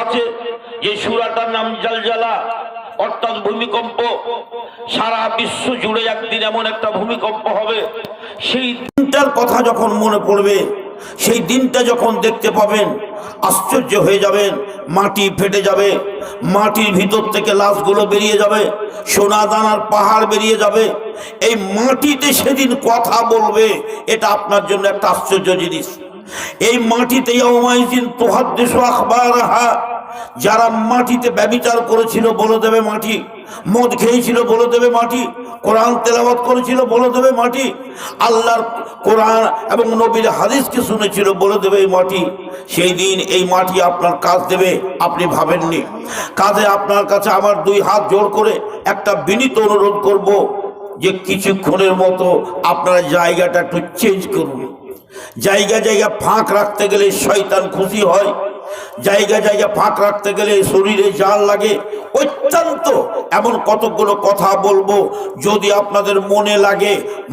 আছে যে সূরাটার নাম জালজালা অর্থাৎ ভূমিকম্প। সারা বিশ্ব জুড়ে একদিন এমন একটা ভূমিকম্প হবে, সেই দিনটার কথা যখন মনে পড়বে, সেই দিনটা যখন দেখতে পাবেন আশ্চর্য হয়ে যাবেন। মাটি ফেটে যাবে, মাটির ভিতর থেকে লাশগুলো বেরিয়ে যাবে, সোনা দানার পাহাড় বেরিয়ে যাবে। এই মাটিতে সেদিন কথা বলবে, এটা আপনার জন্য একটা আশ্চর্য জিনিস। এই মাটিতে ইয়াউমাইযিন তুহাদ্দিসু আখবারাহা, যারা মাটিতে ব্যভিচার করেছিল বলে দেবে মাটি, মদ খেয়েছিল বলে দেবে মাটি, কোরআন তেলাওয়াত করেছিল বলে দেবে মাটি, আল্লাহর কোরআন এবং নবীর হাদিসকে শুনেছিল বলে দেবে এই মাটি। সেই দিন এই মাটি আপনার কাজ দেবে, আপনি ভাবেননি। কাজে আপনার কাছে আমার দুই হাত জোড় করে একটা বিনীত অনুরোধ করব যে কিছুক্ষণের মতো আপনারা জায়গাটা একটু চেঞ্জ করুন। জায়গা জায়গা ফাঁক রাখতে গেলে শয়তান খুশি হয়, জায়গা জায়গা ফাঁক রাখতে গেলে শরীরে জাল লাগে। অত্যন্ত এমন কতগুলো কথা বলবো, যদি আপনাদের মনে লাগে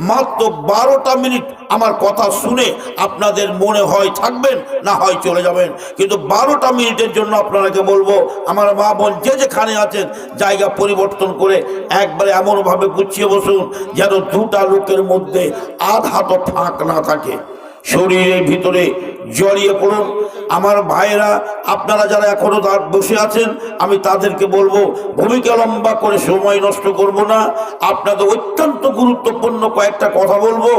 মাত্র 12টা মিনিট আমার কথা শুনে আপনাদের মনে হয় থাকবেন, না হয় চলে যাবেন। কিন্তু 12টা মিনিটের জন্য আপনাকে বলবো, আমার মা বোন যে যেখানে আছেন জায়গা পরিবর্তন করে একবারে এমনভাবে গুছিয়ে বসুন যেন দুটা লোকের মধ্যে আধা তো ফাঁক না থাকে। শরীরের ভিতরে জড়িয়ে পড়ুন। আমার ভাইরা, আপনারা যারা এখনো বসে আছেন, আমি তাদেরকে বলবো ভূমিকা লম্বা করে সময় নষ্ট করব না। আপনাদের অত্যন্ত গুরুত্বপূর্ণ কয়েকটা কথা বলবো,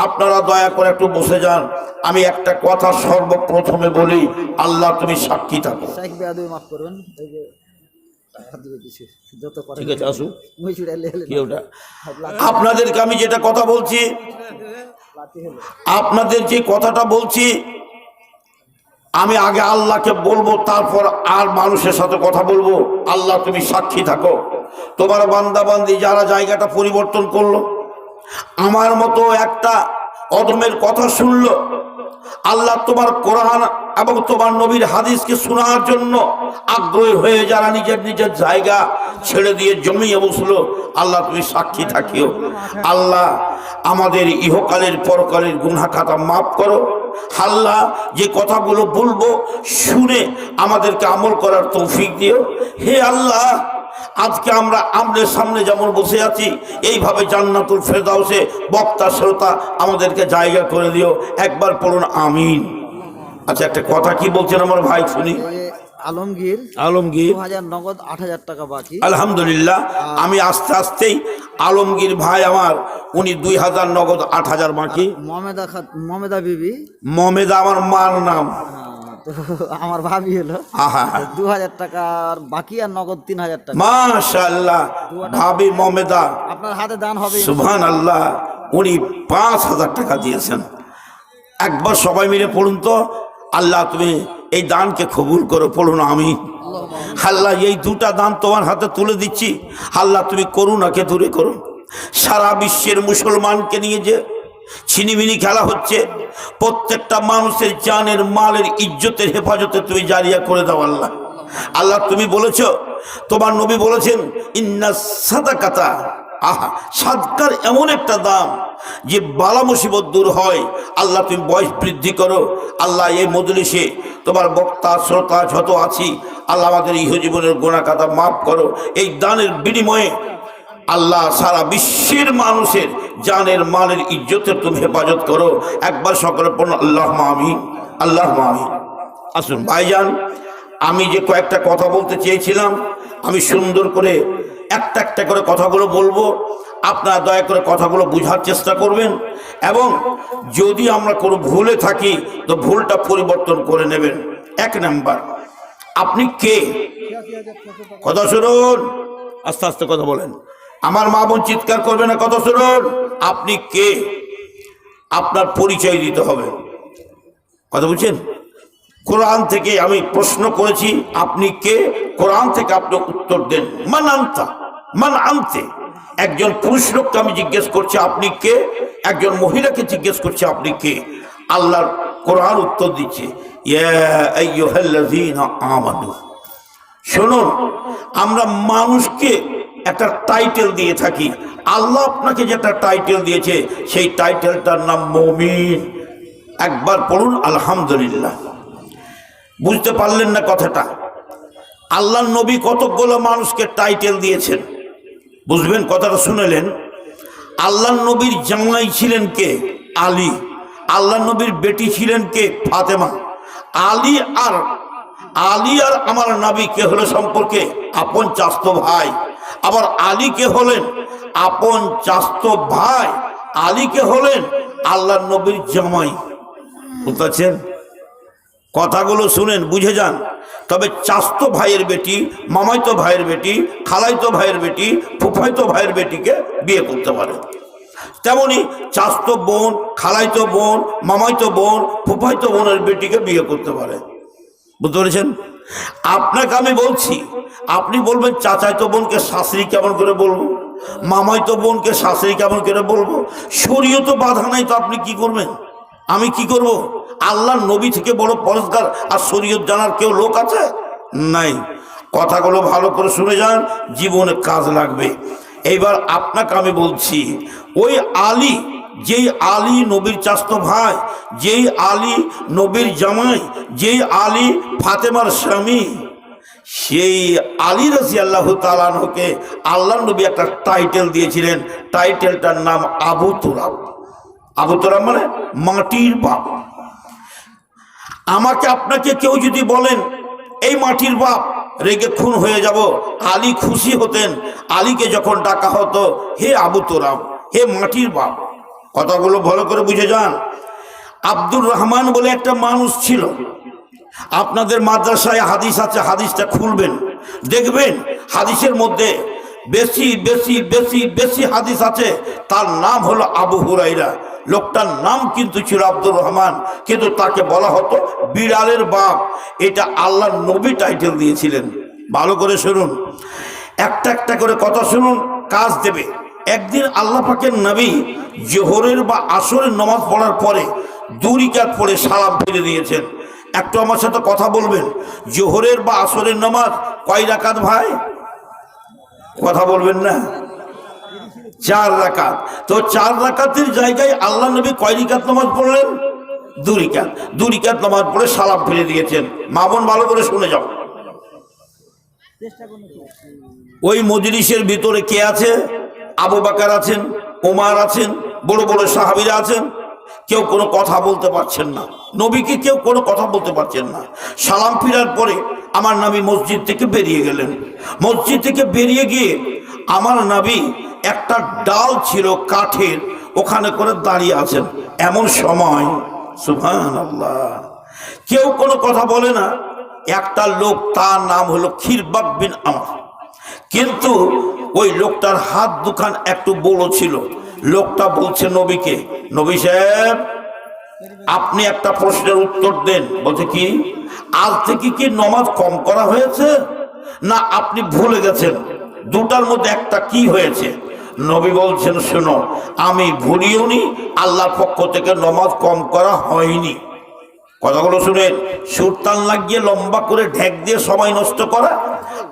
আপনারা দয়া করে একটু বসে যান। আমি একটা কথা সর্বপ্রথমে বলি, আল্লাহ তুমি সাক্ষী থাকো। ঠিক আছে, আসুন। আপনাদেরকে আমি যেটা কথা বলছি, আপনাদের যে কথাটা বলছি, আমি আগে আল্লাহকে বলবো, তারপর আর মানুষের সাথে কথা বলবো। আল্লাহ তুমি সাক্ষী থাকো, তোমার বান্দাবান্দি যারা জায়গাটা পরিবর্তন করলো, আমার মতো একটা অধমের কথা শুনলো, আল্লাহ তোমার কোরআন এবং তোমার নবীর হাদিসকে শোনার জন্য আগ্রহী হয়ে যারা নিজের নিজের জায়গা ছেড়ে দিয়ে জমিয়ে বসলো, আল্লাহ তুমি সাক্ষী থাকিও। আল্লাহ আমাদের ইহকালের পরকালের গুনাহ খাতা মাফ করো। আল্লাহ যে কথাগুলো বলবো শুনে আমাদেরকে আমল করার তৌফিক দিও। হে আল্লাহ, আজকে আমরা আমনের সামনে যেমন বসে আছি, এইভাবে জান্নাতুল ফেরদাউসে বক্তা শ্রোতা আমাদেরকে জায়গা করে দিও। একবার পড়ুন আমিন। আচ্ছা, একটা কথা কি বলছেন আমার ভাই, শুনি। আলমগীর 2000 নগদ 8000 টাকা বাকি। আলহামদুলিল্লাহ, আমি আস্তে আস্তেই আলমগীর ভাই আমার, উনি 2000 নগদ 8000 বাকি। মমেদা বিবি, মমেদা আমার মার নাম, আমার ভাবি হলো 2000 টাকার বাকি, আর নগদ 3000 টাকা। মাশাআল্লাহ, ভাবি মমেদা আপনার হাতে দান হবে সুবহানাল্লাহ। উনি 5000 টাকা দিয়েছেন। একবার সবাই মিলে পড়ুন তো, আল্লাহ তুমি এই দানকে কবুল করো। পড়ুন আমি। আল্লাহ এই দুটা দান তোমার হাতে তুলে দিচ্ছি, আল্লাহ তুমি করুণাকে দূরে করো। সারা বিশ্বের মুসলমানকে নিয়ে যে ছিনিমিনি খেলা হচ্ছে, প্রত্যেকটা মানুষের জানের মালের ইজ্জতের হেফাজতে তুমি জারিয়া করে দাও। আল্লাহ আল্লাহ তুমি বলেছো, তোমার নবী বলেছেন, ইন্না সাদাকাতা, আহা সাদকার এমন একটা দাম যে বালা মুসিবত দূর হয়। আল্লাহ তুমি বয়স বৃদ্ধি করো। আল্লাহ এই মজলিসে তোমার বক্তা শ্রোতা যত আছি, আল্লাহ আমাদের ইহজীবনের গুনাহ খাতা মাফ করো। এই দানের বিনিময়ে আল্লাহ সারা বিশ্বের মানুষের জানের মালের ইজ্জতের তুমি হেফাজত করো। একবার সকলে পড়ুন আল্লাহুম্মা আমিন, আল্লাহুম্মা আমিন। আসুন ভাইজান, আমি যে কয়েকটা কথা বলতে চেয়েছিলাম, আমি সুন্দর করে একটা একটা করে কথাগুলো বলবো। আপনারা দয়া করে কথাগুলো বোঝার চেষ্টা করবেন, এবং যদি আমরা কোনো ভুলে থাকি তো ভুলটা পরিবর্তন করে নেবেন। 1 নাম্বার, আপনি কে? কথা শুনুন, আস্তে আস্তে কথা বলেন। আমার মা বোন চিৎকার করবে না, কথা শুনুন। আপনি কে? আপনার পরিচয় দিতে হবে। কথা বুঝছেন? কোরআন থেকে আমি প্রশ্ন করেছি, আপনি কে? কোরআন থেকে আপনি উত্তর দেন। মান আনতা, মান আনতে। একজন পুরুষ লোককে আমি জিজ্ঞেস করছি আপনি কে, একজন মহিলাকে জিজ্ঞেস করছি আপনি কে। আল্লাহর কোরআন উত্তর দিচ্ছে, ইয়া আইয়ুহাল্লাযীনা আমানু। শুনুন, আমরা মানুষকে একটা টাইটেল দিয়ে থাকি। আল্লাহ আপনাকে যেটা টাইটেল দিয়েছে, সেই টাইটেলটার নাম মুমিন। একবার পড়ুন আলহামদুলিল্লাহ। বুঝতে পারলেন না কথাটা? আল্লাহ নবী কতগুলো মানুষকে টাইটেল দিয়েছেন, বুঝবেন কথাটা শুনেলেন। আল্লাহ নবীর জামাই ছিলেন কে? আলী। আল্লাহ নবীর বেটি ছিলেন কে? ফাতেমা। আলী আর আমার নবী কে হলো সম্পর্কে? আপন চাস্তো ভাই। আবার আলী কে হলেন? আপন চাস্তো ভাই। আলী কে হলেন আল্লাহ নবীর জামাই। বুঝতেছেন? কথাগুলো শুনেন, বুঝে যান। তবে চাস্তো ভাইয়ের বেটি, মামাইতো ভাইয়ের বেটি, খালাইতো ভাইয়ের বেটি, ফুফাইতো ভাইয়ের বেটিকে বিয়ে করতে পারে। তেমনি চাস্তো বোন, খালাইতো বোন, মামাইতো বোন, ফুফাইতো বোনের বেটিকে বিয়ে করতে পারে। বুঝতে পেরেছেন? আপনাকে আমি বলছি, আপনি বলবেন চাচাইতো বোনকে শাশুড়ি কেমন করে বলবো, মামাইতো বোনকে শাশুড়ি কেমন করে বলবো? শরীয়ত বাধা নাই, তো আপনি কি করবেন? আমি কি করব? আল্লাহর নবী থেকে বড় পরেশগার আর শরীয়ত জানার কেউ লোক আছে? নাই। কথাগুলো ভালো করে শুনে যান, জীবনে কাজ লাগবে। এইবার আপনাকে আমি বলছি, ওই আলী, যেই আলী নবীর চাস্তো ভাই, যেই আলী নবীর জামাই, যেই আলী ফাতেমার স্বামী, সেই আলী রাদিয়াল্লাহু তাআলা আনহুকে আল্লাহ নবী একটা টাইটেল দিয়েছিলেন। টাইটেলটার নাম আবু তুরাব। আবু তুরাব মানে মাটির বাপ। আমাকে আপনাকে কেউ যদি বলেন এই মাটির বাপ, রেগে খুন হয়ে যাব। আলী খুশি হতেন, আলীকে যখন ডাকা হতো হে আবু তুরাব, হে মাটির বাপ। কথাগুলো ভালো করে বুঝে যান। আব্দুর রহমান বলে একটা মানুষ ছিল, আপনাদের মাদ্রাসায় হাদিস আছে, হাদিসটা খুলবেন, দেখবেন হাদিসের মধ্যে বেশি বেশি বেশি বেশি হাদিস আছে। তার নাম হলো আবু হুরাইরা। লোকটার নাম কিন্তু ছিল আব্দুর রহমান, কিন্তু তাকে বলা হতো বিড়ালের বাপ। এটা আল্লাহর নবী টাইটেল দিয়েছিলেন। ভালো করে শুনুন, একটা একটা করে কথা শুনুন, কাজ দেবে। একদিন আল্লাহ পাকের নবী জোহরের বা আসরের নামাজ পড়ার পরে 2 রাকাত পড়ে সালাম ফিরে দিয়েছেন। একটু আমার সাথে কথা বলবেন, জোহরের বা আসরের নামাজ কয় রাকাত ভাই? কথা বলবেন না? 4 রাকাত। তো 4 রাকাতের জায়গায় আল্লাহ নবী কয় রাকাত নামাজ পড়লেন? 2 রাকাত। 2 রাকাত নামাজ পড়ে সালাম ফিরে দিয়েছেন। মা বোন ভালো করে শুনে যাও। ওই মজলিসের ভিতরে কে আছে? আবু বকর আছেন, ওমর আছেন, বড় বড় সাহাবীরা আছেন। কেউ কোনো কথা বলতে পারছেন না, নবীকে কেউ কোনো কথা বলতে পারছেন না। সালাম ফিরার পরে আমার নবী মসজিদ থেকে বেরিয়ে গেলেন। মসজিদ থেকে বেরিয়ে গিয়ে আমার নবী একটা ডাল ছিল কাঠের, ওখানে করে দাঁড়িয়ে আছেন। এমন সময় সুবহানাল্লাহ, কেউ কোনো কথা বলে না। একটা লোক, তার নাম হলো খিরবাব বিন আমর, কিন্তু ওই লোকটার হাত দুখান একটু বড় ছিল। লোকটা বলছে নবীকে, নবী সাহেব আপনি একটা প্রশ্নের উত্তর দেন। বলছে কি? আজ থেকে কি নামাজ কম করা হয়েছে না আপনি ভুলে গেছেন? দুটার মধ্যে একটা কি হয়েছে? নবী বলছেন শোনো, আমি ভুলিওনি, আল্লাহর পক্ষ থেকে নামাজ কম করা হয়নি। কথাগুলো শুনেন। সুরতান লাগিয়ে লম্বা করে ঢেক দিয়ে সময় নষ্ট করা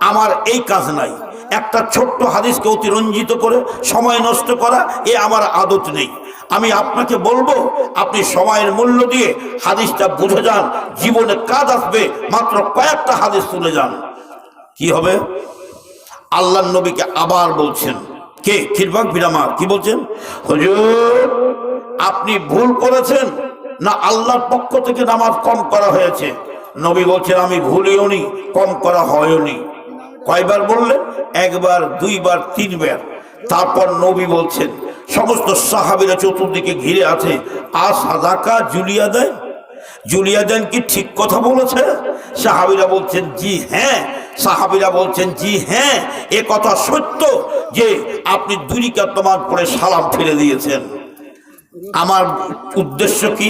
আমার এই কাজ নাই। একটা ছোট্ট হাদিসকে অতিরঞ্জিত করে সময় নষ্ট করা এ আমার আদত নেই। আমি আপনাকে বলবো, আপনি সময়ের মূল্য দিয়ে হাদিসটা বুঝে যান, জীবনে কাজ আসবে। মাত্র কয়েকটা হাদিস তুলে যান, কি হবে? আল্লাহর নবীকে আবার বলছেন, কে? খিরবাব বিন আমর। কি বলছেন? হুজুর আপনি ভুল করেছেন না আল্লাহর পক্ষ থেকে নামাজ কম করা হয়েছে? নবী বলছেন আমি ভুলিওনি, কম করা হয়নি। কয়বার বললেন? 1 বার, 2 বার, 3 বার। তারপর নবী বলছেন, সমস্ত সাহাবীরা চতুর্দিকে ঘিরে আছে, আসাদাকা জুলিয়া দেন, জুলিয়া দেন কি ঠিক কথা বলেছে? সাহাবীরা বলছেন জি হ্যাঁ। সাহাবীরা বলছেন জি হ্যাঁ, এ কথা সত্য যে আপনি 2 রাকাত নামাজ পড়ে সালাম ফিরে দিয়েছেন। আমার উদ্দেশ্য কি?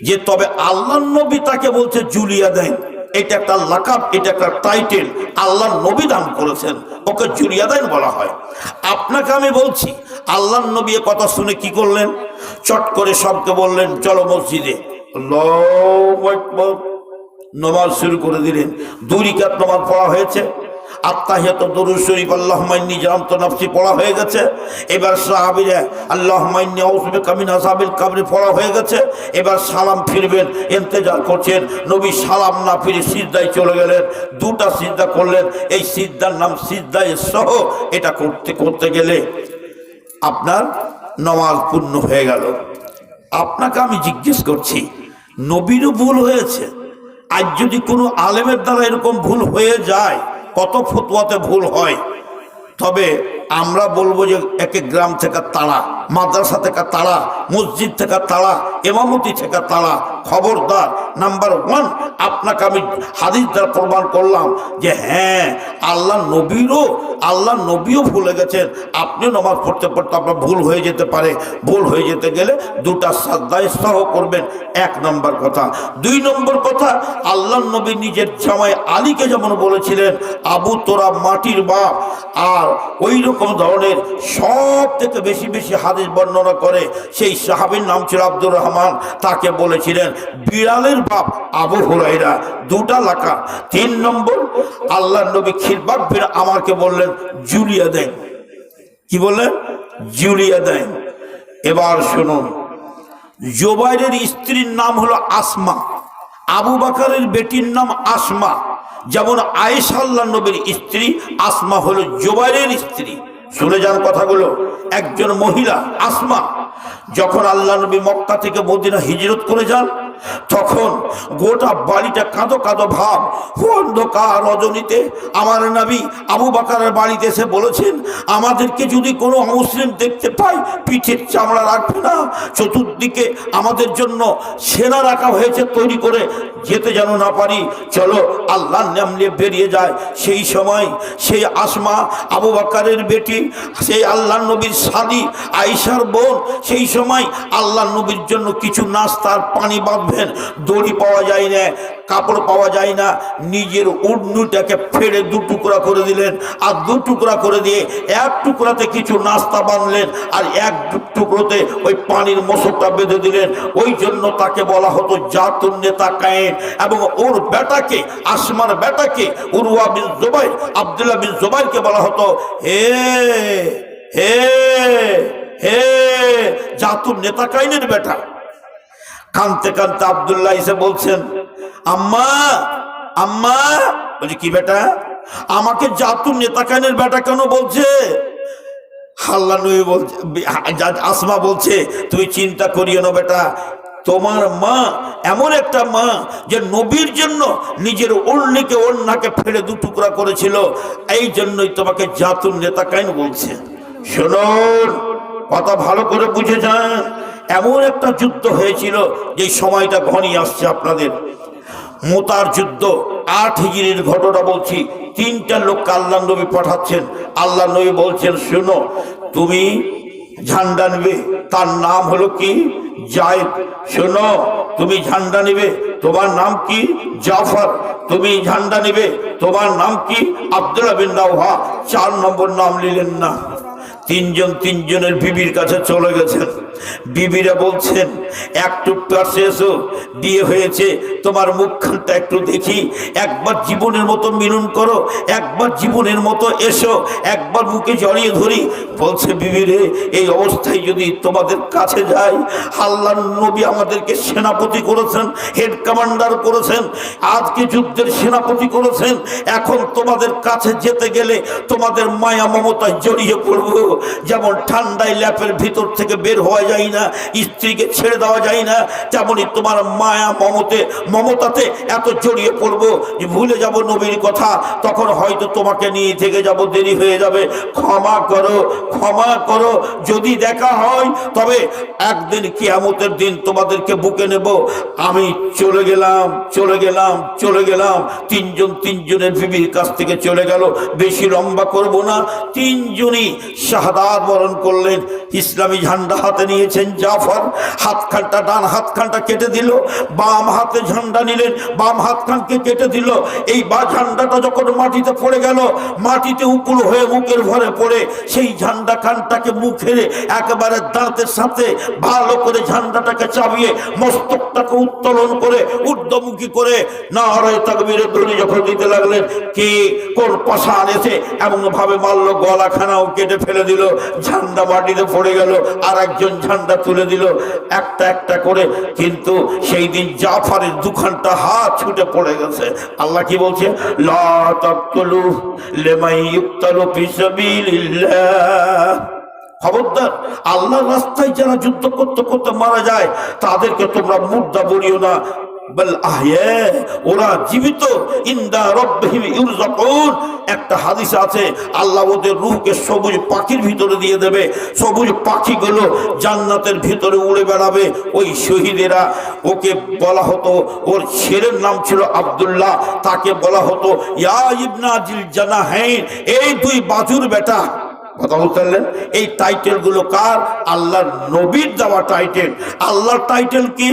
যে তবে আল্লাহর নবী তাকে বলছে জুলিয়া দেন, এটা একটা লাকাব, এটা একটা টাইটেল আল্লাহর নবী দান করেছেন, ওকে জুলিয়া দেন বলা হয়। আপনাকে আমি বলছি, আল্লাহর নবী এ কথা শুনে কি করলেন? চট করে সবকে বললেন চলো মসজিদে। আল্লাহু আকবার। নামাজ শুরু করে দিলেন। 2 রাকাত নামাজ পড়া হয়েছে। আত্তাহিয়াতু দুরূদ শরীফ আল্লাহুম্মা ইন্নী জালামতু নাফসি পড়া হয়ে গেছে। এবার সাহাবীরা আল্লাহুম্মা ইন্নী আউযু বিকা মিন আযাবিল কবর পড়া হয়ে গেছে। এবার সালাম ফিরবেন, ইন্তজার করছেন। নবী সালাম না ফিরে সিজদায় চলে গেলেন, দুটা সিজদা করলেন। এই সিজদার নাম সিজদায়ে সহ। এটা করতে করতে গেলে আপনার নামাজ পূর্ণ হয়ে গেল। আপনাকে আমি জিজ্ঞেস করছি, নবীরও ভুল হয়েছে। আজ যদি কোনো আলেমের দ্বারা এরকম ভুল হয়ে যায়, কত ফতোয়াতে ভুল হয়, তবে আমরা বলবো যে এক এক গ্রাম থেকে তাড়া, মাদ্রাসা থেকে তাড়া, মসজিদ থেকে তাড়া, ইমামতি থেকে তাড়া। খবরদার। নাম্বার ওয়ান, আপনাকে আমি হাদিস দ্বারা প্রমাণ করলাম যে হ্যাঁ, আল্লাহ নবীও ভুলে গেছেন। আপনিও নামাজ পড়তে পড়তে আপনার ভুল হয়ে যেতে পারে। ভুল হয়ে যেতে গেলে দুটা সাজদায়ে সহ করবেন, এক নম্বর কথা। দুই নম্বর কথা, আল্লাহ নবী নিজের জামাই আলীকে যেমন বলেছিলেন, আবু তোরা মাটির বাপ, আর ওই রকম ধরনের সব থেকে বেশি বেশি হাদিস বর্ণনা করে সেই সাহাবীর নাম ছিল আব্দুর রহমান। তাকে বলেছিলেন বিড়ালের বাপ আবু হুরায়রা। দুটা লেখা। তিন নম্বর, আল্লাহ নবী খিরবাক বিন আমারকে বললেন জুলিয়া দেন। কি বললেন? জুলিয়া দেন। এবার শুনুন, জুবাইরের স্ত্রীর নাম হলো আসমা, আবু বকরের বেটির নাম আসমা। যেমন আয়েশা আল্লাহ নবীর স্ত্রী, আসমা হলো জুবাইরের স্ত্রী। শুনে যান কথাগুলো। একজন মহিলা আসমা, যখন আল্লাহ নবী মক্কা থেকে মদিনা হিজরত করে যান, তখন গোটা বাড়িটা কাঁদো কাঁদো ভাব। অন্ধকার রজনীতে আমার নবী আবু বকরের বাড়িতে এসে বলেছেন, আমাদেরকে যদি কোনো অমুসলিম দেখতে পায় পিঠের চামড়া রাখবে না। চতুর্দিকে আমাদের জন্য সেনা রাখা হয়েছে তৈরি করে, যেতে যেন না পারি, চলো আল্লাহর নাম নিয়ে বেরিয়ে যায়। সেই সময় সেই আসমা আবু বকরের বেটি, সেই আল্লাহ নবীর শাদী আয়েশার বোন, সেই সময় আল্লাহ নবীর জন্য কিছু নাস্তার পানি বাঁধবেন। দড়ি পাওয়া যায় না, কাপড় পাওয়া যায় না, নিজের উড়নুটাকে ফেড়ে দু টুকরা করে দিলেন, আর দু টুকরা করে দিয়ে এক টুকরাতে কিছু নাস্তা বাঁধলেন, আর এক টুকরোতে ওই পানির মশকটা বেঁধে দিলেন। ওই জন্য তাকে বলা হতো জাতুন নেতা কায়েন। এবং ওর বেটাকে, আসমার বেটাকে, উরওয়া বিন জুবাইর, আব্দুল্লাহ বিন জুবাইরকে বলা হতো হে হে হে জাতুন নেতা কায়েনের বেটা। কানতে কানতে আব্দুল্লাহ এসে বলছেন, আম্মা আম্মা। বলছি কি বেটা? আমাকে জাতুন নেতা কায়েনের বেটা কেন বলছে? আল্লাহ নবী বলছে, আসমা বলছে, তুমি চিন্তা করিও না বেটা, তোমার মা এমন একটা মা যে নবীর জন্য নিজের ওড়নাকে ফেলে দু টুকরা করেছিল, এই জন্যই তোমাকে জাতুন নেতা কায়েন বলছে। শুনুন, কথা ভালো করে বুঝে যান। এমন একটা যুদ্ধ হয়েছিল, যে সময়টা ঘনিয়ে আসছে আপনাদের, মুতার যুদ্ধ। 8 হিজরির ঘটনা বলছি। 3টা লোককে আল্লাহ নবী পাঠাচ্ছেন। আল্লাহ নবী বলছেন, শুনো, তুমি ঝান্ডা নেবে, তার নাম হলো কি? জায়েদ। শোনো, তুমি ঝান্ডা নেবে, তোমার নাম কি? জাফর। তুমি ঝান্ডা নেবে, তোমার নাম কি? আব্দুল্লাহ বিন রাওহা। 4 নম্বর নাম নিলেন না। তিনজনের বিবির কাছে চলে গেছেন। বিবিরা বলছেন, একটু পাশে এসো, বিয়ে হয়েছে, তোমার মুখখানটা একটু দেখি, একবার জীবনের মতো মিলন করো, একবার জীবনের মতো এসো, একবার বুকে জড়িয়ে ধরি। বলছে, বিবিরে, এই অবস্থায় যদি তোমাদের কাছে যাই, আল্লাহর নবী আমাদেরকে সেনাপতি করেছেন, হেড কমান্ডার করেছেন, আজকে যুদ্ধের সেনাপতি করেছেন। এখন তোমাদের কাছে যেতে গেলে তোমাদের মায়া মমতায় জড়িয়ে পড়বো। যেমন ঠান্ডায় ল্যাপের ভিতর থেকে বের হওয়া যায় না, স্ত্রীকে ছেড়ে দেওয়া যায় না, তেমনি তোমার মায়া মমতাতে এত জড়িয়ে পড়বো যে ভুলে যাব নবীর কথা। তখন হয়তো তোমাকে নিয়ে থেকে যাব, দেরি হয়ে যাবে। ক্ষমা করো, ক্ষমা করো। যদি দেখা হয় তবে একদিন কিয়ামতের দিন তোমাদেরকে বুকে নেব। আমি চলে গেলাম। তিনজনের বিবির কাছ থেকে চলে গেল। বেশি লম্বা করব না। 3জনই শাহাদাত বরণ করলেন। ইসলামী ঝান্ডা হাতে নিয়ে নিয়েছেন জাফর, হাতখানটা ডান হাতখানটা কেটে দিল, বাম হাতে ঝান্ডা নিলেন, বাম হাতখানকে কেটে দিল। এই বা ঝান্ডাটা যখন মাটিতে পড়ে গেল, মাটিতে উপুল হয়ে মুখের ভরে পড়ে সেই ঝান্ডা খানটাকে মুখে একেবারে দাঁতের সাথে ভালো করে ঝান্ডাটাকে চাবিয়ে মস্তকটাকে উত্তোলন করে ঊর্ধ্বমুখী করে নারায়ে তাকবীরের ধ্বনি যখন দিতে লাগলেন, কি কোন পাষাণ এসে এমন ভাবে মারল, গলাখানাও কেটে ফেলে দিল, ঝান্ডা মাটিতে পড়ে গেল, আর একজন ঝান্ডা তুলে দিল একটা একটা করে। কিন্তু সেই দিন জাফরের দুখানটা হাত ছুটে পড়ে গেছে। আল্লাহ কি বলছে? লা তাকতুলু লিমান ইউকতালু ফি সাবিলিল্লাহ। খবরদার, আল্লাহর রাস্তায় যারা যুদ্ধ করতে করতে মারা যায় তাদেরকে তোমরা মুর্দা বলিও না, বল আহইয়া, ওরা জীবিত, ইনদা রাব্বিহিম ইউরযাকুন। একটা হাদিস আছে, আল্লাহ ওদের রূহকে সবুজ পাখির ভিতরে দিয়ে দেবে, সবুজ পাখিগুলো জান্নাতের ভিতরে উড়ে বেড়াবে। ওই শহীদেরা, ওকে বলা হতো, ওর ছেলের নাম ছিল আব্দুল্লাহ, তাকে বলা হতো ইয়া ইবনা জিল জানাহাইন, এই দুই বাজুর বেটা। কথা বলতেন, এই টাইটেল গুলো কার? আল্লাহর নবীর দেওয়া টাইটেল। আল্লাহর টাইটেল কি?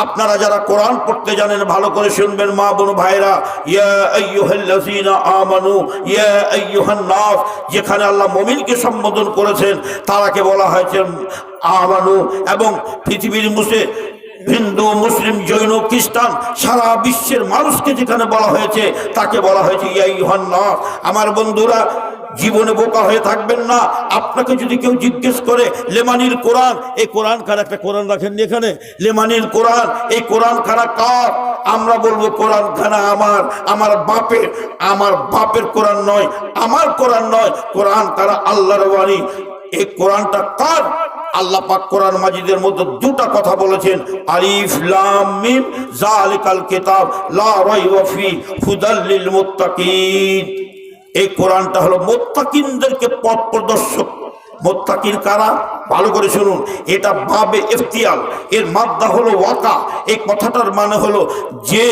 আপনারা যারা কোরআন পড়তে জানেন ভালো করে শুনবেন মা বোন ভাইরা, ইয়া আইয়ুহাল্লাযীনা আমানু ইয়া আইয়ুহান নাস, যেখানে আল্লাহ মুমিনকে সম্বোধন করেছেন তারাকে বলা হয়েছে আমানু, এবং পৃথিবীর মুসে হিন্দু, মুসলিম, জৈন, খ্রিস্টান সারা বিশ্বের মানুষকে যেখানে বলা হয়েছে তাকে বলা হয়েছে ইয়া আইয়ুহান নাস। আমার বন্ধুরা, জীবনে বোকা হয়ে থাকবেন না। আপনাকে যদি কেউ জিজ্ঞেস করে লেমানির কোরআন, এই কোরআন কার, একটা কোরআন রাখেননি এখানে, লেমানির কোরআন, এই কোরআন খানা কার? আমরা বলবো কোরআন খানা আমার, আমার বাপের। আমার বাপের কোরআন নয়, আমার কোরআন নয়, কোরআন তারা আল্লাহর বাণী। এই কোরআনটা কার? আল্লাহ পাক কোরআন মাজিদের মধ্যে দুটো কথা বলেছেন, আলিফ লাম মিম যালিকাল কিতাব লা রাইবা ফি হুদাল লিল মুত্তাকিন। এই কোরআনটা হলো মুত্তাকিনদেরকে পথ প্রদর্শক। মুত্তাকিন কারা? ভালো করে শুনুন, এটা বাবে ইফতিয়াল, এর মাদ্দা হলো ওয়াকা। এই কথাটার মানে হলো যে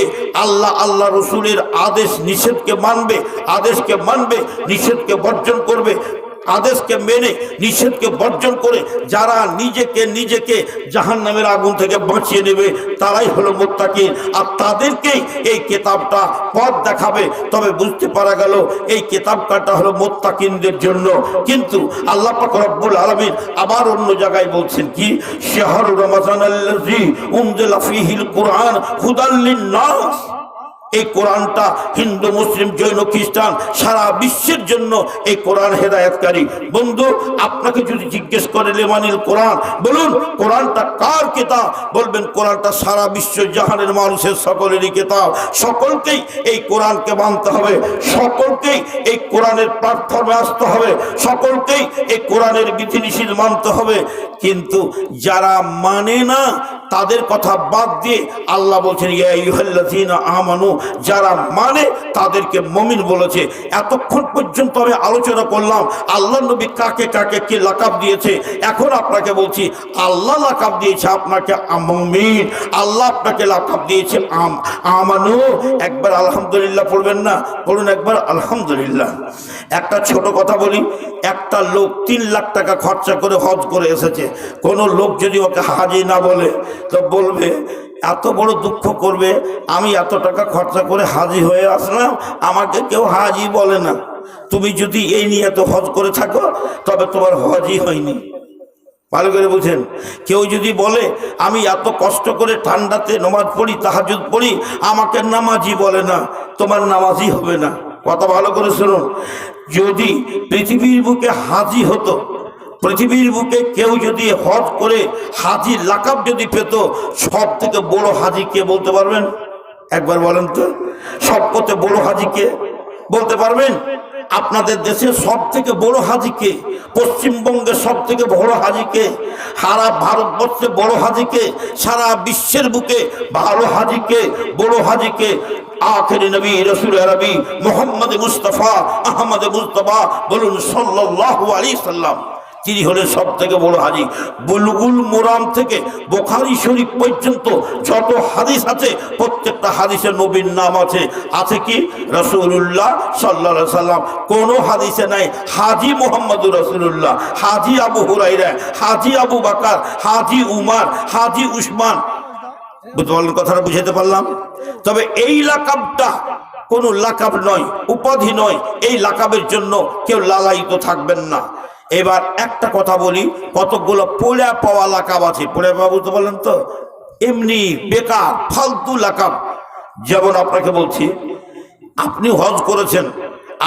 আল্লাহ আল্লাহ রসুলের আদেশ নিষেধকে মানবে, আদেশকে মানবে, নিষেধকে বর্জন করবে, আদেশকে মেনে নিষেধকে বর্জন করে যারা নিজেকে জাহান্নামের আগুন থেকে বাঁচিয়ে নেবে তারাই হলো মুত্তাকিন। আর তাদেরকেই এই কিতাবটা পথ দেখাবে। তবে বুঝতে পারা গেল এই কিতাবটা হলো মুত্তাকিনদের জন্য। কিন্তু আল্লাহ পাক রব্বুল আলামিন আবার অন্য জায়গায় বলছেন কি, শাহরু রমাদানাল্লাযী উনজিলা ফীহিল কুরআন হুদাল লিন-নাস। এই কোরআনটা হিন্দু, মুসলিম, জৈন, খ্রিস্টান সারা বিশ্বের জন্য এই কোরআন হেদায়েতকারী। বন্ধু, আপনাকে যদি জিজ্ঞেস করে লেমানিল কোরআন, বলুন কোরআনটা কার কিতাব? বলবেন কোরআনটা সারা বিশ্ব জাহানের মানুষের সকলেরই কিতাব। সকলকেই এই কোরআনকে মানতে হবে, সকলকেই এই কোরআনের প্ল্যাটফর্মে আসতে হবে, সকলকেই এই কোরআনের বিধিনিষেধ মানতে হবে। কিন্তু যারা মানে না তাদের কথা বাদ দিয়ে আল্লাহ বলছেন ইয়া আইয়ুহাল্লাযীনা আমানু, যারা মানে তাদেরকে মুমিন বলেছে। এতক্ষণ পর্যন্ত আমি আলোচনা করলাম আল্লাহ নবী কাকে কাকে কি লাকাব দিয়েছে। এখন আপনাকে বলছি আল্লাহ লাকাব দিয়েছে আপনাকে মুমিন, আল্লাহ আপনাকে লাকাব দিয়েছে আমানু। একবার আলহামদুলিল্লাহ পড়বেন না? বলুন একবার আলহামদুলিল্লাহ। একটা ছোট কথা বলি, একটা লোক 3 লাখ টাকা খরচা করে হজ করে এসেছে। কোনো লোক যদি ওকে হাজি না বলে তো বলবে, এত বড় দুঃখ করবে, আমি এত টাকা খরচা করে হাজি হয়ে আসলাম, আমাকে কেউ হাজি বলে না। তুমি যদি এই নিয়ে এত হজ করে থাকো তবে তোমার হজই হয়নি। ভালো করে বুঝেন। কেউ যদি বলে আমি এত কষ্ট করে ঠান্ডাতে নামাজ পড়ি, তাহাজ্জুদ পড়ি, আমাকে নামাজি বলে না, তোমার নামাজই হবে না। কথা ভালো করে শুনুন, যদি পৃথিবীর বুকে হাজি হতো, পৃথিবীর বুকে কেউ যদি হজ করে হাজির লাকাব যদি পেত, সব থেকে বড় হাজি কে বলতে পারবেন? একবার বলেন তো, সবথেকে বড় হাজি কে বলতে পারবেন? আপনাদের দেশের সব থেকে বড় হাজি কে? পশ্চিমবঙ্গের সব থেকে বড় হাজি কে? সারা ভারতবর্ষে বড় হাজি কে? সারা বিশ্বের বুকে ভালো হাজি কে, বড় হাজি কে? আখেরি নবী রাসূল আরবি মুহাম্মদ মুস্তাফা আহমদ মুজতবা, বলুন সাল্লাল্লাহু আলাইহি সাল্লাম। তিনি হলেন সব থেকে বড় হাজি। বুলুগুল মোরাম থেকে বুখারী শরীফ পর্যন্ত যত হাদিস আছে প্রত্যেকটা হাদিসে নবীর নাম আছে। আছে কি? রাসূলুল্লাহ সাল্লাল্লাহু আলাইহি সাল্লাম। কোন হাদিসে নাই হাজী মুহাম্মদুর রাসূলুল্লাহ, হাজী আবু হুরায়রা, হাজী আবু বকর, হাজী উমর, হাজী উসমান। বুঝলেন কথাটা? বুঝাতে পারলাম? তবে এই লাকাবটা কোন লাকাব নয়, উপাধি নয়। এই লাকাবের জন্য কেউ লালায়িত থাকবেন না। এবার একটা কথা বলি, কতগুলো পোড়া পাওয়া লাকাব আছে। পোড়া পাওয়া বুঝতে পারলেন তো? এমনি বেকার ফালতু লাকাব। যেমন আপনাকে বলছি, আপনি হজ করেছেন,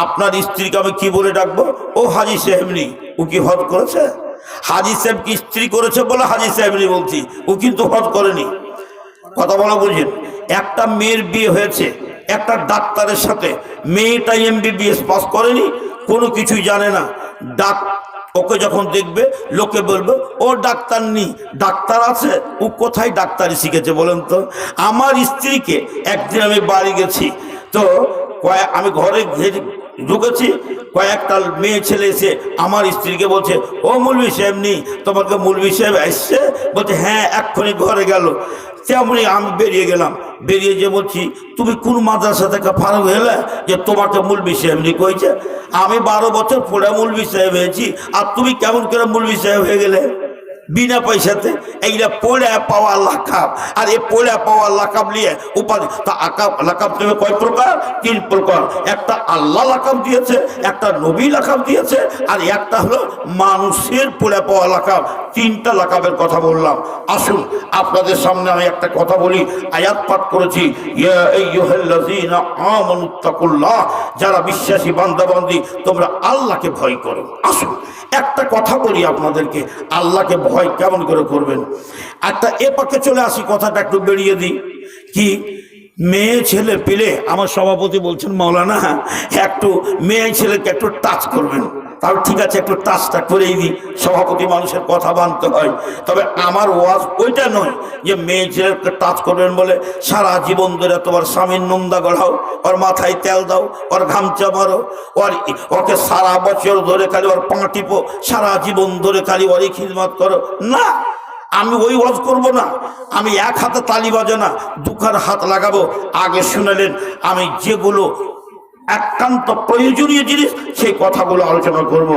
আপনার স্ত্রীকে আমি কি বলে ডাকবো? ও হাজি সাহেবনি। ও কি হজ করেছে? হাজি সাহেব কি স্ত্রী করেছে বলে হাজি সাহেবনি বলছি, ও কিন্তু হজ করেনি। কথা বলা বুঝেন? একটা মেয়ের বিয়ে হয়েছে একটা ডাক্তারের সাথে, মেয়েটা MBBS পাস করেনি, কোনো কিছুই জানে না। ওকে যখন দেখবে লোকে বলবে ও ডাক্তার নি, ডাক্তার আছে। ও কোথায় ডাক্তারি শিখেছে বলেন তো? আমার স্ত্রীকে একদিন আমি বাড়ি গেছি, তো আমি ঘরে ঢুকেছি, কয়েকটা মেয়ে ছেলে এসে আমার স্ত্রীকে বলছে, ও মৌলভী সাহেব নি, তোমাকে মৌলভী সাহেব আসছে? বলছে হ্যাঁ, এক্ষুনি ঘরে গেল। তেমনি আমি বেরিয়ে গেলাম, বেরিয়ে যে বলছি, তুমি কোন মাদ্রাসা থেকে ফারুক হলে যে তোমাকে মৌলভী সাহেব নি কইছে? আমি 12 বছর পরে মৌলভী সাহেব হয়েছি, আর তুমি কেমন করে মৌলভী সাহেব হয়ে গেলে বিনা পয়সাতে? এইটা পড়ে পাওয়া লাকাব। আর এই পড়ে পাওয়া লাকাব নিয়ে উপাধি। তা লাকাব তুমি কয় প্রকার? 3 প্রকার। একটা আল্লাহ লাকাব দিয়েছে, একটা নবী লাকাব দিয়েছে, আর একটা হলো মানুষের পড়ে পাওয়া লাকাব। 3টা লাকাবের কথা বললাম। আসুন আপনাদের সামনে আমি একটা কথা বলি। আয়াত পাঠ করেছি, ইয়া আইয়ুহাল্লাযীনা আমানুত্তাকুল্লাহ, যারা বিশ্বাসী বান্দাবান্দি তোমরা আল্লাহকে ভয় করো। আসুন একটা কথা বলি আপনাদেরকে, আল্লাহকে ভয় কেমন করে করবেন। একটা এ পাকে চলে আসি, কথাটা একটু বেরিয়ে দিই। কি মেয়ে ছেলে পেলে, আমার সভাপতি বলছেন মাওলানা একটু মেয়ে ছেলেকে একটু টাচ করবেন। তাও ঠিক আছে, একটু টাচটা করেই দিই, সভাপতি মানুষের কথা মানতে হয়। তবে আমার ওয়াজ ওইটা নয় যে মেয়ে ছেলেকে টাচ করবেন বলে সারা জীবন ধরে তোমার স্বামীর নন্দা গড়াও, ওর মাথায় তেল দাও, ওর ঘামচা মারো, ওকে সারা বছর ধরে খালি ওর পা টিপো, সারা জীবন ধরে খালি ওরই খিদমত করো। না, আমি ওই ওয়াজ করব না। আমি এক হাতে তালি বাজে না, দুখার হাত লাগাবো। আগে শুনালেন আমি যেগুলো একান্ত প্রয়োজনীয় জিনিস সেই কথাগুলো আলোচনা করব।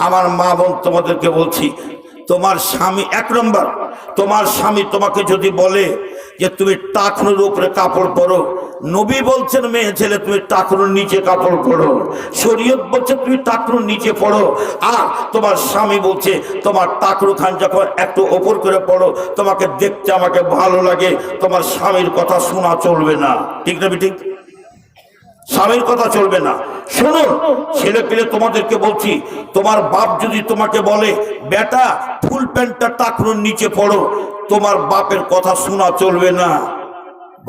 আমার মা বোন তোমাদেরকে বলছি, তোমার স্বামী 1 নম্বর, তোমার স্বামী তোমাকে যদি বলে যে তুমি টাকনুর উপরে কাপড় পরো, নবী বলছেন মেয়ে ছেলে তুমি টাকনুর নিচে কাপড় পরো, শরীয়ত বলছে তুমি টাকনুর নিচে পড়ো, আর তোমার স্বামী বলছে তোমার টাকনু খান যখন একটু ওপর করে পড়ো তোমাকে দেখতে আমাকে ভালো লাগে, তোমার স্বামীর কথা শোনা চলবে না। ঠিক না ঠিক? স্বামীর কথা চলবে না। শুনুন ছেলে পেলে তোমাদেরকে বলছি, তোমার বাপ যদি তোমাকে বলে বেটা ফুল প্যান্টটা টাকনুর নিচে পড়ো, তোমার বাপের কথা শোনা চলবে না।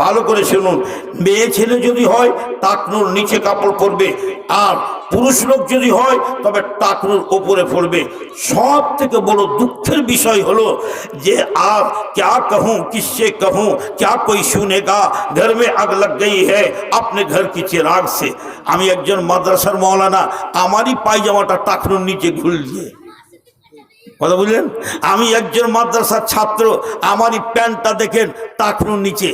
ভালো করে শুনুন, মেয়ে ছেলে যদি হয় টাকনুর নিচে কাপড় পরবে, আর পুরুষ লোক যদি হয় তবে টাকনুর ওপরে পড়বে। সব থেকে বড় দুঃখের বিষয় হলো যে আর क्या कहूँ किससे कहूँ क्या कोई सुनेगा घर में आग लग गई है अपने घर की चिराग से। আমি একজন মাদ্রাসার মৌলানা, আমারই পায়জামাটা টাকনুর নিচে ঝুলছে। কথা বুঝলেন? আমি একজন মাদ্রাসার ছাত্র, আমারই প্যান্টটা দেখেন টাকনুর নিচে।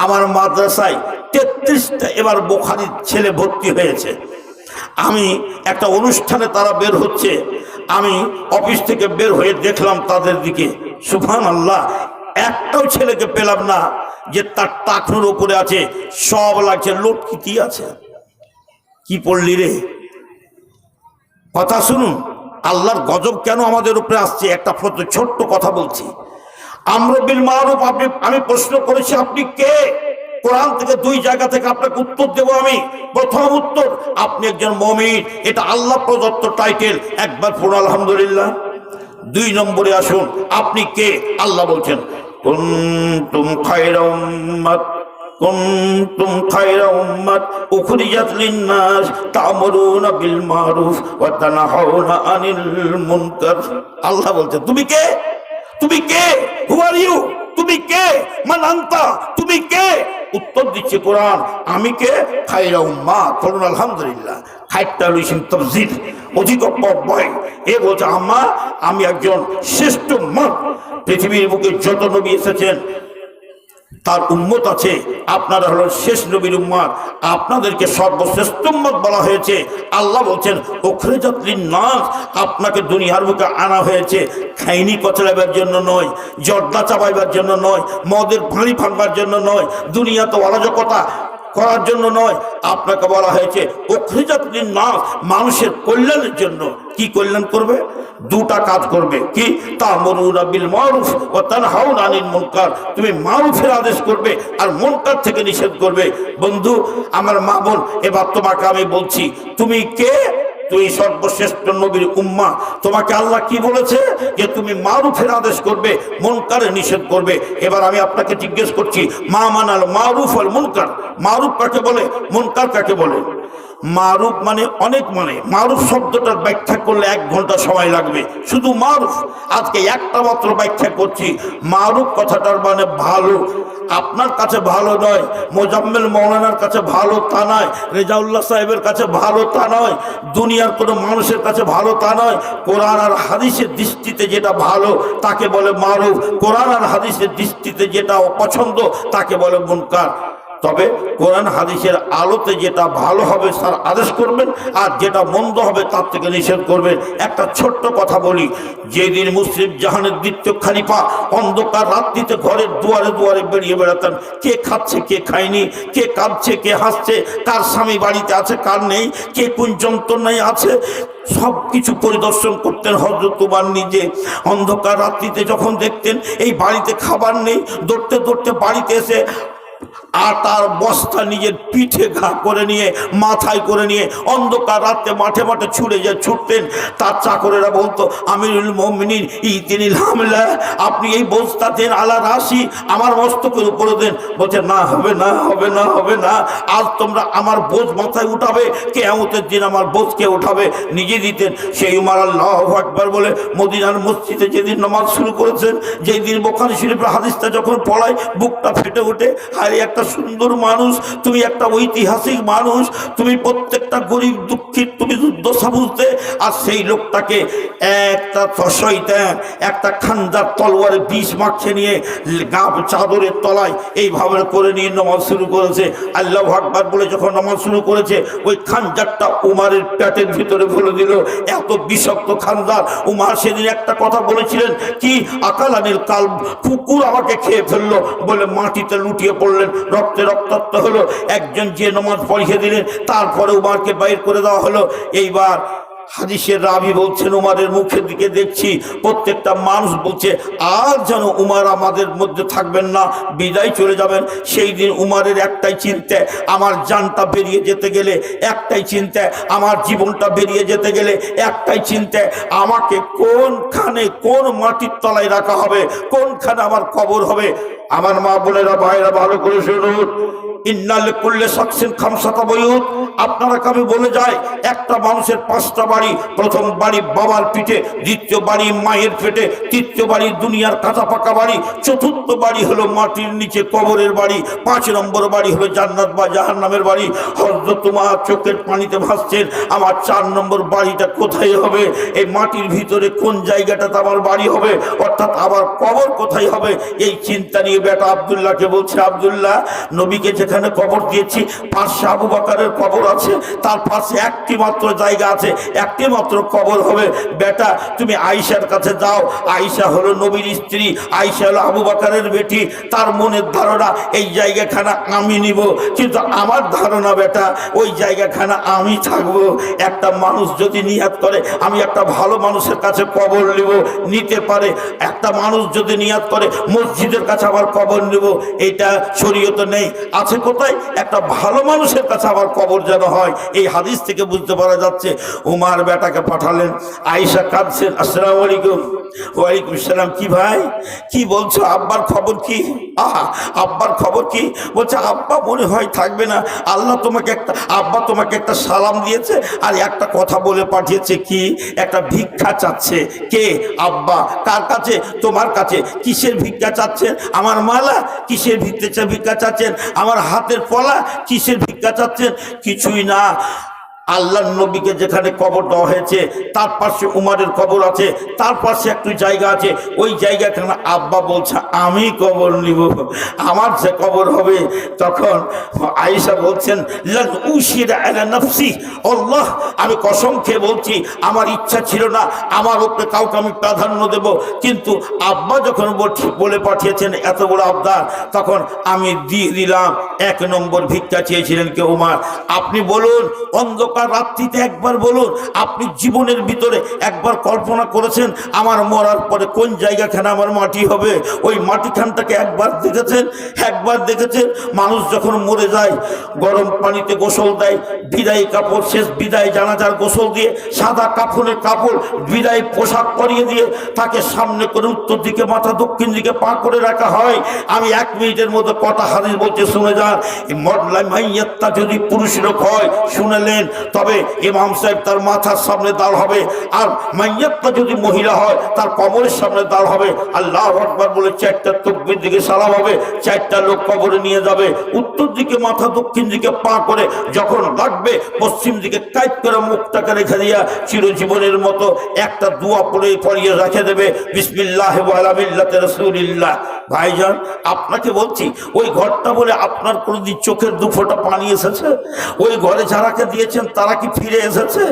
আমার মাদ্রাসায় 33টা এবার বুখারীর ছেলে ভর্তি হয়েছে। আমি একটা অনুষ্ঠানে তারা বের হচ্ছে, আমি অফিস থেকে বের হয়ে দেখলাম তাদের দিকে, সুবহানাল্লাহ, একটাও ছেলেকে পেলাম না যে তার টাকনুর উপরে আছে, সব লাগছে লটকিটি আছে। কি পড়লি রে? কথা শুনুন, আল্লাহর গজব কেন আমাদের উপরে আসছে। একটা ছোট্ট কথা বলছি, আমর বিল মারুফ, আমি প্রশ্ন করেছি আপনি কে? কোরআন থেকে 2 জায়গা থেকে আপনাকে উত্তর দেব আমি। প্রথম উত্তর, আপনি একজন মুমিন, এটা আল্লাহ প্রদত্ত টাইটেল, একবার পড়ুন আলহামদুলিল্লাহ। 2 নম্বরে আসুন, আপনি কে? আল্লাহ বলছেন কুনতুম খায়রা উম্মাত কুনতুম খায়রা উম্মাত উখরিজাত লিন-নাস তা'মুরুনা বিল মারুফ ওয়া তানহাউনা আনিল মুনকার। আল্লাহ বলছেন তুমি কে? তুমি কে? হু আর ইউ? তুমি কে? মান আনতা? তুমি কে? উত্তর দিচ্ছে কোরআন। আমি কে? খায়রা উম্মাহ। বলুন আলহামদুলিল্লাহ। খায়রটা লইছেন তাফসীর অধিক বয়। এ বলছে আম্মা আমি একজন শ্রেষ্ঠ উম্মত। পৃথিবীর বুকে যত নবী এসেছেন তার উম্মত আছে, আপনারা হলেন শেষ নবীর উম্মত, আপনাদেরকে সর্বশ্রেষ্ঠ উম্মত বলা হয়েছে। আল্লাহ বলছেন উখরিজাত লিন-নাস, আপনাকে দুনিয়ার বুকে আনা হয়েছে খাইনি কচলাবার জন্য নয়, জর্দা চাবাইবার জন্য নয়, মদের ভাঁড়ি ভাঙবার জন্য নয়, দুনিয়াতে অরাজকতা করার জন্য নয়। আপনাকে বলা হয়েছে উখরিজাত লিন-নাস, মানুষের কল্যাণের জন্য। কি কল্যাণ করবে? দুটা কাজ করবে। কি? তা'মুরুনা বিল মারুফ ওয়া তানহাউনা আনিল মুনকার, তুমি মারুফের আদেশ করবে আর মুনকার থেকে নিষেধ করবে। বন্ধু আমার মা বোন, এবার তোমাকে আমি বলছি, তুমি কে? তুই সর্বশ্রেষ্ঠ নবীর উম্মাহ। তোমাকে আল্লাহ কি বলেছে? যে তুমি মারুফের আদেশ করবে, মুনকারের নিষেধ করবে। এবার আমি আপনাকে জিজ্ঞেস করছি, মা মানাল মারুফ আল মুনকার, মারুফ কাকে বলে, মুনকার কাকে বলে? মারুফ মানে অনেক, মানে মারুফ শব্দটার ব্যাখ্যা করলে 1 ঘন্টা সময় লাগবে। শুধু মারুফ আজকে একটা মাত্র ব্যাখ্যা করছি। মারুফ কথাটার মানে ভালো। আপনার কাছে ভালো নয়, মোজাম্মেল মৌলানার কাছে ভালো তা নয়, রেজাউল্লাহ সাহেবের কাছে ভালো তা নয়, দুনিয়ার কোনো মানুষের কাছে ভালো তা নয়। কোরআন আর হাদিসের দৃষ্টিতে যেটা ভালো তাকে বলে মারুফ, কোরআন আর হাদিসের দৃষ্টিতে যেটা অপছন্দ তাকে বলে মুনকার। তবে কোরআন হাদিসের আলোতে যেটা ভালো হবে তার আদেশ করবেন, আর যেটা মন্দ হবে তার থেকে নিষেধ করবেন। একটা ছোট্ট কথা বলি, যেদিন মুসলিম জাহানের দ্বিতীয় খলিফা অন্ধকার রাত্রিতে ঘরের দুয়ারে দুয়ারে বেরিয়ে বেড়াতেন, কে খাচ্ছে কে খায়নি, কে কাঁদছে কে হাসছে, কার স্বামী বাড়িতে আছে কার নেই, কে কোন যন্ত্রণায় আছে, সব কিছু পরিদর্শন করতেন হযরত উমর নিজে। অন্ধকার রাত্রিতে যখন দেখতেন এই বাড়িতে খাবার নেই, দৌড়তে দৌড়তে বাড়িতে এসে আটার বস্তা নিজের পিঠে ঘা করে নিয়ে, মাথায় করে নিয়ে অন্ধকার রাতে মাঠে মাঠে ছুটতেন। তার চাকরেরা বলতো আমিরুল মুমিনিন ইতিনিল হামলা, আপনি এই বস্তা দেন আলা রাশি, আমার মস্তকের উপরে দেন। বলছে না হবে না, হবে না, হবে না, আজ তোমরা আমার বোঝ মাথায় উঠাবে, কিয়ামতের দিন আমার বোঝ কে উঠাবে? নিজে দিতেন। সেই উমর আল্লাহু আকবার বলে মদিনার মসজিদে যেদিন নামাজ শুরু করেছেন, যেই দিন বুখারী শরীফের হাদিসটা যখন পড়ায় বুকটা ফেটে ওঠে। আরে একটা সুন্দর মানুষ, তুমি একটা ঐতিহাসিক মানুষ, তুমি প্রত্যেকটা গরিব দুঃখীর তুমি দুর্দশা বুঝতে, আর সেই লোকটাকে একটা শয়তান একটা খানজার তলোয়ারে বিষ মাখিয়ে নিয়ে গাব চাদরের তলায় এইভাবে করে নিয়ে নামাজ শুরু করেছে। আল্লাহু আকবার বলে যখন নামাজ শুরু করেছে, ওই খানজারটা উমারের পেটের ভিতরে ফেলে দিল। এত বিষাক্ত খানজার। উমার সেদিন একটা কথা বলেছিলেন, কি আকালানিল কাল, কুকুর আমাকে খেয়ে ফেললো বলে মাটিতে লুটিয়ে পড়লেন, রক্তে রক্তাক্ত হলো। একজন যে নামাজ পড়িয়ে দিলেন, তারপরে উমারকে বাইর করে দেওয়া হলো। এইবার হাদিসের রাবি বলছেন, উমারের মুখের দিকে দেখছি প্রত্যেকটা মানুষ বলছে আর যেন উমার আমাদের মধ্যে থাকবেন না, বিদায় চলে যাবেন। সেই দিন উমারের একটাই চিন্তা, আমার জানটা বেরিয়ে যেতে গেলে একটাই চিন্তা, আমার জীবনটা বেরিয়ে যেতে গেলে একটাই চিন্তা, আমাকে কোনখানে কোন মাটির তলায় রাখা হবে, কোনখানে আমার কবর হবে। আমার মা বোনেরা ভাইরা ভালো করে শুনুন, ইন্নাল কুল্লি শাখসিন খামসাতা বুয়ুত, আপনারা আমি বলে যায় একটা মানুষের 5টা বাড়ি। প্রথম বাড়ি বাবার পিঠে, দ্বিতীয় বাড়ি মায়ের পেটে, তৃতীয় বাড়ি দুনিয়ার কাঁচা পাকা বাড়ি, চতুর্থ বাড়ি হলো মাটির নিচে কবরের বাড়ি, 5 নম্বর বাড়ি হলো জান্নাত বা জাহান্নামের বাড়ি। হযরত তোমার চোখের পানিতে ভাসছেন, আমার 4 নম্বর বাড়িটা কোথায় হবে, এই মাটির ভিতরে কোন জায়গাটাতে আমার বাড়ি হবে, অর্থাৎ আমার কবর কোথায় হবে। এই চিন্তা নিয়ে বেটা আব্দুল্লাহকে বলছে, আব্দুল্লাহ নবীকে যেখানে কবর দিয়েছি পাশে আবু বকরের কবর আছে, তার পাশে একটি মাত্র জায়গা আছে, একটি মাত্র কবর হবে। বেটা তুমি আয়েশার কাছে যাও, আয়েশা হলো নবীর স্ত্রী, আয়েশা হলো আবু বকরের বেটি। তার মনের ধারণা এই জায়গাখানা আমি নিব, কিন্তু আমার ধারণা বেটা ওই জায়গাখানা আমি থাকবো। একটা মানুষ যদি নিয়াত করে আমি একটা ভালো মানুষের কাছে কবর নিব, নিতে পারে। একটা মানুষ যদি নিয়াত করে মসজিদের কাছে আবার কবর নিব, এটা শরীয়তে নেই। আছে কোথায়? একটা ভালো মানুষের কাছে আমার কবর যেন হয়। এই হাদিস থেকে বুঝতে পারা যাচ্ছে। উমার বেটাকে পাঠালেন, আয়েশা কাঁদছেন, আসসালামু আলাইকুম। ওয়ালাইকুম আসসালাম। কি ভাই, কি বলছো? আব্বার খবর কি? আহা, আব্বার খবর কি? বলছে আব্বা মনে হয় থাকবে না, আল্লাহ তোমাকে একটা, আব্বা তোমাকে একটা সালাম দিয়েছে আর একটা কথা বলে পাঠিয়েছে। কি? একটা ভিক্ষা চাচ্ছে। কে? আব্বা। কার কাছে? তোমার কাছে। কিসের ভিক্ষা চাচ্ছেন? আমার মালা। কিসের ভিক্ষা চাচ্ছেন? আমার হাতের পলা। কিসের ভিক্ষা চাচ্ছেন? কিছুই না, আল্লাহর নবীকে যেখানে কবর দেওয়া হয়েছে তার পাশে উমারের কবর আছে, তার পাশে একটু জায়গা আছে, ওই জায়গাখানে আব্বা বলছে আমি কবর নিব, আমার যে কবর হবে। তখন আয়েশা বলছেন লান উশিরা আলা নাফসি, আল্লাহ আমি কসম খেয়ে বলছি আমার ইচ্ছা ছিল না আমার উপরে কাউকে আমি প্রাধান্য দেব, কিন্তু আব্বা যখন বলে পাঠিয়েছেন এত বড় আবদার, তখন আমি দিয়ে দিলাম। 1 নম্বর ভিক্ষা চেয়েছিলেন কে? উমার। আপনি বলুন, অন্ধকার রাত্রিতে একবার বলুন, আপনি জীবনের ভিতরে একবার কল্পনা করেছেন আমার মরার পরে কোন জায়গাখানে আমার মাটি হবে? ওই মাটিখানটাকে একবার দেখেছেন? একবার দেখেছেন? মানুষ যখন মরে যায় গরম পানিতে গোসল দেয়, বিদায় কাপড়, শেষ বিদায় জানাজার গোসল দিয়ে সাদা কাফনের কাপড় বিদায় পোশাক পরিয়ে দিয়ে তাকে সামনে করে উত্তর দিকে মাথা, দক্ষিণ দিকে পা করে রাখা হয়। আমি 1 মিনিটের মধ্যে কটা হাদিস বলছে শুনে যান। মরলাই মাইয়াতটা যদি পুরুষ লোক হয় শুনেলেন, তবে ইমাম সাহেব তার মাথার সামনে দাঁড় হবে, আর মাইয়াতটা যদি মহিলা হয় তার কবরের সামনে দাঁড় হবে। আল্লাহু আকবার বলে 4টা তাকবীর দিকে সালাম হবে, 4টা লোক কবরে নিয়ে যাবে, উত্তর দিকে মাথা, দক্ষিণ দিকে পা করে, যখন ডাকবে পশ্চিম দিকে কাইট করে মুখটাকে রেখে দিয়া চিরজীবনের মতো একটা দোয়া পড়িয়ে রেখে দেবে, বিসমিল্লাহি ওয়া আলা মিল্লাতি রাসূলিল্লাহ। ভাইজান আপনাকে বলছি, ওই ঘরটা বলে আপনার কোনদিন চোখের 2 ফোঁটা পানি এসেছে? ওই ঘরে যারাকে দিয়েছেন তারা কি ফিরে এসেছে?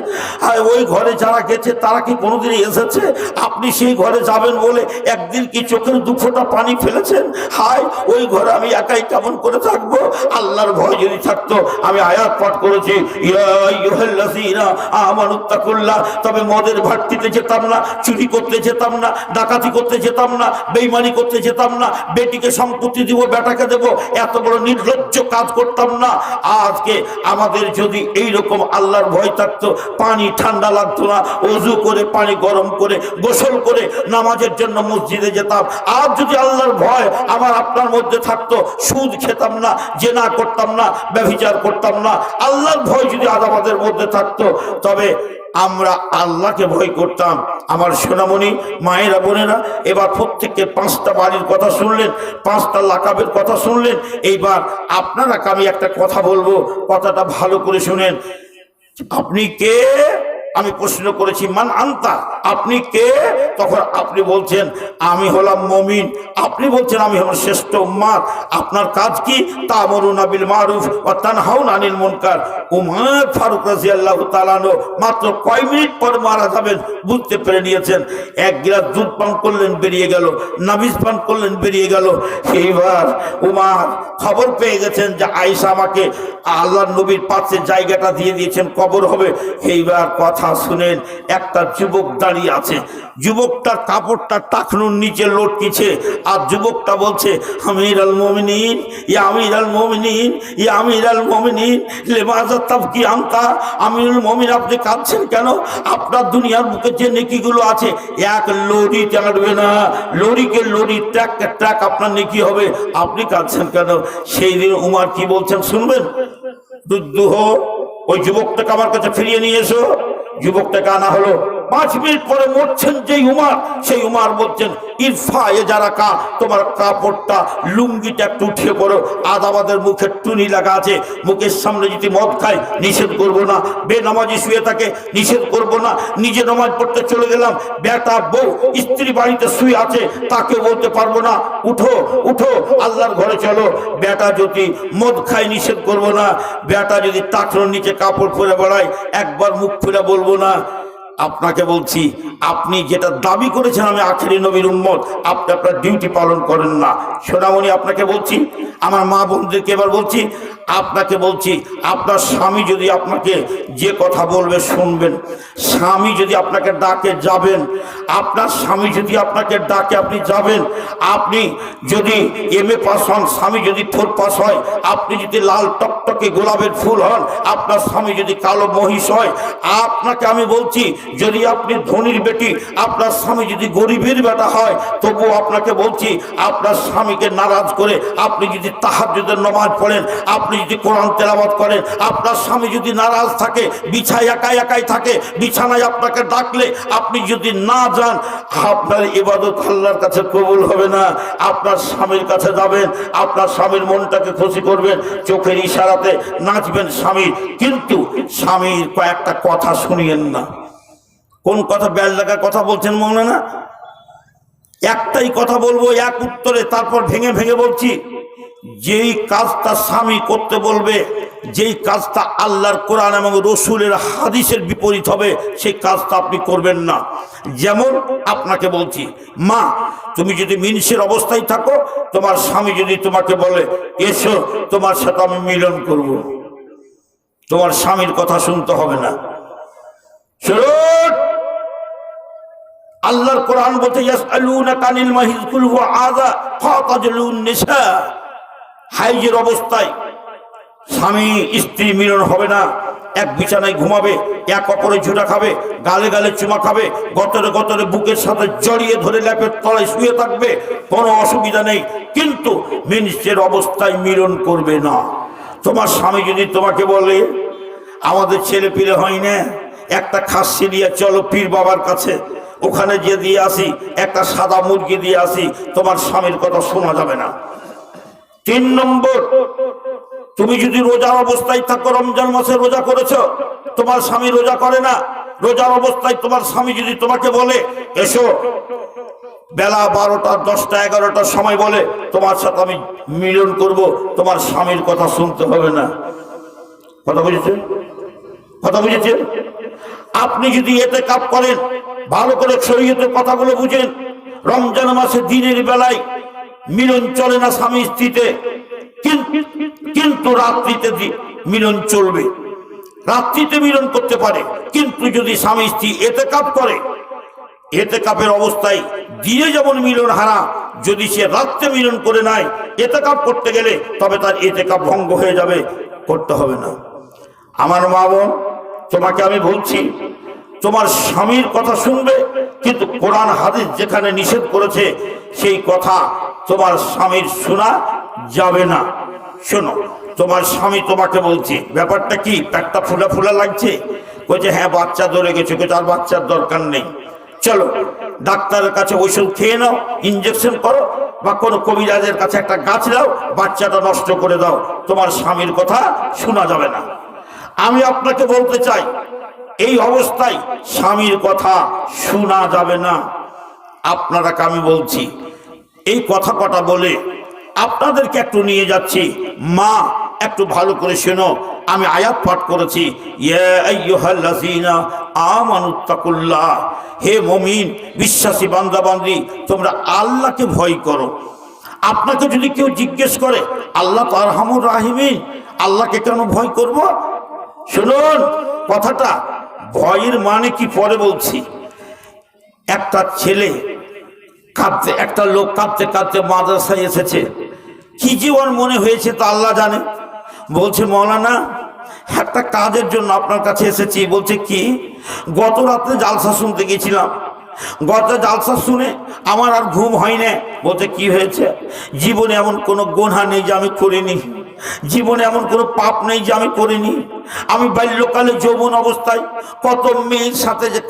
আর ওই ঘরে যারা গেছে তারা কি কোনোদিন এসেছে? আপনি সেই ঘরে যাবেন বলে একদিন কি চোখের 2 ফোঁটা পানি ফেলেছেন? হায়, ওই ঘরে আমি একাই কেমন করে থাকবো? আল্লাহর ভয় যদি থাকতো আমি আয়াত পাঠ করেছি, ইয়া আইয়ুহাল্লাযীনা আমানুত্তাকুল্লাহ। তবে মদের ভাট্টিতে যেতাম না, চুরি করতে যেতাম না, ডাকাতি করতে যেতাম না, বেঈমানি করতে যেতাম না, বেটিকে সম্পত্তি দিব, বেটাকে দেব, এত বড় নির্লজ্জ কাজ করতাম না। আজকে আমাদের যদি এইরকম আল্লাহর ভয় থাকতো, পানি ঠান্ডা লাগতো না, ওযু করে পানি গরম করে গোসল করে নামাজের জন্য মসজিদে যেতাম। আর যদি আল্লাহর ভয় আমার আপনার মধ্যে থাকতো, সুদ খেতাম না, জেনা করতাম না, ব্যভিচার করতাম না, আল্লাহর ভয় যদি আজ আমাদের মধ্যে থাকতো, তবে আমরা আল্লাহকে ভয় করতাম। আমার সোনামণি মায়েরা, বোনেরা, এবার প্রত্যেককে 5টা বাড়ির কথা শুনলেন, 5টা লাকাবের কথা শুনলেন। এইবার আপনারা আমি একটা কথা বলবো, কথাটা ভালো করে শুনেন। আপনি কে? আমি প্রশ্ন করেছি, মান আনতা, আপনি কে? তখন আপনি বলছেন আমি হলাম মুমিন। আপনি বলছেন আমি হলাম শ্রেষ্ঠ উম্মত। আপনার কাজ কি? তা'মুরুনা বিল মারুফ ওয়া তানহাউনা আনিল মুনকার। উমর ফারুক রাদিয়াল্লাহু তাআলা মাত্র কয় মিনিট পর মারা যাবেন বুঝতে পেরে নিয়েছেন। 1 গ্লাস দুধ পান করলেন, বেরিয়ে গেল, নাবিজ পান করলেন, বেরিয়ে গেল। এইবার উমর খবর পেয়ে গেছেন যে আয়েশা আমাকে আল্লাহর নবীর পাশে জায়গাটা দিয়ে দিয়েছেন, কবর হবে। এইবার কথা শুনেন, একটা যুবক দাঁড়িয়ে আছে, যুবকটার কাপড়টা টাকনুর নিচে লটকিছে, আর যুবকটা বলছে আমিরুল মুমিনিন, ইয়া আমিরুল মুমিনিন, ইয়া আমিরুল মুমিনিন লিমাযা তাবকি আনতা। আমিরুল মুমিন, আপনি কাঁদছেন কেন? আপনার দুনিয়ার বুকে যে নেকিগুলো আছে এক লরি টানবে না, লরিকে লরি, ট্রাককে ট্রাক আপনার নেকি হবে, আপনি কাঁদছেন কেন? সেই দিন উমর কি বলছেন শুনবেন? দুহ ওই যুবকটাকে আমার কাছে ফিরিয়ে নিয়ে এসো। যুবকটাকে আনা হলো। 5 মিনিট পরে মরছেন যেই উমর, সেই উমর বলছেন ইরফা এজারাকা, তোমার কাপড়টা, লুঙ্গিটা একটু উঠিয়ে পড়ো। আজ আমাদের মুখে টুনি লাগা আছে, মুখের সামনে যদি মদ খায় নিষেধ করবো না, বেনামাজি শুয়ে থাকে নিষেধ করবো না, নিজে নামাজ পড়তে চলে গেলাম, বেটা বউ স্ত্রী বাড়িতে শুয়ে আছে তাকে বলতে পারবো না উঠো উঠো আল্লাহর ঘরে চলো। বেটা যদি মদ খায় নিষেধ করবো না, বেটা যদি টাকনোর নিচে কাপড় পরে বেড়ায় একবার মুখ খুলে বলবো না। আপনাকে বলছি, আপনি যেটা দাবি করেছেন আমি আখেরি নবীর উম্মত, আপনি আপনার ডিউটি পালন করেন না। সোনামণি আপনাকে বলছি, আমার মা বোনদেরকে এবার বলছি, আপনাকে বলছি, আপনার স্বামী যদি আপনাকে যে কথা বলবে শুনবেন। স্বামী যদি আপনাকে ডাকে যাবেন, আপনার স্বামী যদি আপনাকে ডাকে আপনি যাবেন। আপনি যদি MA পাস হন, স্বামী যদি 4 পাস হয়, আপনি যদি লাল টকটকে গোলাপের ফুল হন, আপনার স্বামী যদি কালো মহিষ হয়, আপনাকে আমি বলছি যদি আপনি ধনীর বেটি, আপনার স্বামী যদি গরিবের বেটা হয়, তবু আপনাকে বলছি আপনার স্বামীকে নারাজ করে আপনি যদি তাহাজ্জুদের নামাজ পড়েন, আপনি যদি কোরআন তেলাওয়াত করেন, আপনার স্বামী যদি নারাজ থাকে, বিছায় একাই একাই থাকে, বিছানায় আপনাকে ডাকলে আপনি যদি না যান, আপনার ইবাদত আল্লাহর কাছে কবুল হবে না। আপনার স্বামীর কাছে যাবেন, আপনার স্বামীর মনটাকে খুশি করবেন, চোখের ইশারাতে নাচবেন স্বামীর, কিন্তু স্বামীর কয়েকটা কথা শুনিয়েন না। কোন কথা? বেল লাগার কথা বলছেন মৌলানা? একটাই কথা বলবো এক উত্তরে, তারপর ভেঙে ভেঙে বলছি। যেই কাজটা স্বামী করতে বলবে, যেই কাজটা আল্লাহর কোরআন এবং রসুলের হাদিসের বিপরীত হবে, সেই কাজটা আপনি করবেন না। যেমন আপনাকে বলছি, মা তুমি যদি মিনসের অবস্থায় থাকো, তোমার স্বামী যদি তোমাকে বলে এসো তোমার সাথে আমি মিলন করব, তোমার স্বামীর কথা শুনতে হবে না। শুনুন, আল্লাহর কোরআন বলতে ইয়াসআলুনাকা আনিল মাহিদ কুল হুয়া আযা ফাতাজলুন নিসা। হাইজের অবস্থায় স্বামী স্ত্রী মিলন হবে না। এক বিছানায় ঘুমাবে, এক অপরে ঝুঁটা খাবে, গালে গালে চুমা খাবে, গতরে গতরে বুকের সাথে জড়িয়ে ধরে ল্যাপের তলায় শুয়ে থাকবে, কোনো অসুবিধা নেই। কিন্তু মিনসের অবস্থায় মিলন করবে না। তোমার স্বামী যদি তোমাকে বলে আমাদের ছেলে পিলে হয় না, একটা খাসি দিয়ে চলো পীর বাবার কাছে, ওখানে যে দিয়ে আসি, একটা সাদা মুরগি দিয়ে আসি, তোমার স্বামীর কথা শোনা যাবে না। 3 নম্বর, তুমি যদি রোজার অবস্থায় থাকো, রমজান মাসে রোজা করেছো, তোমার স্বামী রোজা করে না, রোজার অবস্থায় তোমার স্বামী যদি তোমাকে বলে এসো বেলা 12টা 10টা 11টার সময় বলে তোমার সাথে আমি মিলন করব, তোমার স্বামীর কথা শুনতে হবে না। কথা বুঝেছেন? কথা বুঝেছেন? আপনি যদি ইতিকাফ করেন, ভালো করে শরীয়তের কথাগুলো বুঝেন, রমজান মাসে দিনের বেলায় মিলন চলে না স্বামী স্ত্রীতে, কিন্তু রাত্রিতে মিলন চলবে। রাত্রিতে মিলন করতে পারে, কিন্তু যদি স্বামী স্ত্রী ইতিকাফ করে, ইতিকাফের অবস্থায় দিনে যেমন মিলন হারাম, যদি সে রাত্রে মিলন করে নাই ইতিকাফ করতে গেলে, তবে তার ইতিকাফ ভঙ্গ হয়ে যাবে, করতে হবে না। আমার মা বোন, তোমাকে আমি বলছি, তোমার স্বামীর কথা শুনবে, কিন্তু কোরআন হাদিস যেখানে নিষেধ করেছে সেই কথা তোমার স্বামীর শোনা যাবে না। শোনো, তোমার স্বামী তোমাকে বলছে, ব্যাপারটা কি, পেটটা ফুলা ফুলা লাগছে, বলছে হ্যাঁ বাচ্চা ধরে গেছে, আর বাচ্চার দরকার নেই, চলো ডাক্তারের কাছে ওষুধ খেয়ে নাও, ইঞ্জেকশন করো, বা কোনো কবিরাজের কাছে একটা গাছ দাও, বাচ্চাটা নষ্ট করে দাও, তোমার স্বামীর কথা শোনা যাবে না। আমি আপনাকে বলতে চাই, এই অবস্থায় স্বামীর কথা শোনা যাবে না। আপনারাকে আমি বলছি, এই কথা কটা বলে আপনাদেরকে একটু নিয়ে যাচ্ছি। মা একটু ভালো করে শোনো, আমি আয়াত পাঠ করেছি, ইয়া আইয়ুহাল্লাযীনা আমানুত্তাকুল্লাহ, হে মুমিন বিশ্বাসী বান্দা বান্দি, তোমরা আল্লাহকে ভয় করো। আপনাকে যদি কেউ জিজ্ঞেস করে আল্লাহ তো আরহামুর রাহিমিন, আল্লাহকে কেন ভয় করব? শুনুন কথাটা, ভয়ের মানে কি পরে বলছি। একটা ছেলে কাঁদতে, একটা লোক কাঁদতে কাঁদতে মাদ্রাসায় এসেছে, কি জীবন মনে হয়েছে তা আল্লাহ জানে। বলছে মৌলানা একটা কাজের জন্য আপনার কাছে এসেছি। বলছে কি? গত রাত্রে জালসা শুনতে গেছিলাম, গত জালসা শুনে আমার আর ঘুম হয় না। বলতে কি হয়েছে? জীবনে এমন কোনো গুনাহ নেই যে আমি করিনি, জীবনে এমন কোনো পাপ নেই যে আমি করিনি। আমি বাল্যকালে যৌবন অবস্থায় কত মেয়ের সাথে যে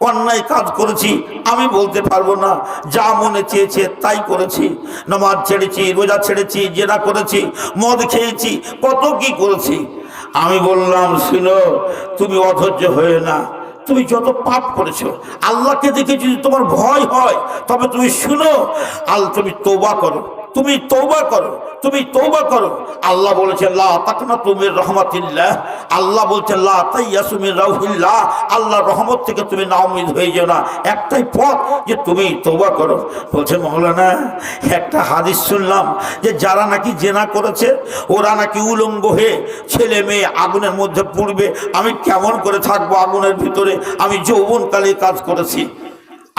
অন্যায় কাজ করেছি আমি বলতে পারবো না, যা মনে চেয়েছে তাই করেছি। নামাজ ছেড়েছি, রোজা ছেড়েছি, জেনা করেছি, মদ খেয়েছি, কত কি করেছি। আমি বললাম শুনো, তুমি অধৈর্য হয়ে না, তুমি যত পাপ করেছো আল্লাহকে দেখে যদি তোমার ভয় হয় তবে তুমি শুনো, তুমি তওবা করো, তুমি তওবা করো, তুমি তওবা করো। আল্লাহ বলেছেন লা তাকনাতু মির রাহমাতিল্লাহ, আল্লাহ বলছেন লা তাইয়াসু মির রাউহিল্লাহ, আল্লাহর রহমত থেকে তুমি নাউমিদ হয়ে যেও না। একটাই পথ যে তুমি তওবা করো। বলছে মাওলানা একটা হাদিস শুনলাম যে যারা নাকি জেনা করেছে ওরা নাকি উলঙ্গ হয়ে ছেলে মেয়ে আগুনের মধ্যে পুড়বে। আমি কেমন করে থাকবো আগুনের ভিতরে? আমি যৌবনকালে কাজ করেছি।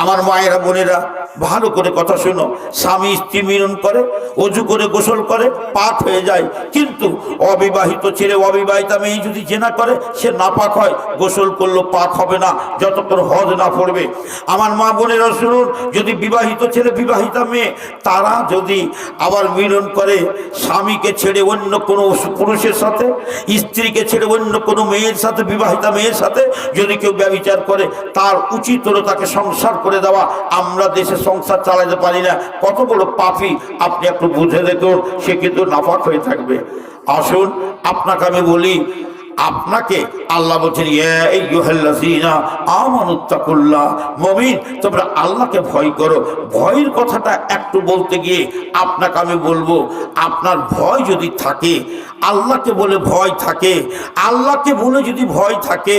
আমার মায়েরা বোনেরা ভালো করে কথা শোনো, স্বামী স্ত্রী মিলন করে, অজু করে গোসল করে, পাক হয়ে যায়। কিন্তু অবিবাহিত ছেলে অবিবাহিতা মেয়ে যদি জেনা করে সে নাপাক হয়, গোসল করলেও পাক হবে না যতক্ষণ হজ না পড়বে। আমার মা বোনেরা শুনুন, যদি বিবাহিত ছেলে বিবাহিতা মেয়ে তারা যদি আবার মিলন করে স্বামীকে ছেড়ে অন্য কোনো পুরুষের সাথে, স্ত্রীকে ছেড়ে অন্য কোনো মেয়ের সাথে, বিবাহিতা মেয়ের সাথে যদি কেউ ব্যভিচার করে তার উচিত হলো তাকে সংসার করে দেওয়া। আমরা দেশে সংসার চালাতে পারি না, কত বড় পাপী আপনি একটু বুঝে দেখুন, সে কিন্তু নাপাক হয়ে থাকবে। আসুন আপনাকে আমি বলি, আপনাকে আল্লাহ বলছেন ইয়া আইয়ুহাল্লাযীনা আমানুত্তাকুল্লাহ, মুমিন তোমরা আল্লাহকে ভয় করো। ভয়ের কথাটা একটু বলতে গিয়ে আপনাকে আমি বলবো, আপনার ভয় যদি থাকে, আল্লাহকে বলে ভয় থাকে, আল্লাহকে বলে যদি ভয় থাকে,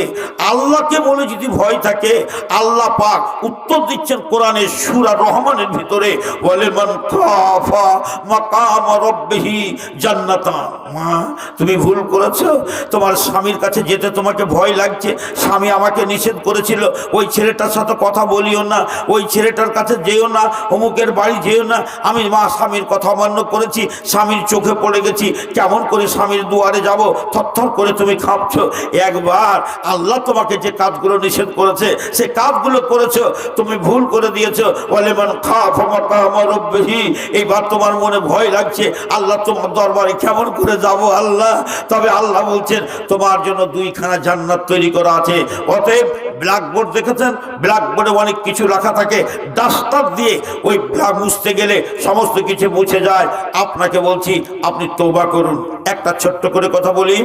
আল্লাহকে বলে যদি ভয় থাকে, আল্লাহ পাক উত্তর দিচ্ছেন কোরআনের সূরা রহমানের ভিতরে, ওয়ালিমান খাফা মাকাম রাব্বিহি জান্নাতান। মা তুমি ভুল করেছো, তোমার স্বামীর কাছে যেতে তোমাকে ভয় লাগছে, স্বামী আমাকে নিষেধ করেছিল ওই ছেলেটার সাথে কথা বলিও না, ওই ছেলেটার কাছে যেও না, অমুকের বাড়ি যেও না। আমি মা স্বামীর কথা অমান্য করেছি, স্বামীর চোখে পড়ে গেছি, কেমন করে স্বামীর দুয়ারে যাব, থরথর করে তুমি কাঁপছো। একবার আল্লাহ তোমাকে যে কাজগুলো নিষেধ করেছে সে কাজগুলো করেছো, তুমি ভুল করে দিয়েছো। ওয়ালিমান খাফা মাকাম রাব্বিহি, এইবার তোমার মনে ভয় লাগছে, আল্লাহ তোমার দরবারে কেমন করে যাব আল্লাহ? তবে আল্লাহ বলছেন তোমার জন্য দুইখানা জান্নাত তৈরি করা আছে। অতএব ব্ল্যাকবোর্ড দেখেছেন, ব্ল্যাকবোর্ডে অনেক কিছু লেখা থাকে, ডাস্টার দিয়ে ওই মুছতে গেলে সমস্ত কিছু মুছে যায়। আপনাকে বলছি আপনি তওবা করুন। একটা ছোট্ট করে কথা বলি,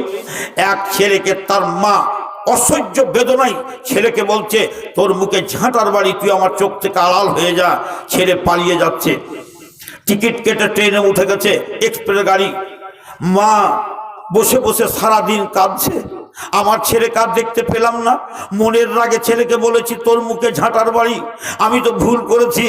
এক ছেলেকে তার মা অসহ্য বেদনায় ছেলেকে বলছে তোর মুখে ঝাঁটার বাড়ি, তুই আমার চোখ থেকে আড়াল হয়ে যা। ছেলে পালিয়ে যাচ্ছে, টিকিট কেটে ট্রেনে উঠে গেছে, এক্সপ্রেস গাড়ি। মা বসে বসে সারাদিন কাঁদছে, আমার ছেলেকে আর দেখতে পেলাম না। মনের রাগে ছেলেকে বলেছি তোর মুখে ঝাঁটার বাড়ি, আমি তো ভুল করেছি।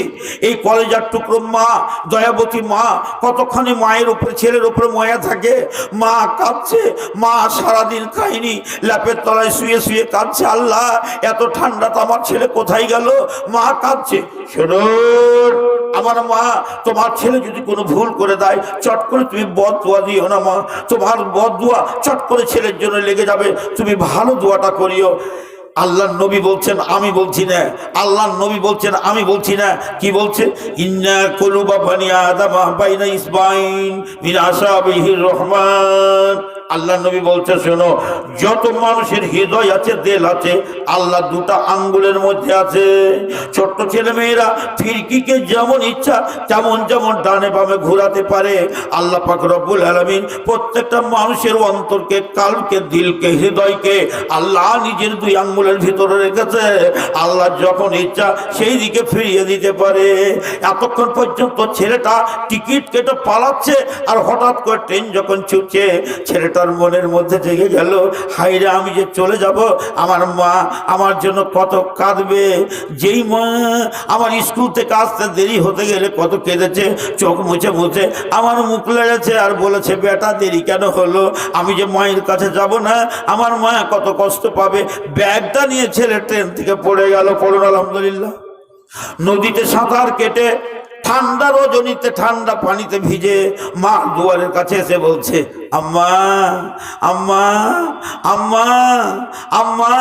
এই কলেজার টুকরো মা, দয়াবতী মা, কতখানি মায়ের উপরে ছেলের উপরে ময়া থাকে। মা কাঁদছে, মা সারাদিন খায়নি, ল্যাপের তলায় শুয়ে শুয়ে কাঁদছে, আল্লাহ এত ঠান্ডাতে আমার ছেলে কোথায় গেল? মা কাঁদছে। শুনুন আমার মা, তোমার ছেলে যদি কোনো ভুল করে দেয় চট করে তুমি বদদুয়া দিও না মা, তোমার বদদুয়া চট করে ছেলের জন্য লেগে যাবে, তুমি ভালো দোয়াটা করিও। আল্লাহর নবী বলছেন, আমি বলছি না, আল্লাহর নবী বলছেন, আমি বলছি না। কি বলছে? ইন্না কুলুবা বানি আদামা বাইনা ইসবাইন মিন আসাবিহির রহমান। আল্লাহ নবী বলছে শোনো, যত মানুষের হৃদয় আছে, দিল আছে, আল্লাহ দুটা আঙ্গুলের মধ্যে আছে। ছোট্ট ছেলে মেয়েরা ফিরকিকে যেমন ইচ্ছা তেমন যেমন ডানে বামে ঘোরাতে পারে। আল্লাহ পাক রব্বুল আলামিন প্রত্যেকটা মানুষের অন্তরকে, কালকে, দিলকে, হৃদয়কে আল্লাহ নিজের দুই আঙ্গুলের ভিতরে রেখেছে। আল্লাহ যখন ইচ্ছা সেই দিকে ফিরিয়ে দিতে পারে। এতক্ষণ পর্যন্ত ছেলেটা টিকিট কেটে পালাচ্ছে, আর হঠাৎ করে ট্রেন যখন ছুটছে ছেলেটার মনের মধ্যে জেগে গেল, হায়রে আমি যে চলে যাব, আমার মা আমার জন্য কত কাঁদবে। যেই মা আমার স্কুল থেকে আসতে দেরি হতে গেলে কত কেঁদেছে, চোখ মুছে মুছে আমার মুখ লেগেছে আর বলেছে বেটা দেরি কেন হলো, আমি যে মায়ের কাছে যাব না, আমার মা কত কষ্ট পাবে। ব্যাগটা নিয়ে ছেলে ট্রেন থেকে পড়ে গেল। পড়ুন আলহামদুলিল্লাহ। নদীতে সাঁতার কেটে ঠান্ডা রজনীতে ঠান্ডা পানিতে ভিজে মা দুয়ারের কাছে এসে বলছে আম্মা আম্মা আম্মা আম্মা।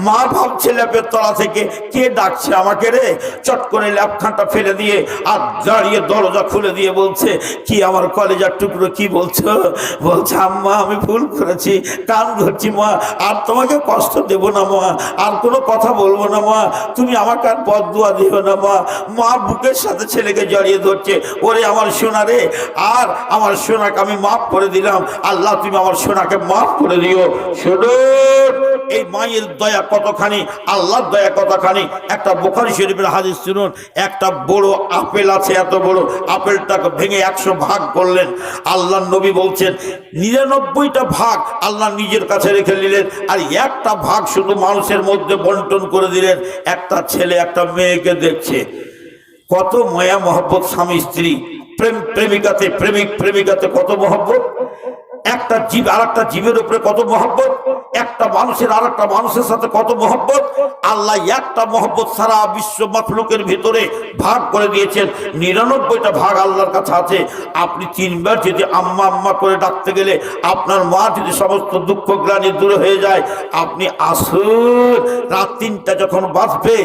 মা ভাবছে ল্যাপের তলা থেকে কে ডাকছে আমাকে রে। চট করে ল্যাপখানটা ফেলে দিয়ে আর দাঁড়িয়ে দরজা খুলে দিয়ে বলছে কি আমার কলেজার টুকরো, কি বলছো? বলছে আম্মা আমি ভুল করেছি, কান ধরছি মা, আর তোমাকে কষ্ট দেব না মা, আর কোনো কথা বলবো না মা, তুমি আমাকে আর বদদুয়া দিও না মা। মা বুকের সাথে ছেলেকে জড়িয়ে ধরছে, ওরে আমার সোনা রে, আর আমার সোনাকে আমি মাফ করে দিলাম, আল্লাহ তুমি আমার সোনাকে মাফ করে দিও। শুনুন এই মায়ের দয়া কতখানি, আল্লাহর দয়া কতখানি। একটা বুখারী শরীফের হাদিস শুনুন। একটা বড় আপেল আছে, এত বড় আপেলটাকে ভেঙে 100 ভাগ করলেন। আল্লাহর নবী বলছেন 99টা ভাগ আল্লাহ নিজের কাছে রেখে নিলেন, আর একটা ভাগ শুধু মানুষের মধ্যে বন্টন করে দিলেন। একটা ছেলে একটা মেয়েকে দেখছে, কত মায়া মহব্বত, স্বামী স্ত্রী, প্রেম প্রেমিকাতে, প্রেমিক প্রেমিকাতে কত মহব্বত, একটা জীব আর একটা জীবের উপরে কত মহব্বত, একটা মানুষের আর একটা মানুষের সাথে কত মহব্বত। আল্লাহ একটা মহব্বত সারা বিশ্ব মাখলুকের ভিতরে ভাগ করে দিয়েছেন। 99টা ভাগ আল্লাহর কাছে আছে। আপনি 3 বার যদি আম্মা আম্মা করে ডাকতে গেলে, আপনার মা যদি সমস্ত দুঃখ গ্লানি দূর হয়ে যায়, আপনি আসুন। রাত 3টা যখন বাজবে,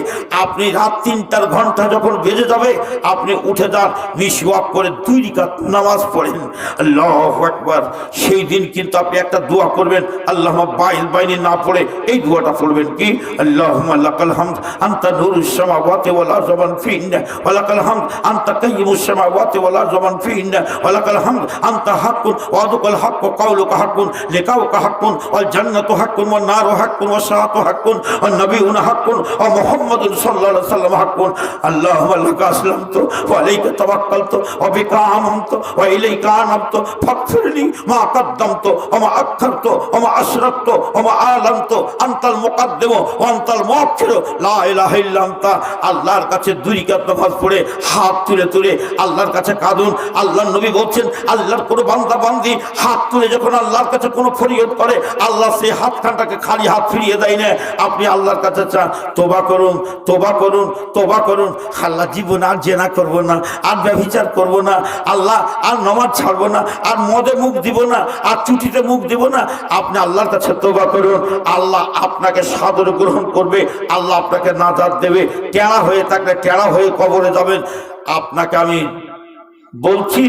আপনি রাত 3টার ঘন্টা যখন বেজে যাবে, আপনি উঠে যান, মিসওয়াক করে 2 রাকাত নামাজ পড়েন, আল্লাহু আকবার। সেই দিন কিন্তু আপনি একটা দোয়া করবেন, আল্লাহুম্মা বাইল বাইনি না পড়ে এই দোয়াটা পড়বেন কি, আল্লাহুম্মা লাকাল হামদ আনতা নূরুস সামাওয়াতি ওয়াল আরদি ওয়া মান ফিহিন্না ওয়া লাকাল হামদ আনতা কাইয়্যিমুস সামাওয়াতি ওয়াল আরদি ওয়া মান ফিহিন্না ওয়া লাকাল হামদ আনতা হাক্কুন ওয়া আদুকাল হাক্কু কাওলুকা হাক্কুন লিকাউকা হাক্কুন ওয়াল জান্নাতু হাক্কুন ওয়ান নারু হাক্কুন ওয়াস সাআতু হাক্কুন ওয়ান নাবিয়্যুনা হাক্কুন ওয়া মুহাম্মাদুন সাল্লাল্লাহু আলাইহি ওয়াসাল্লাম হাক্কুন। আল্লাহুম্মা লাকা আসলামতু ওয়া আলাইকা তাওয়াক্কালতু ওয়া বিকা আমানতু ওয়া ইলাইকা আনাবতু ফাগফিরলি মা قدمت وما أكثرت وما أشركت وما أعلنت أنت المقدم وأنت المؤخر لا إله إلا أنت। আল্লাহর কাছে 2 রাকাত নামাজ পড়ে হাত তুলে তুলে আল্লাহর কাছে কাঁদুন। আল্লাহর নবী বলছেন, আল্লাহর কোনো বান্দা বান্দি হাত তুলে যখন আল্লাহর কাছে কোনো ফরিয়াদ করে, আল্লাহ সেই হাতখানটাকে খালি হাত ফিরিয়ে দেয় না। আপনি আল্লাহর কাছে চান, তোবা করুন, তোবা করুন, তোবা করুন। আল্লাহ জীবন আর জেনা করব না, আর ব্যভিচার করব না, আল্লাহ আর নামাজ ছাড়বো না, আর মদে মুখ দিব না, আর চুটিতে মুখ দিব না। আপনি আল্লাহর কাছে তওবা করুন, আল্লাহ আপনাকে সাদরে গ্রহণ করবে, আল্লাহ আপনাকে নাজাত দেবে। টেরা হয়ে থাকলে টেরা হয়ে কবরে যাবেন। আপনাকে আমি বলছি,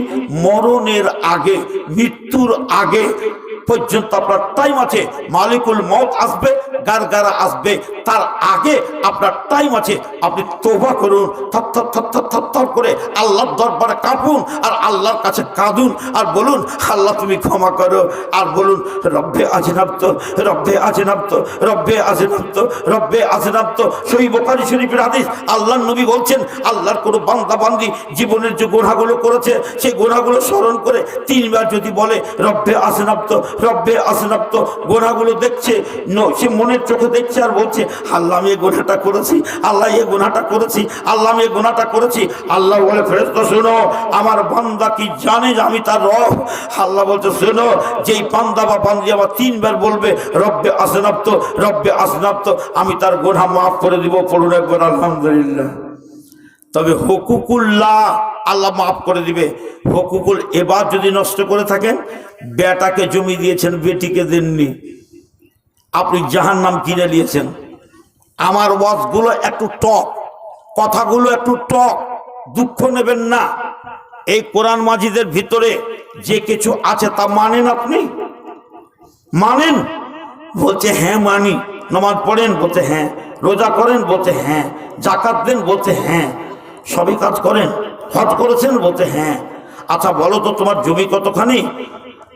মরণের আগে, মৃত্যুর আগে পর্যন্ত আপনার টাইম আছে। মালিকুল মউত আসবে, গারগারা আসবে, তার আগে আপনার টাইম আছে। আপনি তওবা করুন, থর থর থর থর থর করে আল্লাহর দরবারে কাঁপুন, আর আল্লাহর কাছে কাঁদুন, আর বলুন, আল্লাহ তুমি ক্ষমা করো। আর বলুন, রব্বে আজনাবতু, রব্বে আজনাবতু, রব্বে আজনাবতু, রব্বে আজনাবতু। সহিহ বুখারী শরীফের হাদিস। আল্লাহর নবী বলছেন, আল্লাহর কোনো বান্দা বান্দি জীবনের যে গুনাহগুলো করেছে, সেই গুনাহগুলো স্মরণ করে 3 বার যদি বলে রব্বে আজনাবতু, রব্বে আসনাবতু, গুনাহগুলো দেখছে, সে মনের চোখে দেখছে, আর বলছে, আল্লাহ আমি এই গুনাহটা করেছি, আল্লাহ এই গুনাহটা করেছি, আল্লাহ আমি এই গুনাহটা করেছি। আল্লাহ বলে, ফেরেশতা শোনো, আমার বান্দা কি জানে যে আমি তার রব? আল্লাহ বলছে, শোনো, যেই বান্দা বা বান্দি আমার 3 বার বলবে রব্বে আসনাবতু, রব্বে আসনাবতু, আমি তার গুনাহ মাফ করে দিব। পড়ুন একবার আলহামদুলিল্লাহ। তবে হুকুকুল্লাহ আল্লাহ মাফ করে দিবে। হুকুকুল এবার যদি নষ্ট করে থাকেন, বেটাকে জমি দিয়েছেন, বেটিকে দেননি, আপনি জাহান্নাম কিনে নিয়েছেন। আমার ওয়াজগুলো একটু টক, কথাগুলো একটু টক, দুঃখ নেবেন না। এই কোরআন মাজিদের ভিতরে যে কিছু আছে তা মানেন? আপনি মানেন? বলছে হ্যাঁ মানি। নামাজ পড়েন? বলছে হ্যাঁ। রোজা করেন? বলছে হ্যাঁ। যাকাত দেন? বলছে হ্যাঁ। সবই কাজ করেন। হজ করেছেন? বলছে হ্যাঁ। আচ্ছা বলো তো, তোমার জমি কতখানি?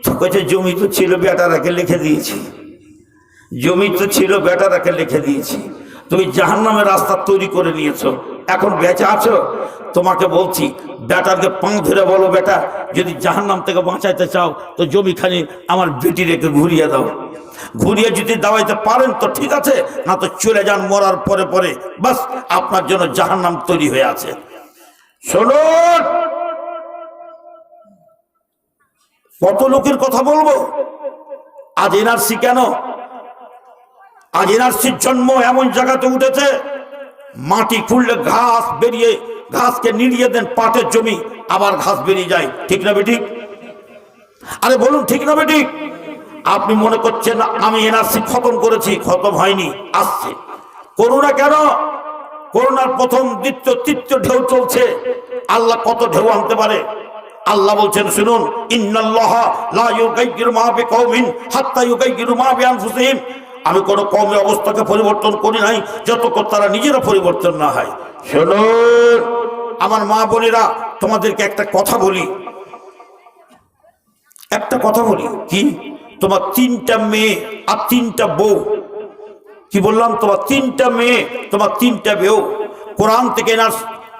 তো কইছে, জমি তো ছিল, বেটারাকে লিখে দিয়েছি। জমি তো ছিল, বেটারাকে লিখে দিয়েছি। তুমি জাহান্নামের রাস্তা তৈরি করে নিয়েছো, এখন বেঁচে আছো। তোমাকে বলছি, বেটারকে পাঁ ধরে বলো, বেটা যদি জাহান্নাম থেকে বাঁচাইতে চাও তো জমিখানি আমার বেটি রেখে ঘুরিয়ে দাও। ঘুরিয়ে যদি দাওয়াইতে পারেন তো ঠিক আছে, না তো চলে যান মরার পরে পরে, বাস আপনার জন্য জাহান্নাম তৈরি হয়ে আছে। শুনুন, কত লোকের কথা বলবো। আজ এনআরসি কেন? আজ এনআরসির জন্ম এমন জায়গাতে উঠেছে, মাটি খুললে ঘাস বেরিয়ে, ঘাসকে নিড়িয়ে দেন, পাটের জমি, আবার ঘাস বেরিয়ে যায়। ঠিক না বেঠিক? আরে বলুন, ঠিক না বেঠিক? আপনি মনে করছেন আমি এনআরসি খতম করেছি, খতম হয়নি, আসছে। করোনা কেন? করোনার প্রথম, দ্বিতীয়, তৃতীয় ঢেউ চলছে। আল্লাহ কত ঢেউ আনতে পারে। আল্লাহ বলছেন, শুনুন, ইন্নাল্লাহা লা ইউগাইয়িরু মা বিকওমিন হাত্তা ইউগাইয়িরু মা বিআনফুসিহিম। আমি কোনো কওমের অবস্থাকে পরিবর্তন করি নাই যতক্ষণ তারা নিজেরা পরিবর্তন না হয়। শুনুন আমার মা বোনেরা, তোমাদেরকে একটা কথা বলি। একটা কথা বলি, কি তোমার 3টা মেয়ে আর 3টা বউ, কি বললাম, তোমার 3টা মেয়ে, তোমার 3টা বউ, কোরআন থেকে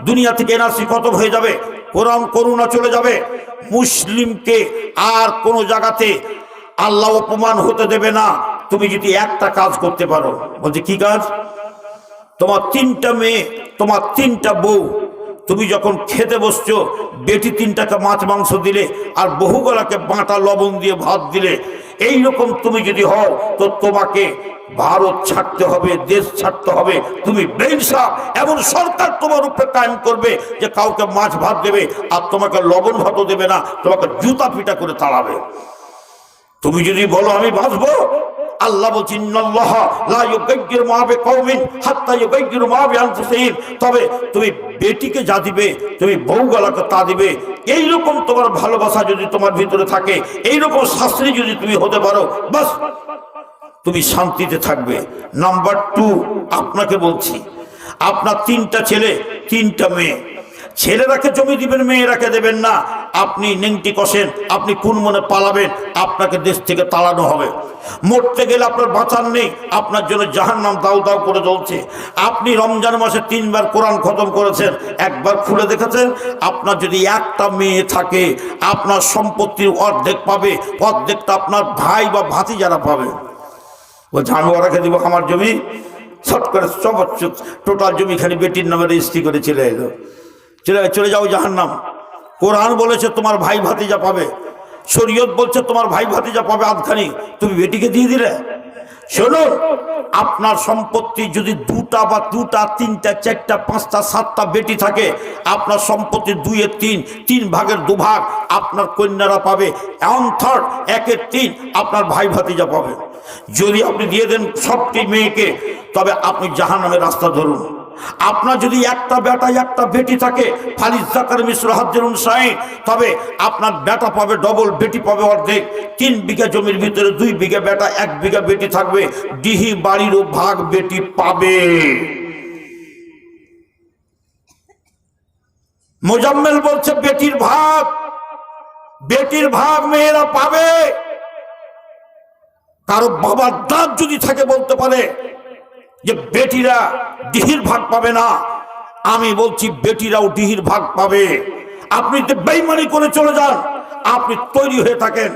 দুনিয়া থেকে এনআরসি খতম হয়ে যাবে, কোরআন করুণা চলে যাবে, মুসলিমকে আর কোনো জায়গাতে আল্লাহ অপমান হতে দেবে না তুমি যদি একটা কাজ করতে পারো। বলছে কি কাজ? তোমার 3টা মেয়ে, তোমার 3টা বউ, তুমি যখন খেতে বসছো, বেটি 3টাকে মাছ মাংস দিলে আর বহুগুলাকে বাঁটা লবণ দিয়ে ভাত দিলে, এইরকম তুমি যদি হও তো তোমাকে ভারত ছাড়তে হবে, দেশ ছাড়তে হবে, তুমি বেইনসাফ। এমন সরকার তোমার উপরে কায়েম করবে যে কাউকে মাছ ভাত দেবে আর তোমাকে লবণ ভাতও দেবে না, তোমাকে জুতা পিটা করে তাড়াবে। তুমি যদি বলো আমি বাঁচবো, আল্লাহ বলছেন ইন্নাল্লাহ লা ইউগাইয়িরু মা বিকওমিন হাত্তা ইউগাইয়িরু মা বিআনফুসিহিম। তবে তুমি বেটিকে যা দিবে, তুমি বউগুলোকে তা দিবে। এইরকম তোমার ভালোবাসা যদি তোমার ভিতরে থাকে, এইরকম শাস্ত্রী যদি তুমি হতে পারো, বাস তুমি শান্তিতে থাকবে। নাম্বার 2, আপনাকে বলছি, আপনার 3টা ছেলে 3টা মেয়ে, ছেলেরাকে জমি দিবেন, মেয়েরাকে দেবেন না। আপনি নেংটি কষেন, আপনি কোন মনে পালাবেন, আপনাকে দেশ থেকে তাড়ানো হবে। মরতে গেলে আপনার বাঁচার নেই, আপনার জন্য জাহান্নাম দাউ দাউ করে জ্বলছে। আপনি রমজান মাসে 3বার কোরআন খতম করেছেন, একবার খুলে দেখেছেন? আপনার যদি একটা মেয়ে থাকে, আপনার সম্পত্তির অর্ধেক পাবে, অর্ধেকটা আপনার ভাই বা ভাতিজারা পাবে। বলছে আমি ওরাকে দিব আমার জমি, শর্ট করে সব টোটাল জমি খালি বেটির নামে রেজিস্ট্রি করে চলে এলো, চলে যাও জাহান্নাম। কোরআন বলেছে তোমার ভাই ভাতিজা পাবে, শরীয়ত বলছে তোমার ভাই ভাতিজা পাবে আধখানি, তুমি বেটিকে দিয়ে দিলে। শোনো, আপনার সম্পত্তি যদি 2টা বা 2টা 3টা 4টা 5টা 7টা বেটি থাকে, আপনার সম্পত্তি 2-এর 3 ভাগের 2 ভাগ আপনার কন্যারা পাবে, 1/3 1/3 আপনার ভাই ভাতিজা পাবে। যদি আপনি দিয়ে দেন সবটি মেয়েকে, তবে আপনি জাহান্নামের রাস্তা ধরুন। আপনার যদি একটা বেটা একটা বেটি থাকে, ফালিস যাকার মিসলু হাজ্জিল উনসায়াইন, তবে আপনার বেটা পাবে ডবল, বেটি পাবে অর্ধেক। 3 বিঘা জমির ভিতরে 2 বিঘা বেটা 1 বিঘা বেটি থাকবে, ডিহি বাড়িরও ভাগ বেটি পাবে। মোজাম্মেল বলছে বেটির ভাগ মেয়েরা পাবে। কারো বাবার দাঁত যদি থাকে বলতে পারে যে বেটিরা ডিহির ভাগ পাবে না, আমি বলছি বেটিরাও ডিহির ভাগ পাবে। আপনি তো বেঈমানি করে চলে যান, আপনি তৈরি হয়ে থাকেন,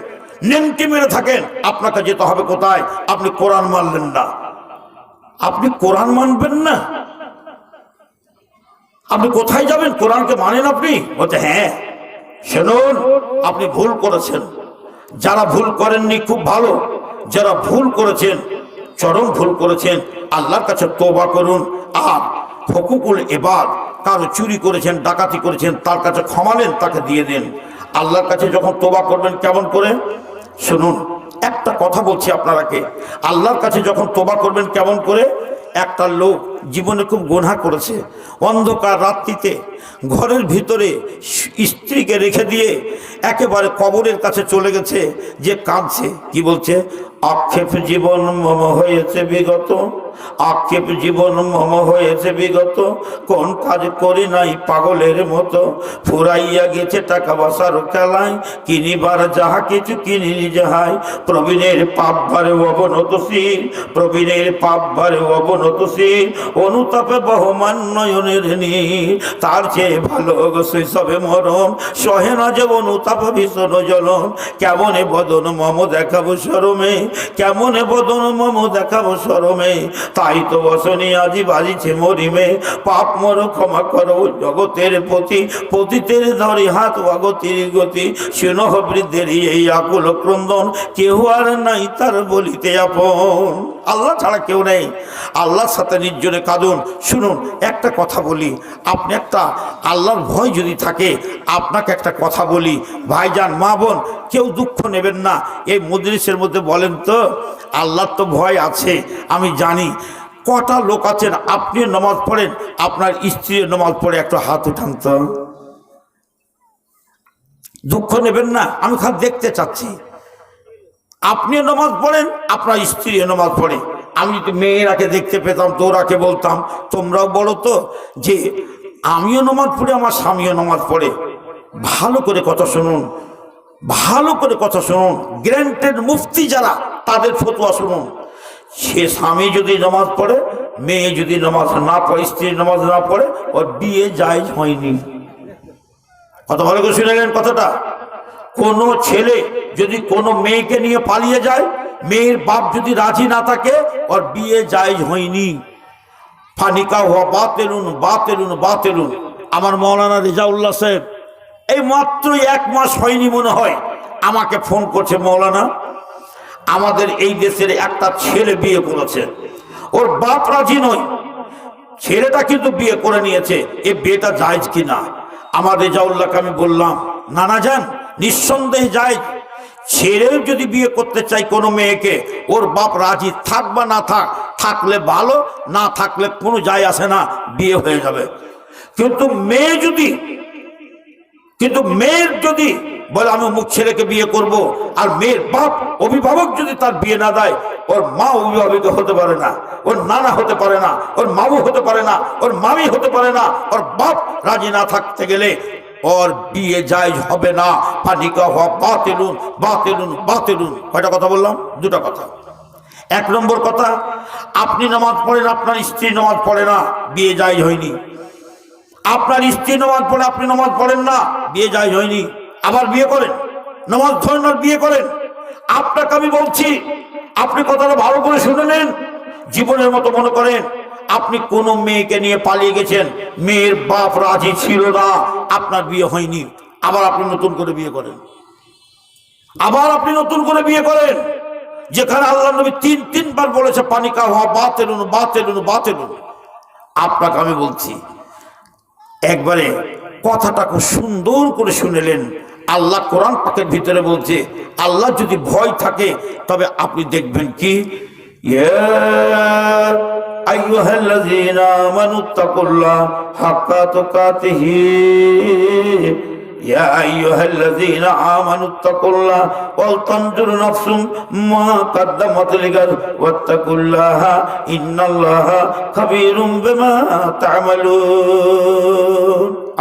নেংটি মেরে থাকেন, আপনাকে যেতে হবে কোথায়? আপনি কোরআন মানলেন না, আপনি কোরআন মানবেন না, আপনি কোথায় যাবেন? কোরআনকে মানেন আপনি? বলছে হ্যাঁ। শুনুন, আপনি ভুল করেছেন। যারা ভুল করেননি খুব ভালো, যারা ভুল করেছেন, চরম ভুল করেছেন, আল্লাহর কাছে তওবা করুন। আর হুকুকুল ইবাদ, কারো চুরি করেছেন, ডাকাতি করেছেন, তার কাছে ক্ষমা নেন, তাকে দিয়ে দেন। আল্লাহর কাছে যখন তওবা করবেন কেমন করে? শুনুন, একটা কথা বলছি আপনারাকে, আল্লাহর কাছে যখন তওবা করবেন কেমন করে? একটা লোক জীবনে খুব গুনাহ করেছে, অন্ধকার রাত্রিতে ঘরের ভিতরে স্ত্রীকে রেখে দিয়ে একেবারে কবরের কাছে চলে গেছে, যে কাঁদছে, কি বলছে? আক্ষেপ জীবন মম হয়েছে বিগত, আক্ষেপ জীবন মম হয়েছে বিগত, কোন কাজ করি নাই পাগলের মতো, ফুরাইয়া গেছে টাকা বসার খেলায়, কিনিবার যাহা কিছু কিনিনি যাহাই, প্রবীণের পাপ ভারে অবনতশীল, প্রবীণের পাপ ভারে অবনতশীল, অনুতাপে বহমান নয়নের নীর, তার চেয়ে ভালো শৈশবে মরণ, সহে না যে অনুতাপ ভীষণ জ্বলন, কেমনে বদন মম দেখাবো শরমে, কেমনে বদন মম দেখাবো শরমে, তাই তো বসনি আজি বাজিছে মরিমে, পাপ মর ক্ষমা করো জগতের প্রতি, পতিতের ধরি হাত অগতির গতি, শুনহ বৃদ্ধের এই আকুল ক্রন্দন, কেউ আর নাই তার বলিতে আপন। আল্লাহ ছাড়া কেউ নেই, আল্লাহর সাথে নির্জনে কাঁদুন। শুনুন, একটা কথা বলি, আপনি একটা আল্লাহর ভয় যদি থাকে, আপনাকে একটা কথা বলি ভাইজান, মা বোন, কেউ দুঃখ নেবেন না। এই মজলিসের মধ্যে বলেন তো, আল্লাহর তো ভয় আছে, আমি জানি। কটা লোক আছেন আপনি নামাজ পড়েন, আপনার স্ত্রীর নামাজ পড়ে? একটু হাত উঠান তো। দুঃখ নেবেন না, আমি খালি দেখতে চাচ্ছি। আপনি নামাজ পড়েন, আপনার স্ত্রী নামাজ পড়ে। আমি যদি মেয়েরাকে দেখতে পেতাম তো ওরাকে বলতাম, তোমরাও বলো তো যে আমিও নামাজ পড়ি, আমার স্বামীও নামাজ পড়ে। ভালো করে কথা শুনুন, ভালো করে কথা শুনুন, গ্র্যান্টেড মুফতি যারা তাদের ফতোয়া শুনুন। সে স্বামী যদি নামাজ পড়ে, মেয়ে যদি নামাজ না পড়ে, স্ত্রী নামাজ না পড়ে, ওর বিয়ে জায়েজ হয়নি। কত ভালো করে শুনেলেন কথাটা? কোনো ছেলে যদি কোনো মেয়েকে নিয়ে পালিয়ে যায়, মেয়ের বাপ যদি রাজি না থাকে, ওর বিয়ে জায়েজ হয়নি। ফানিকা হওয়া বাতেলুন বাতেলুন বাতেলুন। আমার মৌলানা রেজাউল্লাহ সাহেব এই মাত্র 1 মাস হয়নি মনে হয়, আমাকে ফোন করছে, মৌলানা আমাদের এই দেশের একটা ছেলে বিয়ে করেছে, ওর বাপ রাজি নয়, ছেলেটা কিন্তু বিয়ে করে নিয়েছে, এই বিয়েটা জায়েজ কিনা? আমার রেজাউল্লাহকে আমি বললাম, নানা যান নিঃসন্দেহে জায়েজ। ছেলেও যদি বিয়ে করতে চাই কোনো মেয়েকে, ওর বাপ রাজি থাক বা না থাক, থাকলে ভালো, না থাকলে কোনো যায় আসে না, বিয়ে হয়ে যাবে। কিন্তু মেয়ের যদি বলে আমি অমুক ছেলেকে বিয়ে করব, আর মেয়ের বাপ অভিভাবক যদি তার বিয়ে না দেয়, ওর মা অভিভাবক হতে পারে না, ওর নানা হতে পারে না, ওর মামু হতে পারে না, ওর মামি হতে পারে না, ওর বাপ রাজি না থাকতে গেলে ওর বিয়ে জায়েজ হবে না। ফানিকা হওয়া বাতিলুন বাতিলুন বাতিলুন। কয়টা কথা বললাম? 2টা কথা। 1 নম্বর কথা, আপনি নামাজ পড়েন, আপনার স্ত্রী নামাজ পড়ে না, বিয়ে জায়েজ হয়নি। আপনার স্ত্রী নামাজ পড়ে, আপনি নামাজ পড়েন না, বিয়ে জায়েজ হয়নি। আবার বিয়ে করেন, নামাজ ধরেন আর বিয়ে করেন। আপনাকে আমি বলছি, আপনি কথাটা ভালো করে শুনে নেন, জীবনের মতো মনে করেন আপনি কোন মেয়েকে নিয়ে পালিয়ে গেছেন, মেয়ের বাপ রাজি ছিল না, আপনার বিয়ে হয়নি, আবার আপনি নতুন করে বিয়ে করেন, আবার আপনি নতুন করে বিয়ে করেন, যেখানে আল্লাহ নবী 3বার বলেছে পানিকা হওয়া বাতেলুন বাতেলুন বাতেলুন। আপনাকে আমি বলছি, একবারে কথাটা খুব সুন্দর করে শুনেলেন। আল্লাহ কোরআন পাকের ভিতরে বলছে, আল্লাহ যদি ভয় থাকে তবে আপনি দেখবেন কি, ইয়া আইয়ুহাল্লাযীনা আমানুত্তাকুল্লাহ হাক্কা তুকাতিহি, ইয়া আইয়ুহাল্লাযীনা আমানুত্তাকুল্লাহ ওয়াল তানজুর নাফসুম মা কাদ্দামাত লিগাদ ওয়াত্তাকুল্লাহা ইন্নাল্লাহা খাবীরুম বিমা তা'মালুন।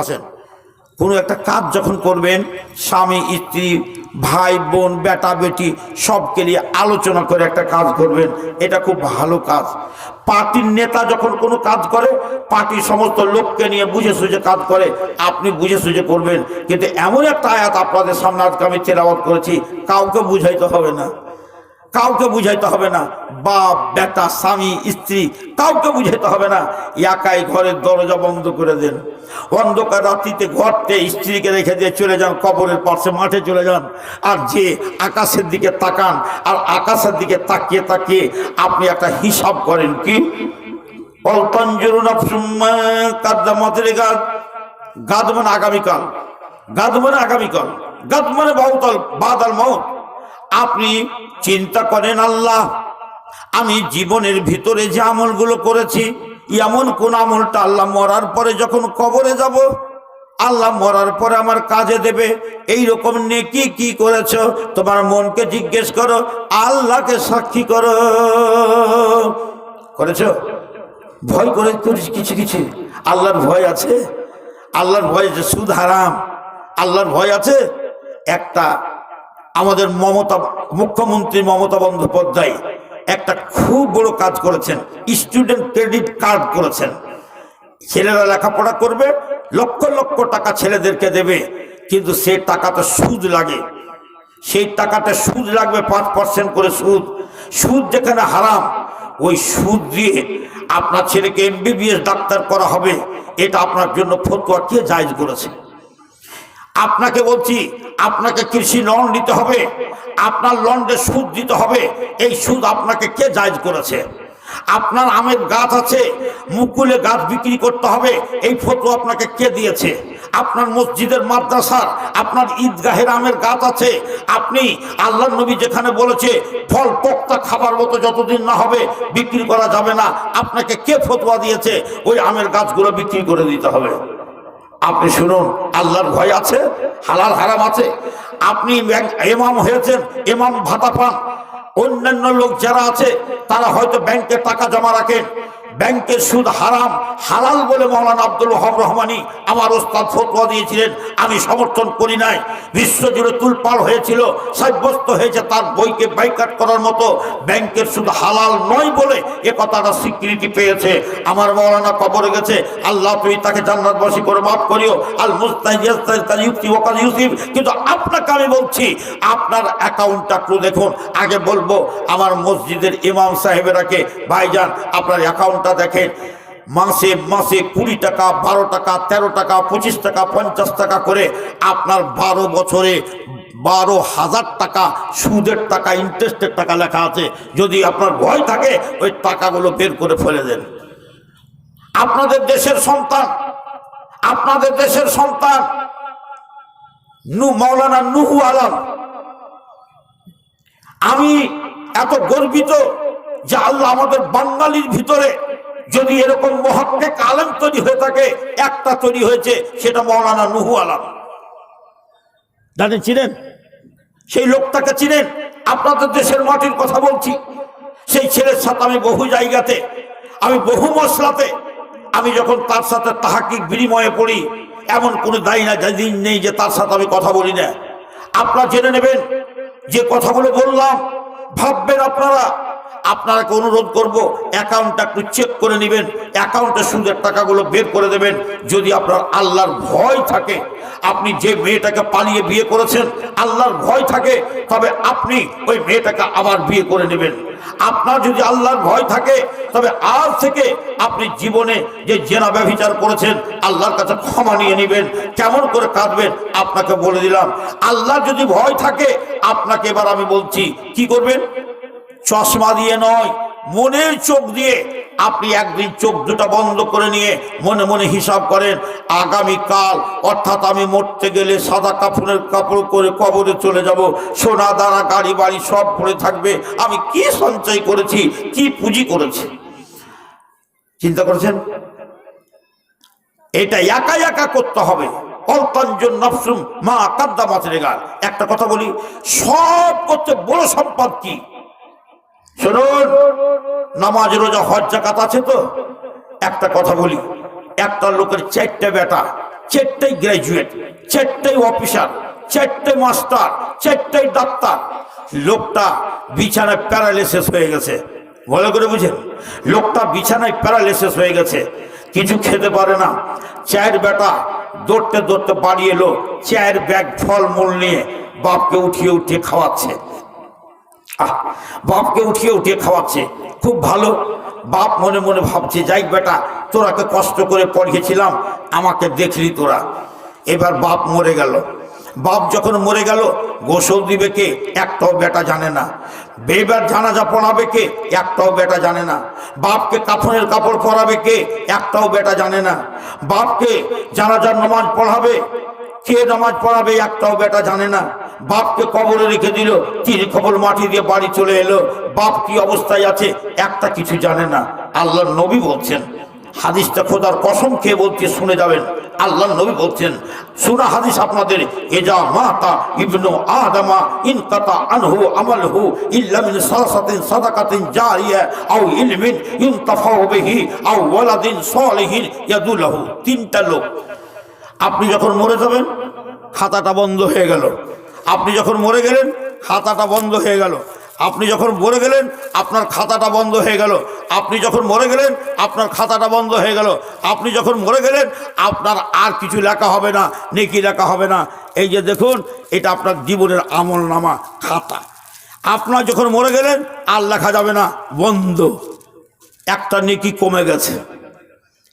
আসেন, কোনো একটা কাজ যখন করবেন, স্বামী স্ত্রী ভাই বোন বেটা বেটি সবকে নিয়ে আলোচনা করে একটা কাজ করবেন, এটা খুব ভালো কাজ। পার্টির নেতা যখন কোনো কাজ করে, পার্টির সমস্ত লোককে নিয়ে বুঝে সুঝে কাজ করে, আপনি বুঝে সুঝে করবেন। কিন্তু এমন একটা আয়াত আপনাদের সামনে আজকে আমি তেলাওয়াত করেছি, কাউকে বুঝাইতে হবে না, কাউকে বুঝাইতে হবে না, বাপ বেটা স্বামী স্ত্রী কাউকে বুঝাইতে হবে না, একাই ঘরের দরজা বন্ধ করে দেন, অন্ধকার রাত্রিতে ঘরতে স্ত্রীকে রেখে দিয়ে চলে যান, কবরের পাশে মাঠে চলে যান, আর যে আকাশের দিকে তাকান, আর আকাশের দিকে তাকিয়ে তাকিয়ে আপনি একটা হিসাব করেন, কি গাদ মানে আগামীকাল, গাদ মানে আগামীকাল, গাদ মানে বাউতাল বাদাল মউত। আপনি চিন্তা করেন, আল্লাহ আমি জীবনের ভিতরে যে আমলগুলো করেছি, এমন কোন আমলটা আল্লাহ মরার পরে যখন কবরে যাব, আল্লাহ মরার পরে আমার কাজে দেবে, এই রকম নেকি কি করেছ? তোমার মনকে জিজ্ঞেস করো, আল্লাহকে সাক্ষী করো, করেছো? ভয় করে করিস কিছু কিছু, আল্লাহর ভয় আছে? আল্লাহর ভয় আছে? সুদ হারাম, আল্লাহর ভয় আছে? একটা আমাদের মুখ্যমন্ত্রী মমতা বন্দ্যোপাধ্যায় একটা খুব বড় কাজ করেছেন, স্টুডেন্ট ক্রেডিট কার্ড করেছেন। ছেলেরা লেখাপড়া করবে, লক্ষ লক্ষ টাকা ছেলেদেরকে দেবে, কিন্তু সেই টাকাটা সুদ লাগে, সেই টাকাটা সুদ লাগবে 5% করে সুদ। সুদ যেখানে হারাম, ওই সুদ দিয়ে আপনার ছেলেকে MBBS ডাক্তার করা হবে, এটা আপনার জন্য ফতোয়া কে জায়েজ করেছে? আপনাকে বলছি, আপনাকে কৃষি লোন নিতে হবে, আপনার লোনে সুদ দিতে হবে, এই সুদ আপনাকে কে জায়েজ করেছে? আপনার আমের গাছ আছে, মুকুলে গাছ বিক্রি করতে হবে, এই ফতোয়া আপনাকে কে দিয়েছে? আপনার মসজিদের মাদ্রাসার, আপনার ঈদগাহের আমের গাছ আছে, আপনি আল্লাহর নবী যেখানে বলেছে ফল পোক্তা খাবার মতো যতদিন না হবে বিক্রি করা যাবে না, আপনাকে কে ফতোয়া দিয়েছে ওই আমের গাছগুলো বিক্রি করে দিতে হবে? আপনি শুনুন, আল্লাহর ভয় আছে, হালাল হারাম আছে। আপনি ইমাম হয়েছেন, ইমাম ভাতা পান, অন্যান্য লোক যারা আছে তারা হয়তো ব্যাংকে টাকা জমা রাখেন, ব্যাংকের সুদ হারাম, হালাল বলে মৌলানা আব্দুল ওয়াহাব রহমানী আমার ওস্তাদ ফতোয়া দিয়েছিলেন, আমি সমর্থন করি নাই। বিশ্বজুড়ে তুলপাড় হয়েছিল, সাব্যস্ত হয়েছে তার বইকে বাইকাট করার মতো ব্যাংকের সুদ হালাল নয় বলে এ কথাটা স্বীকৃতি পেয়েছে। আমার মৌলানা কবরে গেছে, আল্লাহ তুমি তাকে জান্নাতবাসী করে মাফ করিও। আল মুস্তাহিদ, কিন্তু আপনাকে আমি বলছি আপনার অ্যাকাউন্টটা একটু দেখুন। আগে বলবো আমার মসজিদের ইমাম সাহেবেরাকে, ভাইজান আপনার অ্যাকাউন্টটা দেখেন। মাসে মাসে 20 টাকা, 12 টাকা, 13 টাকা, 25 টাকা, 50 টাকা করে আপনার 12 বছরে 12,000 টাকা সুদের টাকা, ইন্টারেস্টের টাকা লেখা আছে। যদি আপনার ভয় থাকে ওই টাকাগুলো বের করে ফেলে দেন। আপনাদের দেশের সন্তান, আপনাদের দেশের সন্তান মাওলানা নুহু আলম, আমি এত গর্বিত যে আল্লাহ আমাদের বাঙালির ভিতরে যদি এরকম মুহাক্কিক আলেম তৈরি হয়ে থাকে, একটা তৈরি হয়েছে, সেটা মাওলানা নুহু আলম। জানেন, চিনেন সেই লোকটাকে? চিনেন? আপনাদের দেশের মাটির কথা বলছি। সেই ছেলের সাথে আমি বহু জায়গাতে, আমি বহু মশলাতে, আমি যখন তার সাথে তাহাকিক বিনিময়ে পড়ি, এমন কোনো দায়ী না দিন নেই যে তার সাথে আমি কথা বলি না। আপনারা জেনে নেবেন যে কথাগুলো বললাম, ভাববেন আপনারা। আপনাকে অনুরোধ করব অ্যাকাউন্টটা একটু চেক করে নেবেন, অ্যাকাউন্টে সুদের টাকাগুলো বের করে দেবেন। যদি আপনার আল্লাহর ভয় থাকে, আপনি যে মেয়েটাকে পালিয়ে বিয়ে করেছেন, আল্লাহর ভয় থাকে, তবে আপনি ওই মেয়েটাকে আবার বিয়ে করে নেবেন। আপনার যদি আল্লাহর ভয় থাকে, তবে আজ থেকে আপনি জীবনে যে জেনা ব্যভিচার করেছেন আল্লাহর কাছে ক্ষমা নিয়ে নেবেন। কেমন করে কাঁদবেন আপনাকে বলে দিলাম। আল্লাহ যদি ভয় থাকে, আপনাকে এবার আমি বলছি কি করবেন। চশমা দিয়ে নয়, মনের চোখ দিয়ে আপনি একদিন চোখ দুটো বন্ধ করে নিয়ে মনে মনে হিসাব করেন, আগামীকাল অর্থাৎ আমি মরতে গেলে সাদা কাফনের কাপড় করে কবরে চলে যাব, সোনা দানা গাড়ি বাড়ি সব পড়ে থাকবে, আমি কি সঞ্চয় করেছি, কি পুঁজি করেছি। চিন্তা করেছেন? এটা একা একা করতে হবে। অল্পাঞ্জন নফসুম মা কাদ্দামাত রেগাল। একটা কথা বলি, সব করতে বড় সম্পদ কি? শুনুন, নামাজ রোজা হজ যাকাত আছে তো? একটা কথা বলি, একটা লোকের 4টে বেটা, 4টাই গ্রাজুয়েট, 4টাই অফিসার, 4টাই মাস্টার, 4টাই ডাক্তার। লোকটা বিছানায় প্যারালাইসিস হয়ে গেছে। ভালো করে বুঝেন, লোকটা বিছানায় প্যারালাইসিস হয়ে গেছে, কিছু খেতে পারে না। 4 বেটা দৌড়তে দৌড়তে বাড়ি এলো, 4 ব্যাগ ফলমূল নিয়ে বাপকে উঠিয়ে উঠিয়ে খাওয়াচ্ছে। বাপকে উঠিয়ে উঠিয়ে খাওয়াচ্ছে, খুব ভালো। বাপ মনে মনে ভাবছে, যাই বেটা, তোরাকে কষ্ট করে পড়িয়েছিলাম, আমাকে দেখলি তোরা। এবার বাপ মরে গেল। বাপ যখন মরে গেল, গোসল দিবে কে? একটাও বেটা জানে না। বেবার জানাজা পড়াবে কে? একটাও বেটা জানে না। বাপকে কাফনের কাপড় পরাবে কে? একটাও বেটা জানে না। বাপকে জানাজার নামাজ পড়াবে কে? নামাজ পড়াবে একটাও বেটা জানে না। বাপকে কবরে রেখে দিল, 3 খবর মাটি দিয়ে বাড়ি চলে এলো, বাপ কি অবস্থায় আছে একটা কিছু জানে না। আল্লাহর নবী বলছেন, হাদিসটা খোদার কসম খেয়ে বলতে শুনে যাবেন, আল্লাহর নবী বলছেন, সূরা হাদিস আপনাদের, এজা মাতা ইবনু আদমা ইনকাতা আনহু আমালহু ইল্লা মিন সালাসাতিন সাদাকাতিন জারিয়া আও ইলমিন ইনতাফাউ বিহি আও ওয়ালাদিন সালিহিন ইয়াদুলাহু। 3টা লোক, আপনি যখন মরে যাবেন খাতাটা বন্ধ হয়ে গেল। আপনি যখন মরে গেলেন খাতাটা বন্ধ হয়ে গেল। আপনি যখন মরে গেলেন আপনার খাতাটা বন্ধ হয়ে গেল। আপনি যখন মরে গেলেন আপনার খাতাটা বন্ধ হয়ে গেল। আপনি যখন মরে গেলেন আপনার আর কিছু লেখা হবে না, নেকি লেখা হবে না। এই যে দেখুন, এটা আপনার জীবনের আমল নামা খাতা। আপনার যখন মরে গেলেন আর লেখা যাবে না, বন্ধ। একটা নেকি কমে গেছে,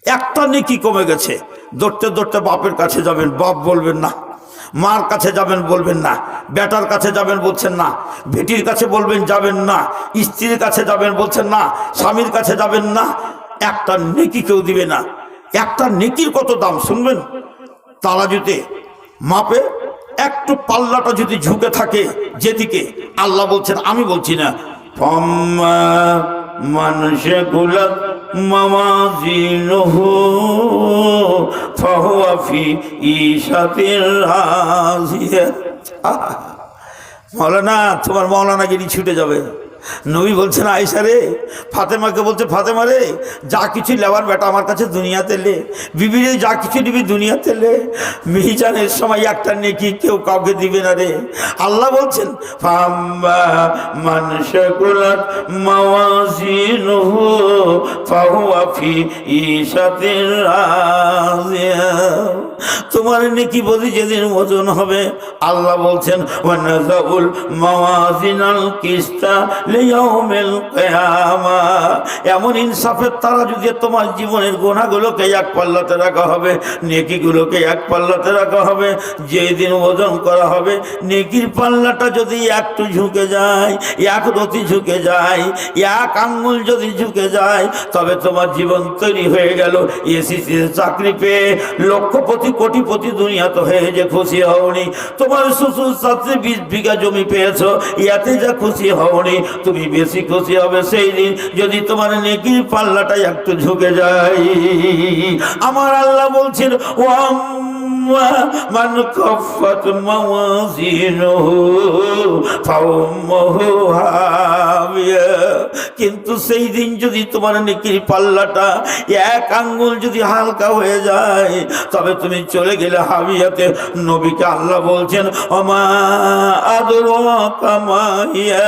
একটা নেকি কমে গেছে। দৌড়তে দৌড়তে বাপের কাছে যাবেন, বাপ বলবেন না। মার কাছে যাবেন, বলবেন না। বেটার কাছে যাবেন, বলছেন না। বেটির কাছে বলবেন, যাবেন না। স্ত্রীর কাছে যাবেন, বলছেন না। স্বামীর কাছে যাবেন না। একটা নেকি কেউ দিবে না। একটা নেকির কত দাম শুনবেন? তারাজুতে মাপে একটু পাল্লাটা যদি ঝুঁকে থাকে যেদিকে, আল্লাহ বলছেন, আমি বলছি না, মানুষগুলো মাওয়াজিনুহু ফাহুয়া ফি ঈশাতির রাজিয়া। মাওলানা, তোমার মাওলানাগিরি ছুটে যাবে। নবী বলছেন আয়েশা রে, ফাতেমাকে বলছে ফাতেমা রে, যা কিছু লেবার বেটা আমার কাছে দুনিয়াতে লে, বিবি রে যা কিছু নিবি দুনিয়াতে লে, মিজানের সময় একটা নেকি কেউ কাউকে দিবে না রে। আল্লাহ বলছেন ফাম্মা মান শাকুলাত মাওয়াজিনুহু ফাহুয়া ফি ঈশাতির রাদিয়া। তোমার নেকি বলি যেদিন ওজন হবে, আল্লাহ বলছেন ওয়ানাযাউল মাওয়াজিনাল কিসতা লিয়াউমিল কিয়ামা। এমন ইনসাফের তারা যদি তোমার জীবনের গুনাহগুলোকে এক পাল্লাতে রাখা হবে, নেকিগুলোকে এক পাল্লাতে রাখা হবে, যেদিন ওজন করা হবে নেকির পাল্লাটা যদি একটু ঝুঁকে যায়, এক রতি ঝুঁকে যায়, এক আঙ্গুল যদি ঝুঁকে যায়, তবে তোমার জীবন তৈরি হয়ে গেল। এসিসির চাকরি পেয়ে লক্ষপতি কোটিপতি দুনিয়া তো হয়ে যে খুশি হওনি। তোমার শ্বশুর শাশুড়ি 20 বিঘা জমি পেয়েছো, ইয়াতে যা খুশি হওনি, তুমি বেশি খুশি হবে সেই দিন যদি তোমার নেকির পাল্লাটা একটু ঝুঁকে যায়। আমার আল্লাহ বলছেন মান খাফাত মাওয়াজিনুহু ফাউম্মুহু হাবিয়া। কিন্তু সেই দিন যদি তোমার নেকির পাল্লাটা এক আঙ্গুল যদি হালকা হয়ে যায়, তবে তুমি চলে গেলে হাবিয়াতে। নবীকে আল্লাহ বলছেন ওমা আদরাকা মা হিয়া।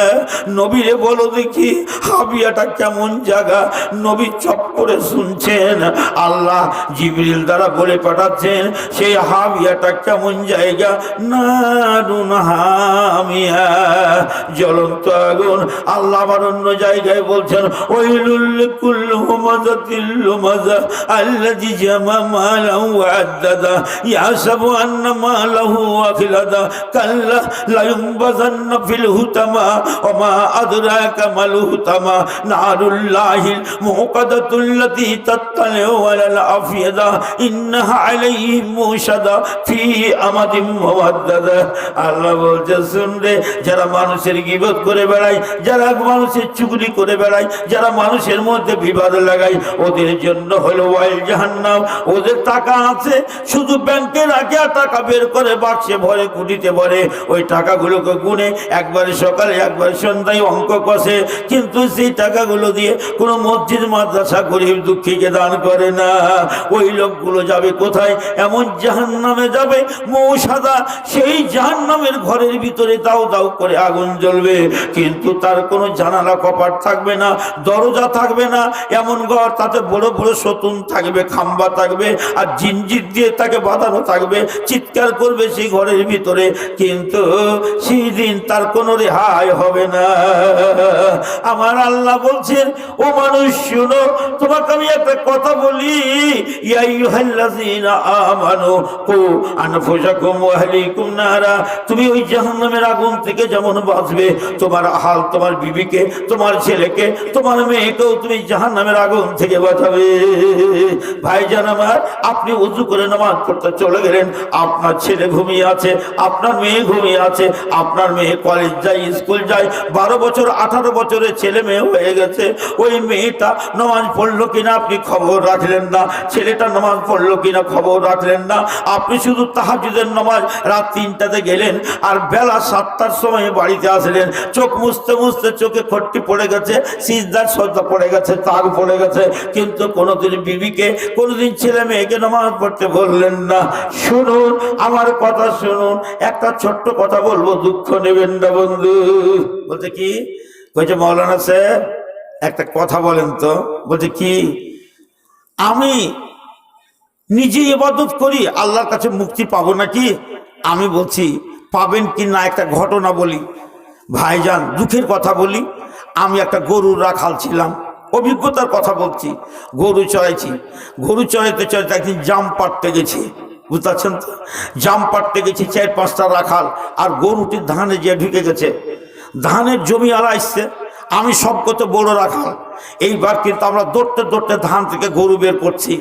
নবীরে বলো দেখি হাবিয়াটা কেমন জায়গা। নবী চপ করে শুনছেন, আল্লাহ জিবরিল দ্বারা বলে পাঠাচ্ছেন সেই হাবিয়াটা কেমন জায়গা। নারুন হামিয়া, জ্বলন্ত আগুন। আল্লাহ আবার অন্য জায়গায় বলছেন ওয়াইলুল লিকুল্লি হুমাযাতিল লুমাযা আল্লাযী জামা মালাহু ওয়া আদ্দাদা ইয়াহসাবু আন্না মালাহু আখিলাদা কাল্লা লা ইউনবাযান্না ফিল হুতামা ওয়া মা আদরাকা মাল হুতামা নারুল্লাহিল মুকাদাতুল্লাতী তাত্তালিউ আলাল আফিয়াদা ইন্নাহা আলাইহিম মুশাদা ফি আমাদিম মুওয়াদ্দাদা। আল্লাহ বলছে শুন রে, যারা মানুষের গীবত করে বেড়ায়, যারা মানুষের চুগলি করে বেড়ায়, যারা মানুষের মধ্যে বিবাদ লাগায়, ওদের জন্য হলো ওয়াইল জাহান্নাম। ওদের টাকা আছে, শুধু ব্যাংকে রাখে আর টাকা বের করে বাক্সে ভরে কুটিতে ভরে, ওই টাকাগুলোকে গুনে একবারে সকালে একবারে সন্ধ্যায় অঙ্ক কষে, কিন্তু সেই টাকাগুলো দিয়ে কোনো মসজিদ মাদ্রাসা গরিব দুঃখীকে দান করে না। ওই লোকগুলো যাবে কোথায়? এমন জাহান্নামে যাবে মৌসাদা, সেই জাহান্নামের ঘরের ভিতরে দাও দাও করে আগুন জ্বলবে, কিন্তু তার কোনো জানালা কপাট থাকবে না, দরজা থাকবে না। এমন ঘর, তাতে বড় বড় সতুন থাকবে, খাম্বা থাকবে, আর জিনজির দিয়ে তাকে বাঁধানো থাকবে, চিৎকার করবে সেই ঘরের ভিতরে, কিন্তু সেই দিন তার কোনো রেহাই হবে না। আমার আল্লাহ বলছেন ও মানুষ শুনো, তোমাকে আমি একটা কথা বলি, ইয়া আইয়ুহাল্লাযীনা আমানু কু আনফুসাকুম ওয়া আহলিকুম নারা। তুমি ওই জাহান্নামের আগুন থেকে যেমন বাঁচবে, তোমার আহাল, তোমার বিবিকে, তোমার ছেলেকে, তোমার মেয়েকেও তুমি জাহান্নামের আগুন থেকে বাঁচাবে। ভাইজান আমার, আপনি উযু করে নামাজ পড়তে চলে গেলেন, আপনার ছেলে ঘুমিয়ে আছে, আপনার মেয়ে ঘুমিয়ে আছে, আপনার মেয়ে কলেজ যায়, স্কুল যায়, 12 বছর 18 বছরের ছেলে মেয়ে হয়ে গেছে। ওই মেয়েটা নামাজ পড়লো কিনা আপনি খবর রাখলেন না, ছেলেটা নামাজ পড়লো কিনা খবর রাখলেন না। আপনি শুধু তাহাজ্জুদের নামাজ রাত 3টাতে গেলেন আর বেলা 7টার সময় বাড়িতে আসলেন, চোখ মুছতে মুছতে চোখে খট্টি পড়ে গেছে, সিজদার সজ্জা পড়ে গেছে, তাগ পড়ে গেছে, কিন্তু কোনোদিন বিবিকে, কোনোদিন ছেলে মেয়েকে নামাজ পড়তে বললেন না। শুনুন আমার কথা শুনুন, একটা ছোট্ট কথা বলবো, দুঃখ নেবেন না বন্ধু। বলতে কি বলছে, মাওলানা সাহেব একটা কথা বলেন তো। বলছে কি? আমি নিজে ইবাদত করি, আল্লাহর কাছে মুক্তি পাবো নাকি? আমি বলছি পাবেন কি না, একটা ঘটনা বলি ভাইজান, দুঃখের কথা বলি। আমি একটা গরুর রাখাল ছিলাম, অভিজ্ঞতার কথা বলছি। গরু চড়াইছি, গরু চড়াইতে চড়াইতে একদিন জাম পাড়তে গেছি, বুঝতে পারছেন তো? জাম পাড়তে গেছি, 4-5টা রাখাল, আর গরুটি ধানে যে ঢুকে গেছে। ধানের জমি আলা আসছে, আমি সব কত বড় রাখাল। এইবার কিন্তু আমরা দৌড়তে দৌড়তে ধান থেকে গরু বের করছি,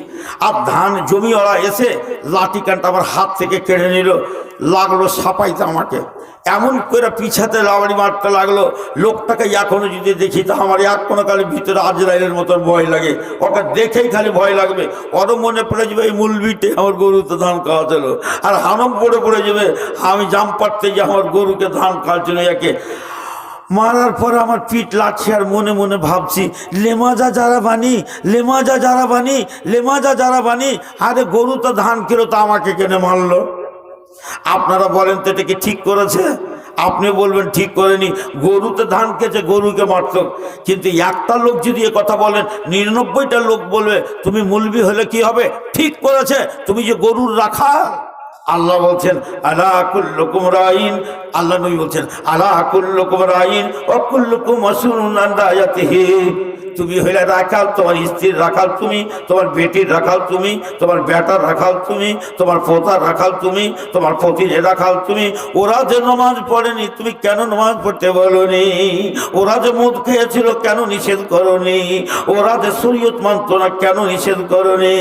আর ধান জমিওয়ালা এসে লাঠি কানটা আমার হাত থেকে কেড়ে নিল, লাগলো সাপাইতে আমাকে, এমন করে পিছাতে লাড়ি মারতে লাগলো। লোকটাকে এখনো যদি দেখি তো আমার এক কোনো কালে ভিতরে আজরাইলের মতো ভয় লাগে, ওকে দেখেই খালি ভয় লাগবে। ওরও মনে পড়ে যাবে এই মুলবিটে আমার গরুতে ধান খাওয়াছিল, আর হানম পড়ে যাবে আমি জাম পাড়তে যে আমার গরুকে ধান খাওয়াচ্ছিল। একে মারার পরে আমার পিঠ লাগছে আর মনে মনে ভাবছি লেমাজা যারা বানি, লেমাজা যারা বানি, লেমাজা যারা বানি। আরে গরু তো ধান খেলো, তো আমাকে কেনে মারলো? আপনারা বলেন তো এটা কি ঠিক করেছে? আপনি বলবেন ঠিক করেনি, গরুতে ধান খেয়েছে, গরুকে মারত। কিন্তু একটা লোক যদি এ কথা বলেন, 99টা লোক বলবে তুমি মুলবি হলে কি হবে? ঠিক করেছে, তুমি যে গরুর রাখা। আল্লাহ বলছেন আলা কুল্লুকুম রাইন, আল্লাহ নবী বলছেন আলা কুল্লুকুম রাইন ওয়া কুল্লুকুম মাসউলুন আন রাইয়াতিহি। তুমি হইলে রাখাল, তোমার স্ত্রীর রাখাল তুমি, তোমার বেটির রাখাল তুমি, তোমার বেটার রাখাল তুমি, তোমার পোতার রাখাল তুমি, তোমার পতির রাখাল তুমি। ওরা যে নামাজ পড়েনি, তুমি কেন নামাজ পড়তে বলোনি? ওরা যে মদ খেয়েছিল, কেন নিষেধ করনি? ওরা যে শরীয়ত মানত না, কেন নিষেধ করনি?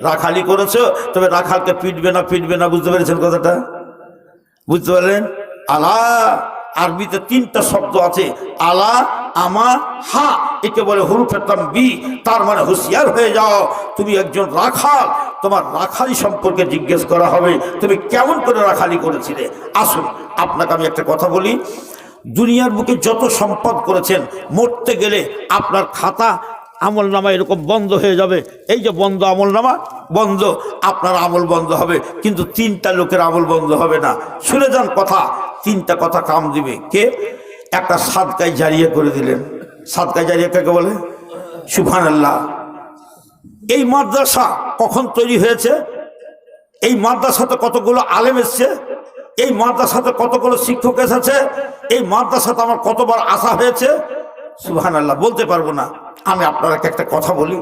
রাখালি করেছো, তবে রাখালকে পিটবে না, পিটবে না। বুঝতে পেরেছেন কথাটা? বুঝতে পারলেন? আলা আরবিতে 3টা শব্দ আছে, আলা, আমা, হা। একে বলে হুরুফে তানবি। তার মানে হুঁশিয়ার হয়ে যাও, তুমি একজন রাখাল, তোমার রাখালি সম্পর্কে জিজ্ঞেস করা হবে, তুমি কেমন করে রাখালি করেছিলে। আসুন আপনাকে আমি একটা কথা বলি, দুনিয়ার বুকে যত সম্পদ করেছেন, মরতে গেলে আপনার খাতা আমল নামা এরকম বন্ধ হয়ে যাবে। এই যে বন্ধ আমল নামা বন্ধ, আপনার আমল বন্ধ হবে, কিন্তু 3টা লোকের আমল বন্ধ হবে না। শুনে যান কথা, 3টা কথা কাম দিবে। কে? একটা সাদকায় জারিয়া করে দিলেন। সাদকায় জারিয়া কাকে বলে? সুবহানাল্লাহ। এই মাদ্রাসা কখন তৈরি হয়েছে? এই মাদ্রাসাতে কতগুলো আলেম এসছে, এই মাদ্রাসাতে কতগুলো শিক্ষক এসেছে, এই মাদ্রাসাতে আমার কতবার আসা হয়েছে। সুবহানাল্লাহ, বলতে পারবো না। আমি আপনাকে একটা কথা বলি,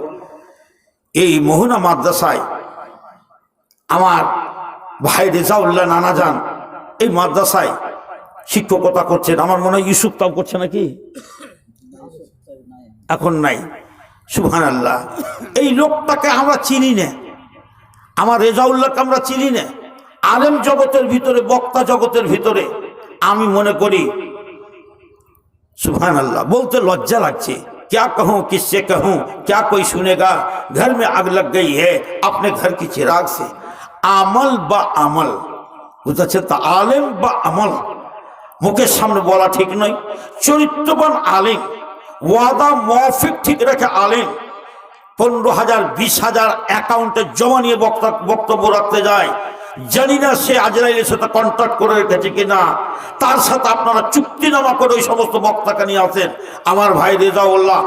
এই মোহনা মাদ্রাসায় আমার ভাই রেজাউল্লাহ নানা যান এই মাদ্রাসায় শিক্ষকতা করছেন। আমার মনে হয় ইউসুফ তাও করছে নাকি, এখন নাই। সুবহানাল্লাহ। এই লোকটাকে আমরা চিনি না, আমার রেজাউল্লাহকে আমরা চিনি না। আলেম জগতের ভিতরে, বক্তা জগতের ভিতরে আমি মনে করি, সুবহানাল্লাহ, বলতে লজ্জা লাগছে। क्या कहूँ किससे कहूँ, क्या कोई सुनेगा, घर में आग लग गई है अपने घर की चिराग से। আমল বা আমল, বুঝতে তা আলেম বা আমল মুখের সামনে বলা ঠিক নয়। চরিত্রবান আলেম, ওয়াদা মাফিক ঠিক রেখে আলেম 15,000 20,000 অ্যাকাউন্টে জমা নিয়ে বক্তব্য রাখতে যায়। জানি না সে আজরাইলের সাথে কন্ট্যাক্ট করে রেখেছে কিনা, তার সাথে আপনারা চুক্তিনামা করে ওই সমস্ত বক্তাকে নিয়ে আসেন। আমার ভাই রেজাউল্লাহ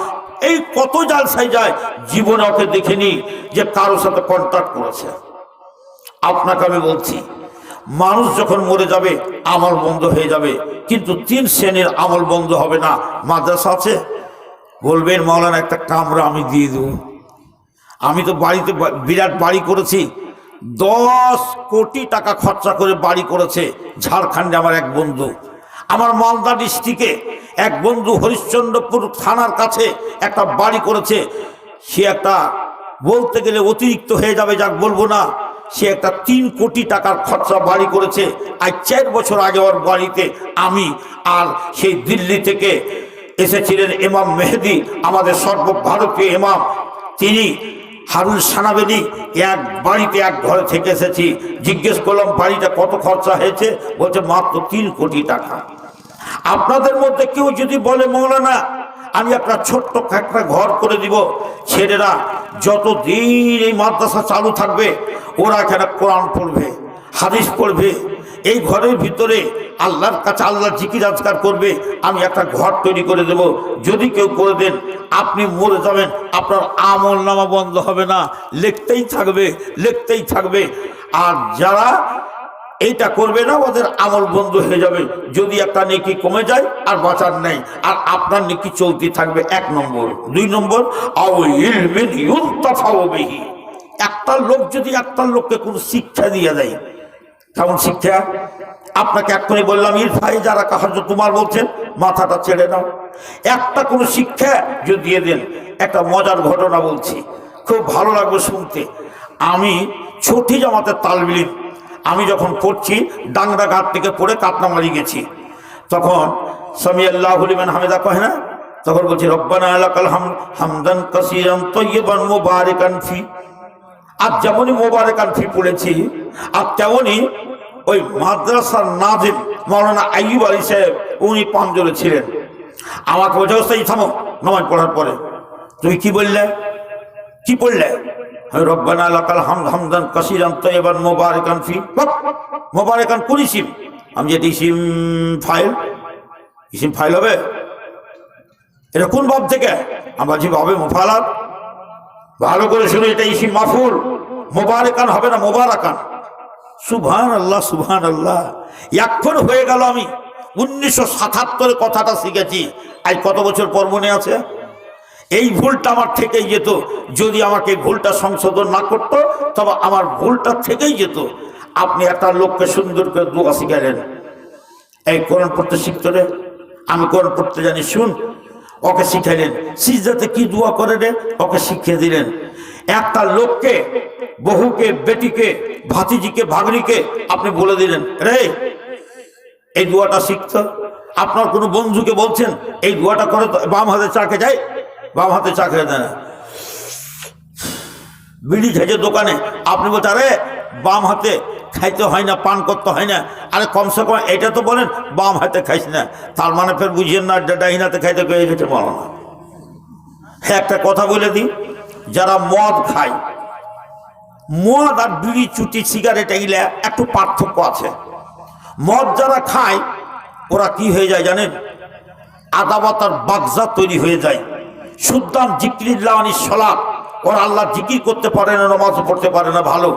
এই কত জালসায় যায়, জীবনে ওকে দেখিনি যে কারোর সাথে কন্ট্যাক্ট করেছে। আপনাকে আমি বলছি, মানুষ যখন মরে যাবে আমল বন্ধ হয়ে যাবে, কিন্তু 3 শ্রেণীর আমল বন্ধ হবে না। মাদ্রাসা আছে, বলবেন মাওলানা একটা কামরা আমি দিয়ে দেব। আমি তো বাড়িতে বিরাট বাড়ি করেছি, 10 কোটি টাকা খরচা করে বাড়ি করেছে ঝাড়খণ্ডে আমার এক বন্ধু। আমার মালদা ডিস্ট্রিক্টে এক বন্ধু হরিশ্চন্দ্রপুর থানার কাছে একটা বাড়ি করেছে। সে একটা বলতে গেলে অতিরিক্ত হয়ে যাবে, যাক বলবো না, সে একটা 3 কোটি টাকার খরচা বাড়ি করেছে। আজ 4 বছর আগে ওর বাড়িতে আমি আর সেই দিল্লি থেকে এসেছিলেন ইমাম মেহেদি, আমাদের সর্বভারতীয় ইমাম, তিনি হারুন সানাবেদি, এক বাড়িতে এক ঘরে থেকে এসেছি। জিজ্ঞেস করলাম বাড়িটা কত খরচা হয়েছে, বলছে মাত্র 3 কোটি টাকা। আপনাদের মধ্যে কেউ যদি বলে মৌলানা আমি একটা ছোট্ট একটা ঘর করে দিব, ছেলেরা যতদিন এই মাদ্রাসা চালু থাকবে ওরা এখানে কোরআন পড়বে, হাদিস পড়বে, এই ঘরের ভিতরে আল্লাহর কাছে আল্লাহর জিকির আজকার করবে, আমি একটা ঘর তৈরি করে দেব। যদি কেউ করে দেন, আপনি মরে যাবেন, আপনার আমল নামা বন্ধ হবে না, লিখতেই থাকবে, লিখতেই থাকবে। আর যারা এইটা করবে না ওদের আমল বন্ধ হয়ে যাবে। যদি একটা নেকি কমে যায় আর বাঁচার নেই, আর আপনার নেকি চলতে থাকবে। 1 নম্বর। 2 নম্বর, একটা লোক যদি একটা লোককে কোনো শিক্ষা দিয়ে দেয়, কেমন শিক্ষা? আপনাকে এক্ষুনি বললাম ইরফাই যারা কাহার্য তোমার বলছেন, মাথাটা ছেড়ে দাও। একটা কোনো শিক্ষা যদি দিয়ে দেন, একটা মজার ঘটনা বলছি, খুব ভালো লাগবে শুনতে। আমি ছুটি জামাতের তালবিল আমি যখন পড়ছি, ডাংরা ঘাট থেকে পড়ে কাতনামারি গেছি, তখন সামি আল্লাহু লিমান হামিদা কহে না, তখন বলছি রব্বানা লাকাল হামদ হামদান কাসীরান তাইয়িবান মুবারাকান ফি। আর যেমনই মুবারাকান ফি পড়েছি, আর তেমনই ওই মাদ্রাসার নাজিম মাওলানা আইয়ুব আলী সাহেব, উনি পাঞ্জলে ছিলেন। আমাকে বোঝা অবস্থায় থামো, নামাজ পড়ার পরে তুমি কি বললে, কি পড়লে? রব্বানা লাকাল হামদ হামদান কাসীরান তাইয়িবান মুবারাকান ফি। মুবারাকান কোন ইসিম? আমি যে ইসিম ফাইল, ইসিম ফাইল হবে? এটা কোন ভাব থেকে? আমরা যে ভাবে মুফালাত, ভালো করে শুনে, এটা ইসিম মাফুল, মুবারাকান হবে না, মুবারাকান। সুবহানাল্লাহ, সুবহানাল্লাহ। এখন হয়ে গেল আমি 1977 কথাটা শিখেছি, আজ কত বছর পর মনে আছে? এই ভুলটা আমার থেকেই যেত, যদি আমাকে ভুলটা সংশোধন না করতো তবে আমার ভুলটা থেকেই যেত। আপনি একটা লোককে সুন্দর করে দোয়া শিখালেন, এই কোরআন পড়তে শিখতে রে, আমি কোরআন পড়তে জানি, শুন। ওকে শিখাইলেন সিজদাতে কি দোয়া করে রে, ওকে শিখিয়ে দিলেন। একটা লোককে, বহুকে, বেটিকে, ভাতিজিকে, ভাগ্নিকে আপনি বলে দিলেন, রে এই দোয়াটা শিখতো। আপনার কোনো বন্ধুকে বলছেন এই দোয়াটা করে, বাম হাতে চা খেয়ে যায়, বাম হাতে চা খেয়ে দেয় না, বিড়ি খেয়েছে দোকানে, আপনি বলছেন আরে বাম হাতে খাইতে হয় না, পান করতে হয় না, আরে কমসে কম এটা তো বলেন বাম হাতে খাইস না, তার মানে ফের বুঝিয়েন না ডাইন হাতে খাইতে গিয়ে গেছে বলো না। হ্যাঁ, একটা কথা বলে দিই, যারা মদ খায়, মদ আর বিড়ি, চুটি, সিগারেট এগুলা একটু পার্থক্য আছে। মদ যারা খায় ওরা কি হয়ে যায় জানেন? আদাবতার বাগজা তৈরি হয়ে যায়। সুদ্দান জিক্রিল্লাহ আনি সলাত, ওরা আল্লাহ জিকির করতে পারে না, নামাজ পড়তে পারে না ভালো।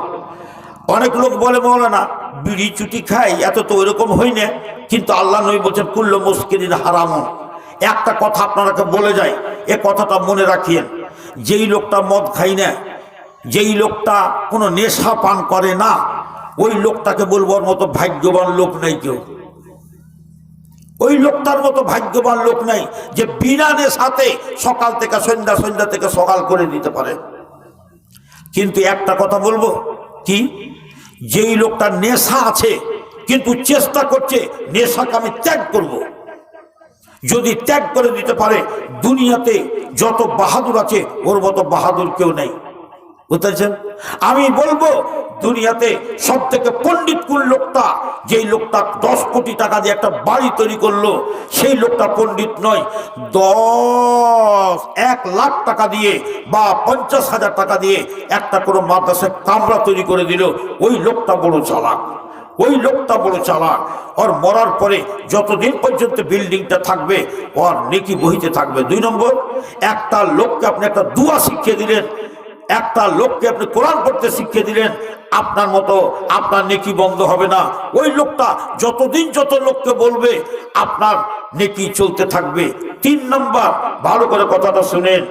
অনেক লোক বলে না বিড়ি চুটি খাই, এত তো ওইরকম হই না, কিন্তু আল্লাহ নবী বলছেন কুল্লু মুস্কিরিন হারামুন। একটা কথা আপনারাকে বলে যায়, এ কথাটা মনে রাখিয়েন, যেই লোকটা মদ খাই না, যেই লোকটা কোনো নেশা পান করে না, ওই লোকটাকে বলবার মতো ভাগ্যবান লোক নেই কেউ। ওই লোকটার মতো ভাগ্যবান লোক নেই যে বিনা নেশাতে সকাল থেকে সন্ধ্যা, সন্ধ্যা থেকে সকাল করে দিতে পারে। কিন্তু একটা কথা বলবো কি, যেই লোকটা নেশা আছে কিন্তু চেষ্টা করছে নেশাকে আমি ত্যাগ করব, যদি ত্যাগ করে দিতে পারে, দুনিয়াতে যত বাহাদুর আছে ওর মতো বাহাদুর কেউ নেই। বুঝতেছেন? আমি বলবো দুনিয়াতে সব থেকে পণ্ডিত কোন লোকটা, যেই লোকটা 10 কোটি টাকা দিয়ে একটা বাড়ি তৈরি করলো, সেই লোকটা পণ্ডিত নয়। 1 লাখ টাকা দিয়ে বা 50,000 টাকা দিয়ে একটা কোনো মাদ্রাসার কামরা তৈরি করে দিল, ওই লোকটা বড় চালাক, ওই লোকটা বড় চালাক। ওর মরার পরে যতদিন পর্যন্ত বিল্ডিংটা থাকবে ওর নেকি বহিতে থাকবে। 2 নম্বর, একটা লোককে আপনি একটা দোয়া শিখিয়ে দিলেন, একটা লোককে আপনি কোরআন পড়তে শিখিয়ে দিলেন, আপনার মতো আপনার নেকি বন্ধ হবে না। ওই লোকটা যতদিন যত লোককে বলবে আপনার নেকি চলতে থাকবে। 3 নম্বর, ভালো করে কথাটা শুনেন,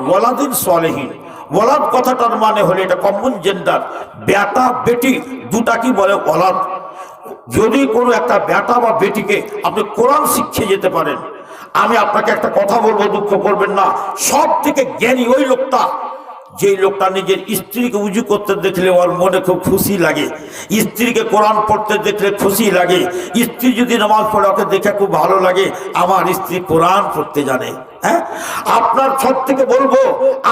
ওয়ালাদিন সালেহিন। ওয়ালাদ কথাটার মানে হলো, এটা কমন জেন্ডার, বেটা বেটি দুটাকে বলে ওয়ালাদ। যদি কোনো একটা বেটা বা বেটিকে আপনি কোরআন শিখিয়ে যেতে পারেন, আমি আপনাকে একটা কথা বলবো, দুঃখ করবেন না, সব থেকে জ্ঞানী ওই লোকটা, যেই লোকটা নিজের স্ত্রীকে উজু করতে দেখলে ওর মনে খুব খুশি লাগে, স্ত্রীকে কোরআন পড়তে দেখলে খুশি লাগে, স্ত্রী যদি নামাজ পড়ে ওকে দেখে খুব ভালো লাগে, আমার স্ত্রী কোরআন পড়তে জানে। হ্যাঁ, আপনার সব থেকে বলবো,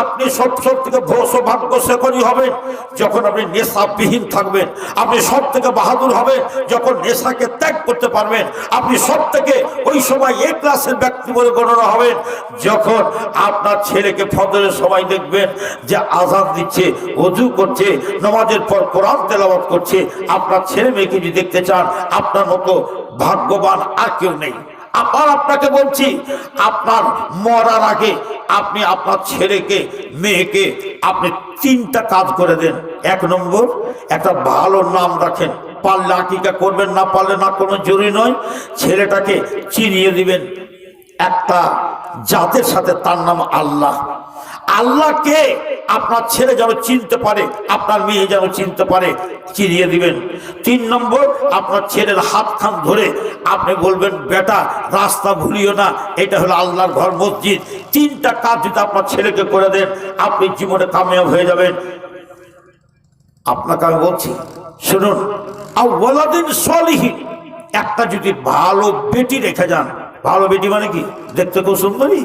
আপনি সব থেকে সৌভাগ্যশালী হবেন যখন আপনি নেশাবিহীন থাকবেন। আপনি সব থেকে বাহাদুর হবেন যখন নেশাকে ত্যাগ করতে পারবেন। আপনি সব থেকে ওই সময় এ ক্লাসের ব্যক্তি বলে গণনা হবেন যখন আপনার ছেলেকে ফজরের সময় দেখবেন যে আযান দিচ্ছে, ওযু করছে, নামাজের পর কোরআন তেলাওয়াত করছে। আপনার ছেলে মেয়েকে যদি দেখতে চান, আপনার মতো ভাগ্যবান আর কেউ নেই। আবার আপনাকে বলছি, আপনার মরার আগে আপনি আপনার ছেলেকে মেয়েকে আপনি 3টা কাজ করে দেন। 1 নম্বর, একটা ভালো নাম রাখেন, পারলে আকিকা করবেন, না পারলে না করবেন, জরুরি নয়। ছেলেটাকে চিনিয়ে দিবেন একটা জাতের সাথে, তার নাম আল্লাহ। আল্লাহকে আপনার ছেলে যেন চিনতে পারে, আপনার মেয়ে যেন চিনতে পারে, চিনিয়ে দিবেন। 3 নম্বর, আপনার ছেলের হাত খান ধরে আপনি বলবেন, বেটা রাস্তা ভুলিও না, এটা হলো আল্লাহর ঘর, মসজিদ। 3টা কাজ যদি আপনার ছেলেকে করে দেন, আপনি জীবনে কামিয়াব হয়ে যাবেন। আপনাকে আমি বলছি, শুনুন, ওয়ালাদিন সালিহিন, একটা যদি ভালো বেটি রেখে যান। ভালো বেটি মানে কি? দেখতে খুব সুন্দরী,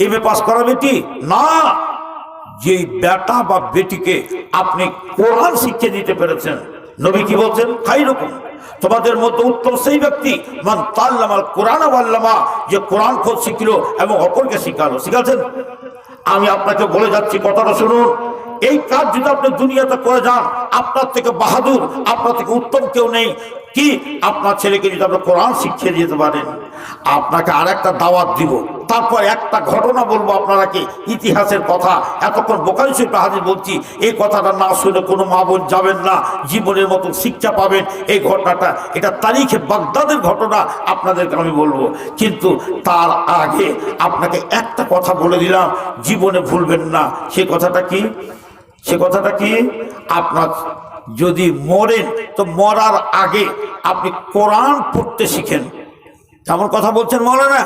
এমএ পাস করা বেটি না, যে বেটা বা বেটিকে আপনি কোরআন শিক্ষা দিতে পেরেছেন। নবী কি বলছেন? খাইরুকুম তোমাদের মধ্যে উত্তম সেই ব্যক্তি মান তাল্লামাল কোরআন ওয়াল্লামা, যে কোরআন খোদ শিখলো এবং অপরকে শিখালো। শিখাচ্ছেন? আমি আপনাকে বলে যাচ্ছি, কথাটা শুনুন। এই কাজ যদি আপনি দুনিয়াতে করে যান, আপনার থেকে বাহাদুর, আপনার থেকে উত্তম কেউ নেই। কি আপনার ছেলেকে যদি আপনি কোরআন শিখিয়ে দিতে পারেন, আপনাকে আর একটা দাওয়াত দিব। তারপর একটা ঘটনা বলবো আপনারা কি ইতিহাসের কথা। এতক্ষণ বোখারী শরীফে হাদিস বলছি, এই কথাটা না শুনে কোনো মা বোন যাবেন না, জীবনের মতো শিক্ষা পাবেন। এই ঘটনাটা, এটা তারিখে বাগদাদের ঘটনা, আপনাদেরকে আমি বলবো। কিন্তু তার আগে আপনাকে একটা কথা বলে দিলাম, জীবনে ভুলবেন না। সে কথাটা কি? সে কথাটা কি? আপনার যদি মরেন তো মরার আগে আপনি কোরআন পড়তে শিখেন। কেমন কথা বলছেন মৌলানা?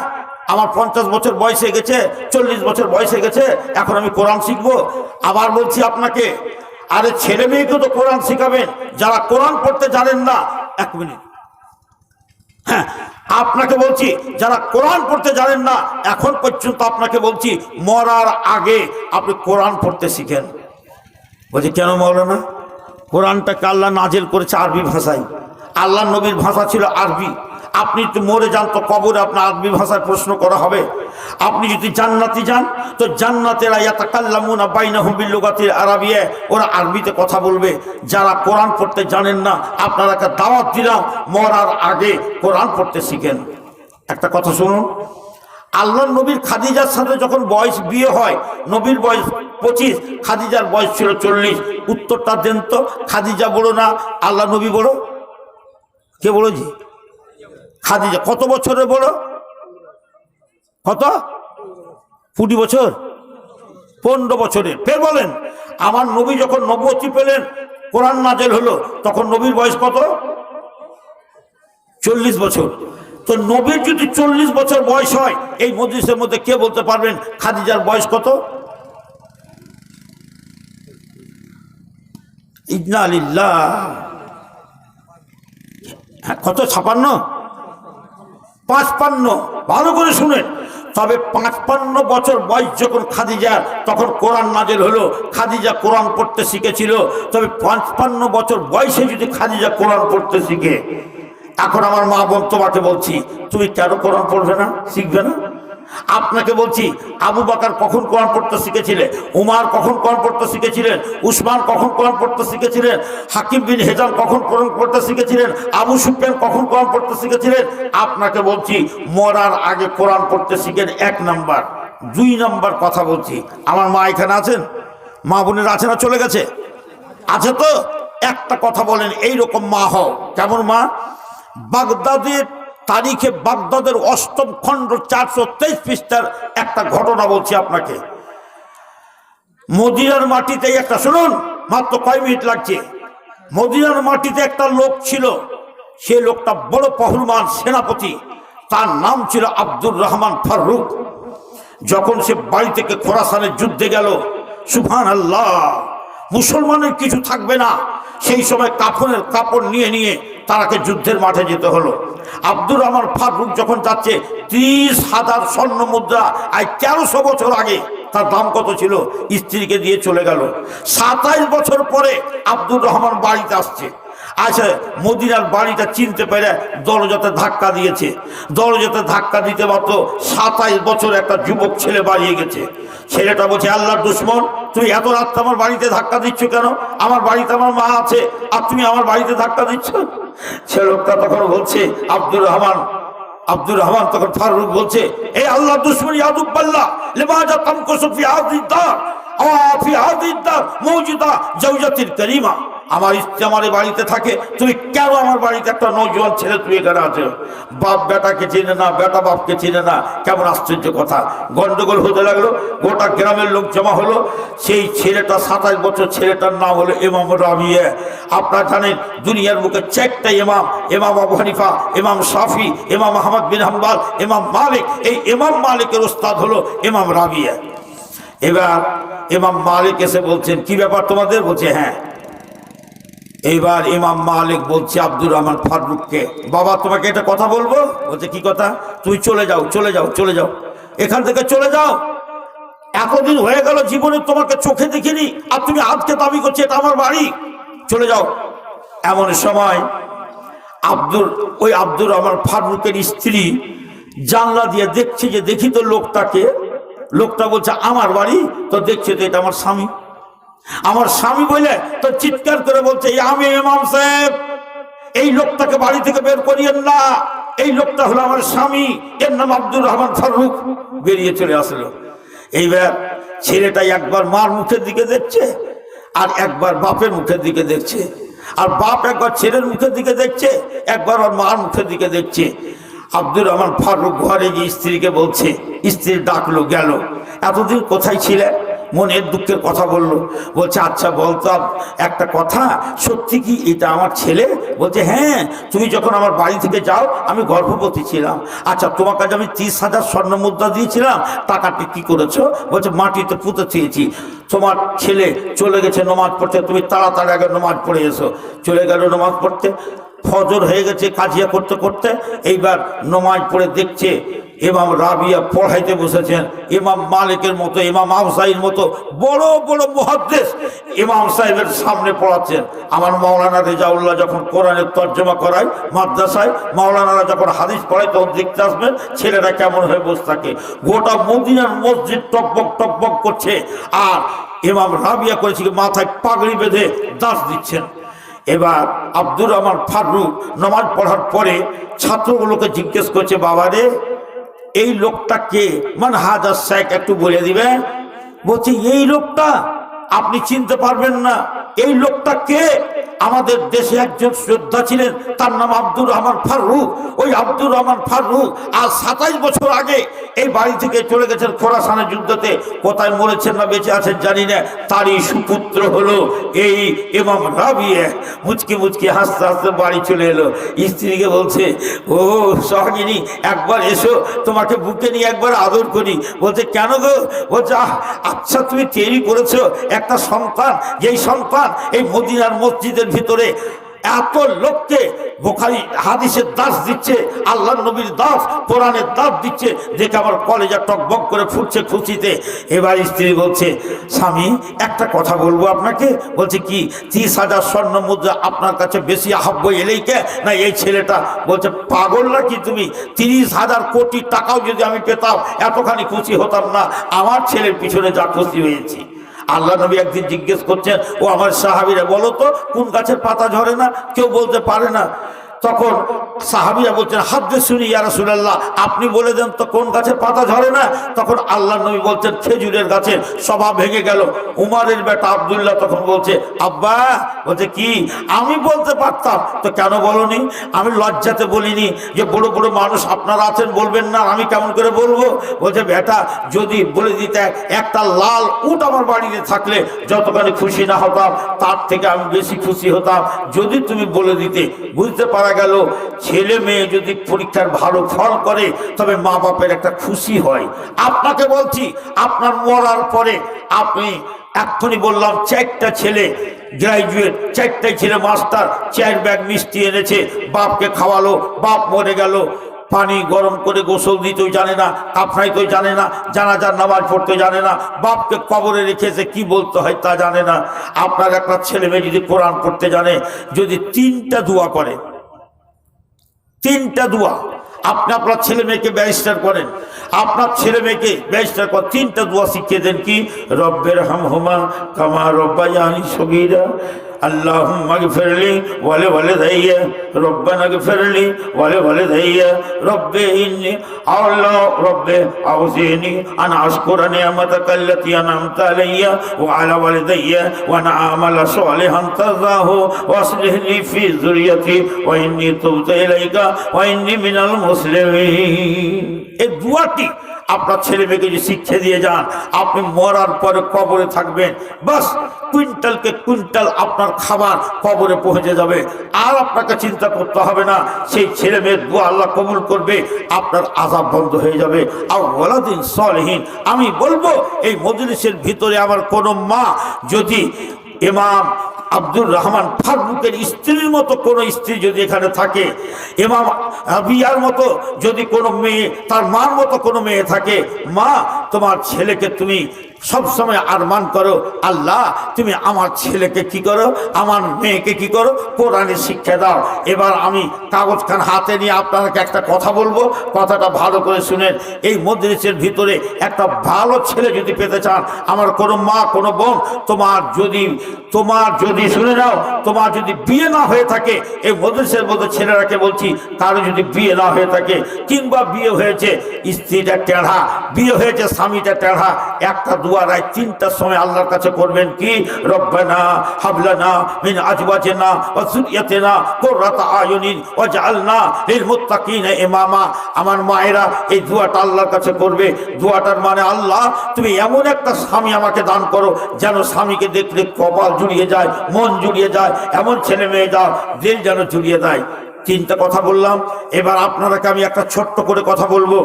আমার 50 বছর বয়স হয়ে গেছে, 40 বছর বয়স হয়ে গেছে, এখন আমি কোরআন শিখবো? আবার বলছি আপনাকে, আরে ছেলে মেয়েকে তো কোরআন শিখাবেন, যারা কোরআন পড়তে জানেন না। এক মিনিট, হ্যাঁ, আপনাকে বলছি যারা কোরআন পড়তে জানেন না, এখন পর্যন্ত আপনাকে বলছি মরার আগে আপনি কোরআন পড়তে শিখেন। বলছি কেন মৌলানা? কোরআনটাকে আল্লাহ নাজিল করেছে আরবি ভাষায়, আল্লাহ নবীর ভাষা ছিল আরবি। আপনি তো মরে যান তো কবরে আপনার আরবি ভাষায় প্রশ্ন করা হবে। আপনি যদি জান্নাতি যান তো জান্নাতেরা ইয়াতাকাল্লামুনা বাইনাহুম বিল-লুগাতিল আরাবিয়া, ওরা আরবিতে কথা বলবে। যারা কোরআন পড়তে জানেন না, আপনারা একটা দাওয়াত দিলাম, মরার আগে কোরআন পড়তে শিখেন। একটা কথা শুনুন, আল্লাহ নবীর খাদিজার সাথে যখন বয়স বিয়ে হয়, নবীর বয়স 25, খাদিজার বয়স ছিল 40। উত্তরটা দেন তো, খাদিজা বড় না আল্লাহ নবী বড়? কে বড় জি? খাদিজা। কত বছরের বড়? কত? 20 বছর? 15 বছরের। ফের বলেন, আমার নবী যখন নবুয়তি পেলেন, কোরআন নাজেল হলো, তখন নবীর বয়স কত? 40 বছর। তো নবীর যদি 40 বছর বয়স হয়, এই মজলিসের মধ্যে কে বলতে পারবেন খাদিজার বয়স কত? ইন্না লিল্লাহ। কত? 56? 55। ভালো করে শুনেন। তবে 55 বছর বয়স যখন খাদিজার, তখন কোরআন নাজেল হলো। খাদিজা কোরআন পড়তে শিখেছিল। তবে 55 বছর বয়সে যদি খাদিজা কোরআন পড়তে শিখে, এখন আমার মা বোন তোমাকে বলছি, তুমি কেন কোরআন পড়বে না, শিখবে না? আপনাকে বলছি, আবু বকর কখন কোরআন পড়তে শিখেছিলেন? উমার কখন কোরআন পড়তে শিখেছিলেন? উসমান কখন কোরআন পড়তে শিখেছিলেন? হাকিম বিন হিজাম কখন কোরআন পড়তে শিখেছিলেন? আবু সুফিয়ান কখন কোরআন পড়তে শিখেছিলেন? আপনাকে বলছি, মরার আগে কোরআন পড়তে শিখেন, 1 নাম্বার। 2 নাম্বার কথা বলছি, আমার মা এখানে আছেন? মা বোনের আছে না চলে গেছে? আছে তো? একটা কথা বলেন, এইরকম মা হও। কেমন মা? বাগদাদের তারিখে, বাগদাদের 8ম খণ্ড 423 পৃষ্ঠার একটা ঘটনা বলছি আপনাকে। মদিনার মাটিতে একটা, শুনুন, মাত্র কয় মিনিট লাগছে। মদিনার মাটিতে একটা লোক ছিল, সে লোকটা বড় পহলমান সেনাপতি, তার নাম ছিল আব্দুর রহমান ফারুক। যখন সে বাড়ি থেকে খোরাসানের যুদ্ধে গেল, সুবহানাল্লাহ, মুসলমানের কিছু থাকবে না, সেই সময় কাফনের কাপড় নিয়ে নিয়ে তারাকে যুদ্ধের মাঠে যেতে হলো। আব্দুর রহমান ফারুক যখন যাচ্ছে, 30,000 স্বর্ণ মুদ্রা, আর 1300 বছর আগে তার দাম কত ছিল, স্ত্রীকে দিয়ে চলে গেল। 27 বছর পরে আব্দুর রহমান বাড়িতে আসছে। আচ্ছা, মদিনার বাড়িটা চিনতে পেরে দরজাতে ধাক্কা দিয়েছে। দরজাতে ধাক্কা দিতে মাত্র 27 বছর একটা যুবক ছেলে বাড়িয়ে গেছে। ছেলেটা বলছে, আল্লাহর দুশমন, তুই এত রাত আমার বাড়িতে ধাক্কা দিচ্ছ কেন? আমার বাড়িতে আমার মা আছে, আর তুমি আমার বাড়িতে ধাক্কা দিচ্ছ? ছেলেটা তখন বলছে, আব্দুর রহমান তখন ফারুক বলছে, এই আল্লাহর দুশমন ইয়াদুব্বাল্লাহ লিমাজা তামকুসু ফি হাযিদ দার ফি হাযিদ দার মওজুদা জাওজাতিল কারীমা। আমার স্ত্রী আমার বাড়িতে থাকে, তুমি কেন আমার বাড়িতে একটা নওজোয়ান ছেলে তুই এখানে আছো? বাপ বেটাকে চিনে না, বেটা বাপকে চিনে না, কেমন আশ্চর্য কথা। গন্ডগোল হতে লাগলো, গোটা গ্রামের লোক জমা হলো। সেই ছেলেটা 27 বছর, ছেলেটার নাম হলো ইমাম রাবিয়া। আপনারা জানেন দুনিয়ার বুকে 4টা ইমাম, ইমাম আবু হানিফা, ইমাম শাফি, ইমাম আহমদ বিন হাম্বল, ইমাম মালিক। এই ইমাম মালিকের উস্তাদ হলো ইমাম রাবিয়া। এবার ইমাম মালিক এসে বলছেন, কি ব্যাপার তোমাদের? বলছে হ্যাঁ। এইবার ইমাম মালিক বলছে আব্দুর রহমান ফারুককে, বাবা তোমাকে একটা কথা বলবো। বলছে কি কথা? তুই চলে যাও, চলে যাও, চলে যাও, এখান থেকে চলে যাও। এতদিন হয়ে গেল জীবনে তোমাকে চোখে দেখিনি, আর তুমি আজকে দাবি করছো এটা আমার বাড়ি, চলে যাও। এমন সময় ওই আব্দুর রহমান ফারুকের স্ত্রী জানলা দিয়ে দেখছে যে দেখি তো লোকটাকে। লোকটা বলছে আমার বাড়ি, তো দেখছে তো এটা আমার স্বামী। আমার স্বামী বলে তো চিৎকার করে বলছে আমি ইমাম সাহেব, এই লোকটাকে বাড়ি থেকে বের করিয়েন না, এই লোকটা হলো আমার স্বামী, এর নাম আব্দুর রহমান ফারুক। বেরিয়ে চলে আসলো। এইবার ছেলেটা একবার মার মুখের দিকে দেখছে, আর একবার বাপের মুখের দিকে দেখছে, আর বাপ একবার ছেলের মুখের দিকে দেখছে, একবার ওর মার মুখের দিকে দেখছে। আব্দুর রহমান ফারুক ঘরে গিয়ে স্ত্রীকে বলছে, স্ত্রী ডাকলো, গেল, এতদিন কোথায় ছিলে? মনের দুঃখের কথা বললো। বলছে আচ্ছা বলতো একটা কথা, সত্যি কি এটা আমার ছেলে? বলছে হ্যাঁ, তুমি যখন আমার বাড়ি থেকে যাও আমি গর্ভবতী ছিলাম। আচ্ছা তোমার কাছে আমি 30,000 স্বর্ণ মুদ্রা দিয়েছিলাম, টাকাটি কি করেছো? বলছে মাটিতে পুঁতে চেয়েছি। তোমার ছেলে চলে গেছে নমাজ পড়তে, তুমি তাড়াতাড়ি আগে নমাজ পড়ে এসো। চলে গেল নমাজ পড়তে, ফজর হয়ে গেছে কাজিয়া করতে করতে। এইবার নমাজ পড়ে দেখছে ইমাম রাবিয়া পড়াইতে বসেছেন, ইমাম মালিকের মতো, ইমাম আফসাইর মতো বড় বড় মুহাদ্দিস ইমাম সাহেবের সামনে পড়াচ্ছেন। আমার মাওলানা রেজাউল্লাহ যখন কোরআনের তর্জমা করায় মাদ্রাসায়, মাওলানারা যখন হাদিস পড়ায় তখন দেখতে আসবেন ছেলেরা কেমন হয়ে বসে থাকে। গোটা মদিনার মসজিদ টকবক টকবক করছে, আর ইমাম রাবিয়া করেছে মাথায় পাগড়ি বেঁধে দাস দিচ্ছেন। এবার আব্দুর রহমান ফারুক নামাজ পড়ার পরে ছাত্রগুলোকে জিজ্ঞেস করছে, বাবা রে এই লোকটা কে? মানে হাজার শেখ একটু বলে দিবেন? বলছে এই লোকটা আপনি চিনতে পারবেন না, এই লোকটা কে? আমাদের দেশে একজন শ্রদ্ধা ছিলেন, তার নাম আব্দুর রহমান ফারুক। ওই আব্দুর রহমান ফারুক আজ 27 বছর আগে এই বাড়ি থেকে চলে গেছেন খোরাসানের যুদ্ধতে। কোথায় মরেছেন না বেঁচে আছেন জানি না, তারই সুপুত্র হলো এই ইমাম রাবিয়া। মুচকি মুচকি হাসতে হাসতে বাড়ি চলে এলো। স্ত্রীকে বলছে, ও সহগিনী একবার এসো, তোমাকে বুকে নিয়ে একবার আদর করি। বলছে কেন গো? বলছে আচ্ছা তুমি তৈরি করেছো একটা সন্তান, যেই সন্তান এই মদিনার মসজিদের ভিতরে এত লোককে বুখারী হাদিসের দাস দিচ্ছে, আল্লাহর নবীর দাস, কোরআনের দাস দিচ্ছে, দেখে আমার কলেজা টকবক করে ফুটছে খুশিতে। এবার স্ত্রী বলছে, স্বামী একটা কথা বলবো আপনাকে। বলছে কি? 30,000 স্বর্ণ মুদ্রা আপনার কাছে বেশি আহাব্য এলেই কে না এই ছেলেটা? বলছে পাগল নাকি তুমি? 30,000 কোটি টাকাও যদি আমি পেতাম এতখানি খুশি হতাম না, আমার ছেলের পিছনে যা খুশি হয়েছি। আল্লাহ নবী একদিন জিজ্ঞেস করছেন, ও আমার সাহাবীরা বলো তো কোন গাছের পাতা ঝরে না? কেউ বলতে পারে না। তখন সাহাবীরা বলছেন, হাদ্দে শুনি ইয়া রাসূলুল্লাহ, আপনি বলে দেন তো কোন গাছের পাতা ঝরে না? তখন আল্লাহ নবী বলছেন খেজুরের গাছের। সভা ভেঙে গেল। উমারের বেটা আব্দুল্লাহ তখন বলছে, আব্বা। বলছে কি? আমি বলতে পারতাম তো কেন বলনি? আমি লজ্জাতে বলিনি যে বড় বড় মানুষ আপনারা আছেন, বলবেন না, আমি কেমন করে বলবো? বলছে বেটা যদি বলে দিতে একটা লাল উট আমার বাড়িতে থাকলে যতখানি খুশি না হতাম তার থেকে আমি বেশি খুশি হতাম যদি তুমি বলে দিতে। বুঝতে পারা গেল ছেলে মেয়ে যদি পরীক্ষার ভালো ফল করে তবে মা বাপের একটা খুশি হয়। আপনাকে বলছি, আপনার মরার পরে আপনি এক্ষুনি বললাম 4টা ছেলে গ্রাজুয়েট, 4টাই ছেলে মাস্টার, 4 ব্যাগ মিষ্টি এনেছে, বাপকে খাওয়ালো, বাপ মরে গেল, পানি গরম করে গোসল দিতেও জানে না, কাফনাইতেও জানে না, জানাজার নামাজ পড়তে জানে না, বাপকে কবরে রেখেছে কি বলতে হয় তা জানে না। আপনার একটা ছেলে মেয়ে যদি কোরআন পড়তে জানে, যদি 3টা দোয়া করে, 3টা দোয়া, আপনি আপনার ছেলে মেয়েকে ব্যারিস্টার করেন, আপনার ছেলে মেয়েকে ব্যারিস্টার করেন, 3টা দোয়া শিখিয়ে দেন। কি? রব্বের হামহুমা কামা রব্বায়ানি সগীরা, আল্লাহুম্মা গফিরলি ওয়ালি ওয়ালিদাইয়া, রব্বানা গফিরলি ওয়ালি ওয়ালিদাইয়া, রব্বে ইন্নী আল্লাহ রব্বে আউযিনি আন আশকুরা নি'মাতাকা আল্লাতী আন'আমতা আলাইয়া ওয়া আলা ওয়ালিদাইয়া ওয়া আন আমালা সালিহান তারদাহু ওয়া আসলিহ লি ফি যুররিয়াতি ওয়া ইন্নী তুবতু ইলাইকা ওয়া ইন্নী মিনাল মুসলিমিন। এই দুয়াটি আপনার ছেলে মেয়েকে যে শিক্ষা দিয়ে যান, আপনি মরার পরে কবরে থাকবেন, বাস কুইন্টালকে কুইন্টাল আপনার খাবার কবরে পৌঁছে যাবে, আর আপনাকে চিন্তা করতে হবে না। সেই ছেলে মেয়ের দোয়া আল্লাহ কবুল করবে, আপনার আযাব বন্ধ হয়ে যাবে। আর ওয়ালাদিন সালিহিন, আমি বলবো এই মজলিসের ভিতরে আমার কোনো মা যদি ইমাম আব্দুর রহমান ফারুকের স্ত্রীর মতো কোনো স্ত্রী যদি এখানে থাকে, ইমাম রাবিয়ার মতো যদি কোনো মেয়ে, তার মার মতো কোনো মেয়ে থাকে, মা তোমার ছেলেকে তুমি সব সময় আরমান করো, আল্লাহ তুমি আমার ছেলেকে কি করো, আমার মেয়েকে কি করো, কোরআনের শিক্ষা দাও। এবার আমি কাগজখান হাতে নিয়ে আপনাকে একটা কথা বলবো, কথাটা ভালো করে শুনেন। এই মজলিসের ভিতরে একটা ভালো ছেলে যদি পেতে চান, আমার কোনো মা কোনো বোন, তোমার যদি শুনে নাও, তোমার যদি বিয়ে না হয়ে থাকে, এই মজলিসের মধ্যে ছেলেরাকে বলছি, কারো যদি বিয়ে না হয়ে থাকে, কিংবা বিয়ে হয়েছে স্ত্রীটা টেढ़া, বিয়ে হয়েছে স্বামীটা টেढ़া, একটা দুয়া রায় 3টার সময় আল্লাহর কাছে করবেন কি, রব্বানা হাবলানা মিন আজওয়াজিনা ওয়া যুররিয়াতিনা কুররাতা আয়ুনিন ওয়াজআলনা লিল মুত্তাকিনা ইমামা। আমার মায়েরা এই দুয়াটা আল্লাহর কাছে করবে। দুয়াটার মানে, আল্লাহ তুমি এমন একটা স্বামী আমাকে দান করো, যেন স্বামীকে দেখলে কপাল জুড়িয়ে যায়, মন জুড়িয়ে যায়, এমন ছেলে মেয়ে দাও দিল যেন জুড়িয়ে দেয়। 3টা কথা বললাম। এবার আপনারাকে আমি একটা ছোট্ট করে কথা বলবো,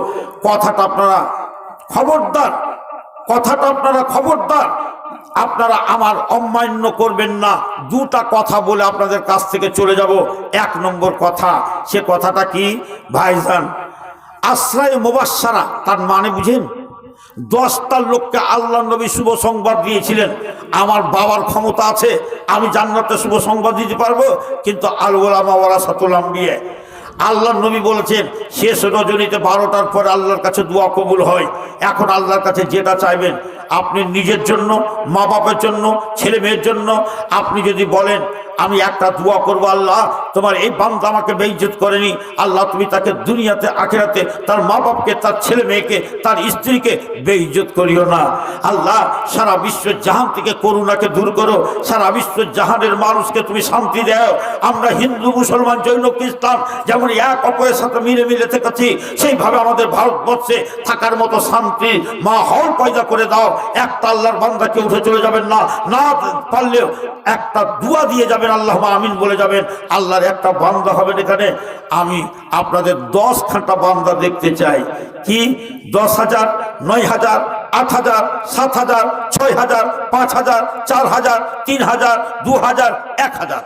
কথাটা আপনারা খবরদার, আপনারা আমার অমান্য করবেন না। 2টা কথা বলে আপনাদের কাছ থেকে চলে যাব। 1 নম্বর কথা, সে কথাটা কি ভাইজান, আশ্রয় মুবাশশারা, তার মানে বুঝেন? 10টা লোককে আল্লাহ নবী শুভ সংবাদ দিয়েছিলেন। আমার বাবার ক্ষমতা আছে, আমি জান্নাতে শুভ সংবাদ দিতে পারবো, কিন্তু আল উলামা ওয়ারাসাতুল আম্বিয়া, আল্লাহ নবী বলেছেন শেষ রজনীতে 12টার পরে আল্লাহর কাছে দোয়া কবুল হয়। এখন আল্লাহর কাছে যেটা চাইবেন, আপনি নিজের জন্য, মা বাবার জন্য, ছেলে মেয়ের জন্য, আপনি যদি বলেন আমি একটা দোয়া করবো, আল্লাহ তোমার এই বান্দা আমাকে বেইজ্জত করেনি, আল্লাহ তুমি তাকে দুনিয়াতে আখিরাতে তার মা বাপকে, তার ছেলে মেয়েকে, তার স্ত্রীকে বেইজ্জত করিও না। আল্লাহ সারা বিশ্ব জাহান থেকে করুণাকে দূর করো, সারা বিশ্ব জাহানের মানুষকে তুমি শান্তি দাও। আমরা হিন্দু মুসলমান জৈন খ্রিস্টান যেমন এক অপরের সাথে মিলে থেকেছি, সেইভাবে আমাদের ভারতবর্ষে থাকার মতো শান্তি মাহল পয়দা করে দাও। একটা আল্লাহর বান্দাকে উঠে চলে যাবেন না, না পারলেও একটা দুয়া দিয়ে যাবেন, আল্লাহ আমিন বলে যাবেন। আল্লাহর একটা বান্দা হবেন এখানে। আমি আপনাদের 10খানা বান্দা দেখতে চাই। কি 10,000, 9,000, 8,000, 7,000, 6,000, 5,000, 4,000, 3,000, 2,000, 1,000?